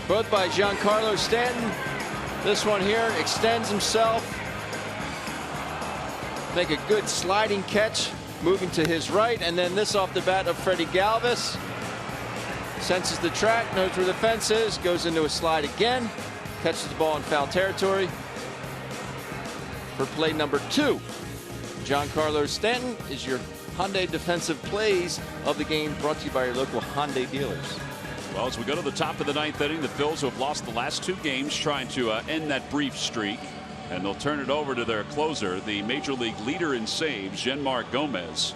Both by Giancarlo Stanton. This one here extends himself. Make a good sliding catch, moving to his right, and then this off the bat of Freddie Galvis. Senses the track, knows where the fence is, goes into a slide again, catches the ball in foul territory. For play number 2, Giancarlo Stanton is your Hyundai defensive plays of the game, brought to you by your local Hyundai dealers. Well, as we go to the top of the 9th inning, the Phils, who have lost the last 2 games, trying to end that brief streak, and they'll turn it over to their closer, the major league leader in saves, Jeanmar Gomez.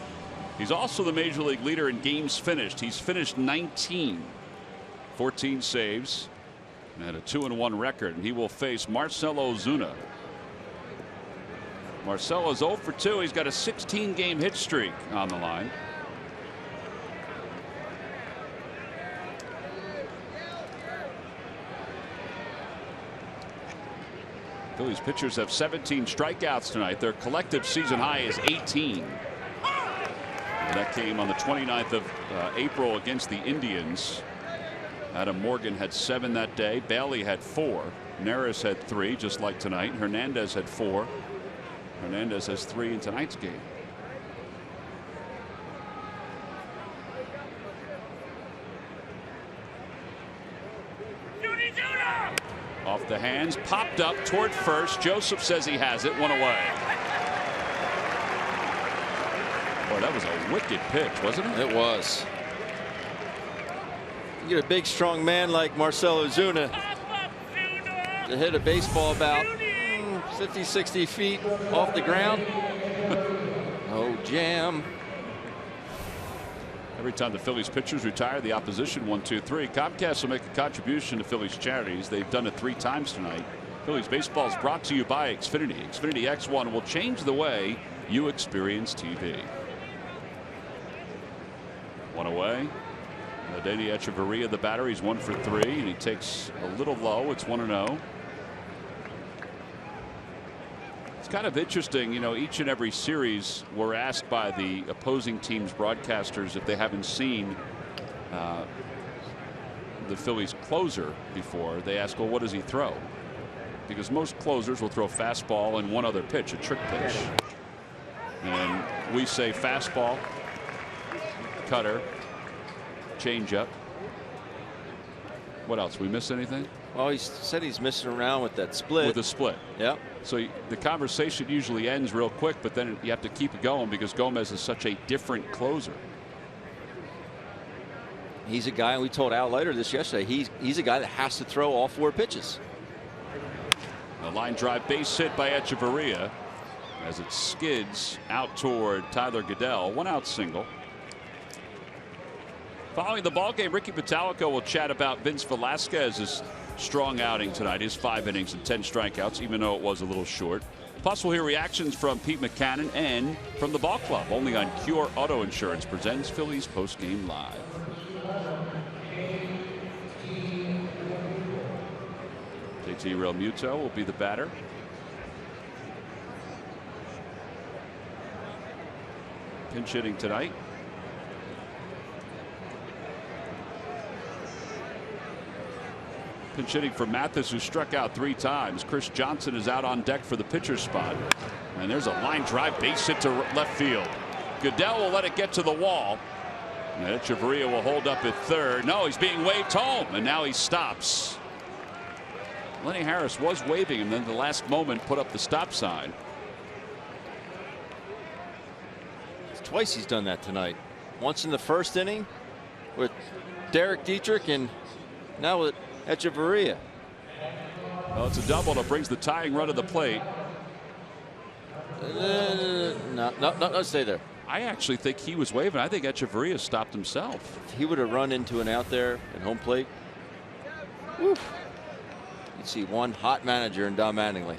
He's also the major league leader in games finished. He's finished 19, 14 saves, and a 2-1 record, and he will face Marcell Ozuna. Marcell is 0 for 2. He's got a 16-game hit streak on the line. Phillies pitchers have 17 strikeouts tonight. Their collective season high is 18. And that came on the 29th of April against the Indians. Adam Morgan had 7 that day. Bailey had 4. Neris had 3, just like tonight. Hernandez had 4. Hernandez has 3 in tonight's game. Off the hands, popped up toward first. Joseph says he has it. 1 away. Boy, that was a wicked pitch, wasn't it? It was. You get a big, strong man like Marcell Ozuna to hit a baseball about 50, 60 feet off the ground. Oh, jam. Every time the Phillies pitchers retire, the opposition 1, 2, 3. Comcast will make a contribution to Phillies charities. They've done it 3 times tonight. Phillies baseball is brought to you by Xfinity. Xfinity X1 will change the way you experience TV. 1 away. Danny Echeverria, the batter, he's 1 for 3, and he takes a little low. It's 1-0. It's kind of interesting, you know, each and every series we're asked by the opposing team's broadcasters if they haven't seen the Phillies closer before. They ask, well, what does he throw? Because most closers will throw fastball and one other pitch, a trick pitch. And we say fastball, cutter, changeup. What else? We miss anything? Well, he said he's messing around with that split. With a split. Yep. So the conversation usually ends real quick, but then you have to keep it going because Gomez is such a different closer. He's a guy, and we told Al later this yesterday, he's a guy that has to throw all 4 pitches. A line drive base hit by Echeverria as it skids out toward Tyler Goeddel. 1 out single. Following the ball game, Ricky Pitalico will chat about Vince Velasquez's strong outing tonight. His 5 innings and 10 strikeouts, even though it was a little short. Plus, we'll hear reactions from Pete Mackanin and from the ball club. Only on Cure Auto Insurance presents Phillies Postgame Live. JT Realmuto will be the batter. Pinch hitting tonight. Pinch hitting for Mathis, who struck out 3 times. Chris Johnson is out on deck for the pitcher spot. And there's a line drive base hit to left field. Goodell will let it get to the wall. And Echeverria will hold up at third. No, he's being waved home, and now he stops. Lenny Harris was waving him, then at the last moment put up the stop sign. Twice he's done that tonight. Once in the first inning with Derek Dietrich, and now with Echeverria. Well, it's a double that brings the tying run to the plate. No, stay there. I actually think he was waving. I think Echeverria stopped himself. If he would have run into an out there at home plate, whew, you'd see one hot manager in Don Mattingly.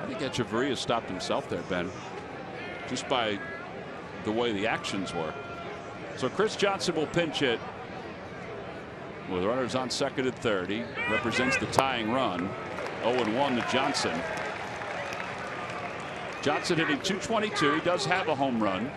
I think Echeverria stopped himself there, Ben, just by the way the actions were. So Chris Johnson will pinch it with runners on second and third. He represents the tying run. 0-1 to Johnson. Johnson hitting .222. He does have a home run.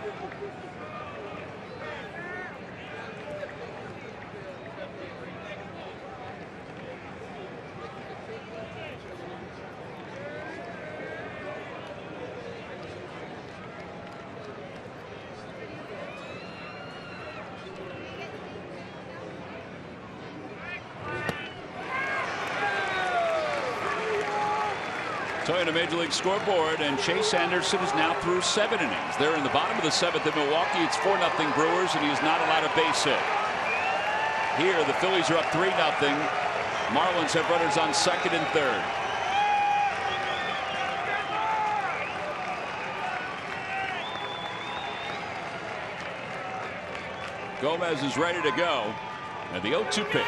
Going to Major League Scoreboard, and Chase Anderson is now through 7 innings. They're in the bottom of the 7th in Milwaukee. It's 4-0 Brewers, and he is not allowed a base hit. Here, the Phillies are up 3-0. Marlins have runners on second and third. Gomez is ready to go, and the 0-2 pitch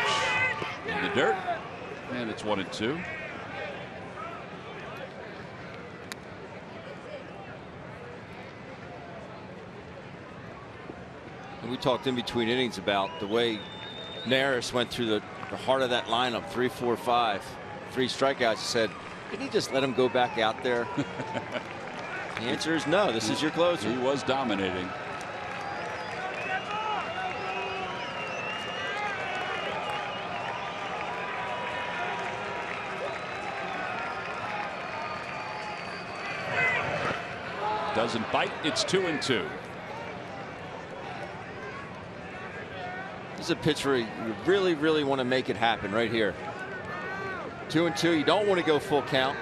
in the dirt, and it's 1-2. We talked in between innings about the way Neris went through the heart of that lineup, 3, 4, 5, 3 strikeouts. He said, "Can you just let him go back out there?" The answer is no. This is your closer. He was dominating. Doesn't bite. It's 2-2. This is a pitch where you really, really want to make it happen right here. 2-2. You don't want to go full count.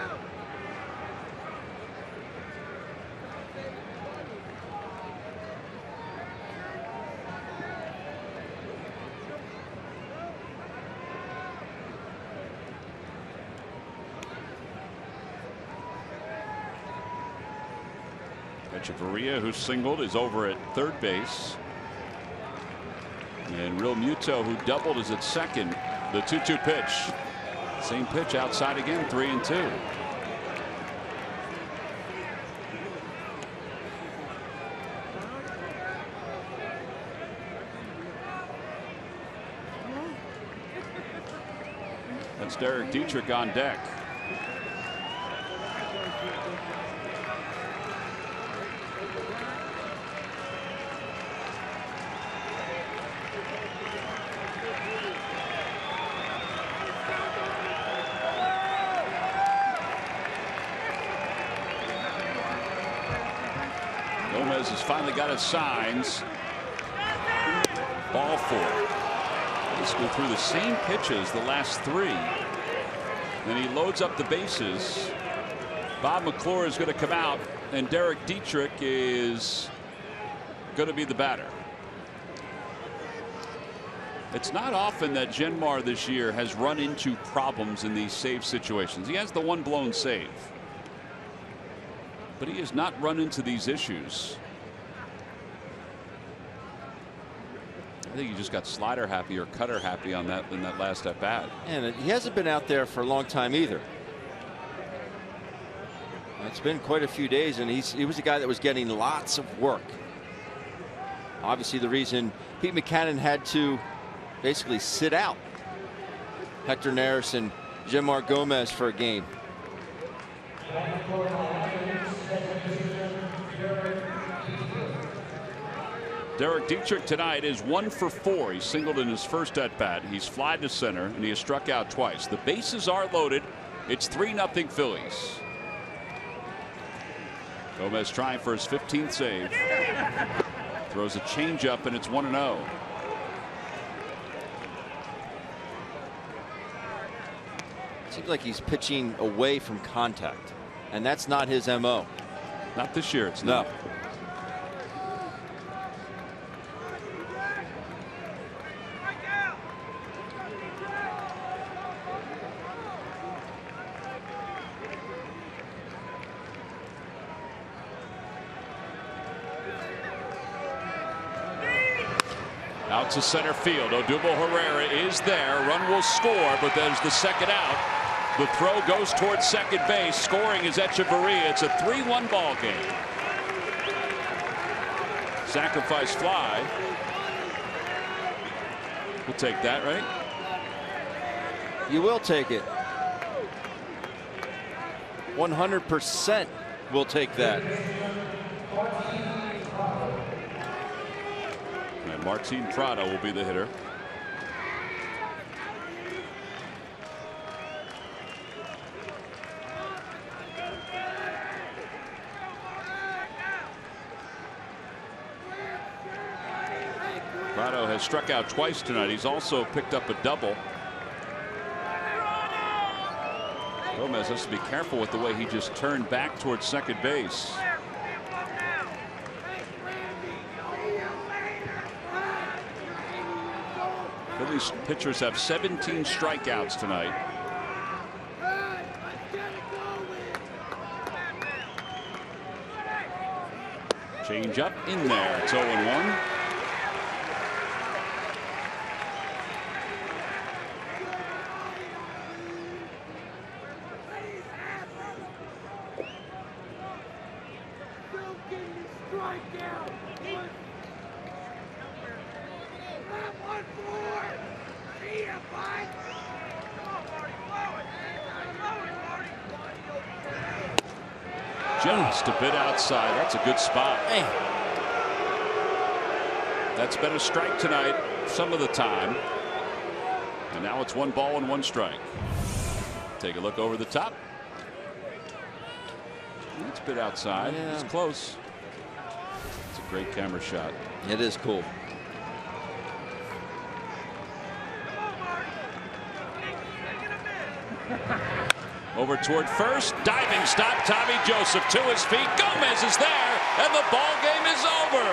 Echeverria, who singled, is over at third base. And Realmuto, who doubled, is at second. The 2-2 pitch. Same pitch outside again, 3-2. That's Derek Dietrich on deck. Gomez has finally got his signs. Ball 4. Let's go through the same pitches the last 3. Then he loads up the bases. Bob McClure is going to come out, and Derek Dietrich is going to be the batter. It's not often that Genmar this year has run into problems in these save situations. He has the one blown save, but he has not run into these issues. I think he just got slider happy or cutter happy on that in that last at bat. And he hasn't been out there for a long time either. It's been quite a few days, and he was a guy that was getting lots of work. Obviously, the reason Pete Mackanin had to basically sit out Hector Neris and Genmar Gomez for a game. Derek Dietrich tonight is 1 for 4. He singled in his first at bat. He's flied to center, and he has struck out twice. The bases are loaded. It's 3-0 Phillies. Gomez trying for his 15th save. Throws a changeup, and it's 1-0. Seems like he's pitching away from contact, and that's not his MO. Not this year. It's not. No. Out to center field. Odubel Herrera is there. Run will score, but there's the second out. The throw goes towards second base. Scoring is Echeverria. It's a 3-1 ball game. Sacrifice fly. We'll take that, right? You will take it. 100% will take that. And Martin Prado will be the hitter. Prado has struck out twice tonight. He's also picked up a double. Gomez has to be careful with the way he just turned back towards second base. Phillies pitchers have 17 strikeouts tonight. Change up in there. It's 0-1. Just a bit outside. That's a good spot. Hey. That's been a strike tonight some of the time. And now it's 1 ball and 1 strike. Take a look over the top. That's a bit outside. Yeah. It's close. It's a great camera shot. It is cool. Over toward first. Diving stop. Tommy Joseph to his feet. Gomez is there. And the ball game is over.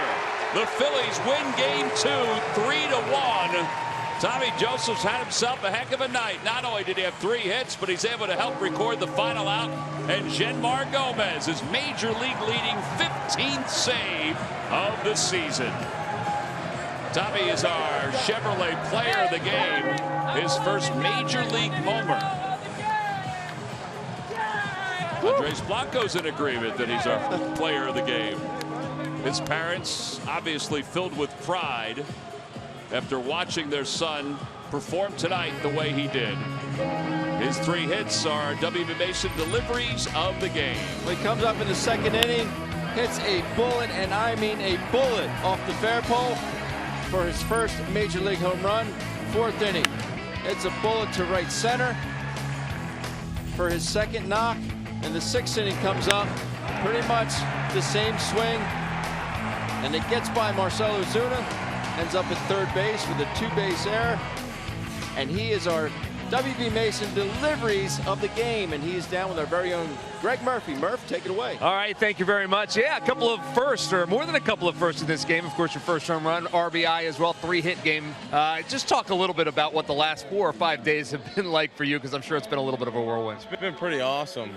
The Phillies win game 2, 3-1. Tommy Joseph's had himself a heck of a night. Not only did he have 3 hits, but he's able to help record the final out. And Genmar Gomez is major league leading 15th save of the season. Tommy is our Chevrolet player of the game. His first major league homer. Andres Blanco's in agreement that he's our player of the game. His parents obviously filled with pride after watching their son perform tonight the way he did. His 3 hits are W.B. Mason deliveries of the game. He comes up in the second inning, hits a bullet, and I mean a bullet, off the fair pole for his first major league home run. 4th inning, it's a bullet to right center for his second knock. And the 6th inning comes up, pretty much the same swing, and it gets by Marcell Ozuna, ends up at third base with a 2-base error, and he is our WB Mason deliveries of the game, and he is down with our very own Greg Murphy. Murph, take it away. All right, thank you very much. Yeah, a couple of firsts, or more than a couple of firsts in this game. Of course, your first home run, RBI as well, 3-hit game. Just talk a little bit about what the last 4 or 5 days have been like for you, because I'm sure it's been a little bit of a whirlwind. It's been pretty awesome,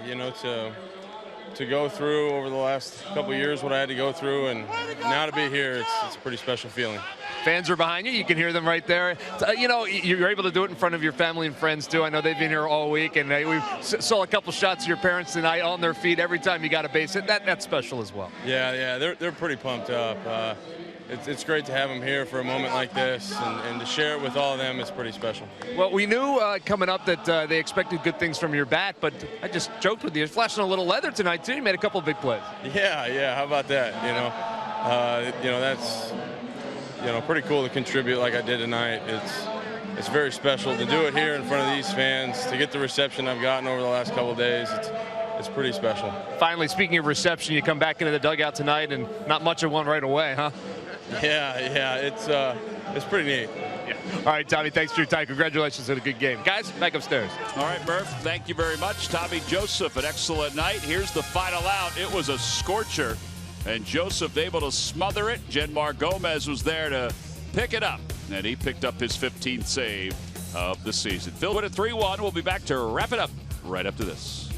you know, to go through over the last couple of years what I had to go through, and now to be here, it's a pretty special feeling. Fans are behind you. You can hear them right there. You know, you're able to do it in front of your family and friends, too. I know they've been here all week, and we saw a couple shots of your parents tonight on their feet every time you got a base hit. That's special as well. Yeah, they're pretty pumped up. It's great to have them here for a moment like this, and to share it with all of them is pretty special. Well, we knew coming up that they expected good things from your bat, but I just joked with you. You're flashing a little leather tonight, too. You made a couple of big plays. Yeah, how about that? You know, that's pretty cool to contribute like I did tonight. It's very special to do it here in front of these fans, to get the reception I've gotten over the last couple of days. It's pretty special. Finally, speaking of reception, you come back into the dugout tonight, and not much of one right away, huh? Yeah, it's pretty neat. Yeah. All right, Tommy, thanks for your time. Congratulations on a good game. Guys, back upstairs. All right, Murph, thank you very much. Tommy Joseph, an excellent night. Here's the final out. It was a scorcher, and Joseph able to smother it. Jenmar Gomez was there to pick it up, and he picked up his 15th save of the season. Phil with a 3-1. We'll be back to wrap it up right after this.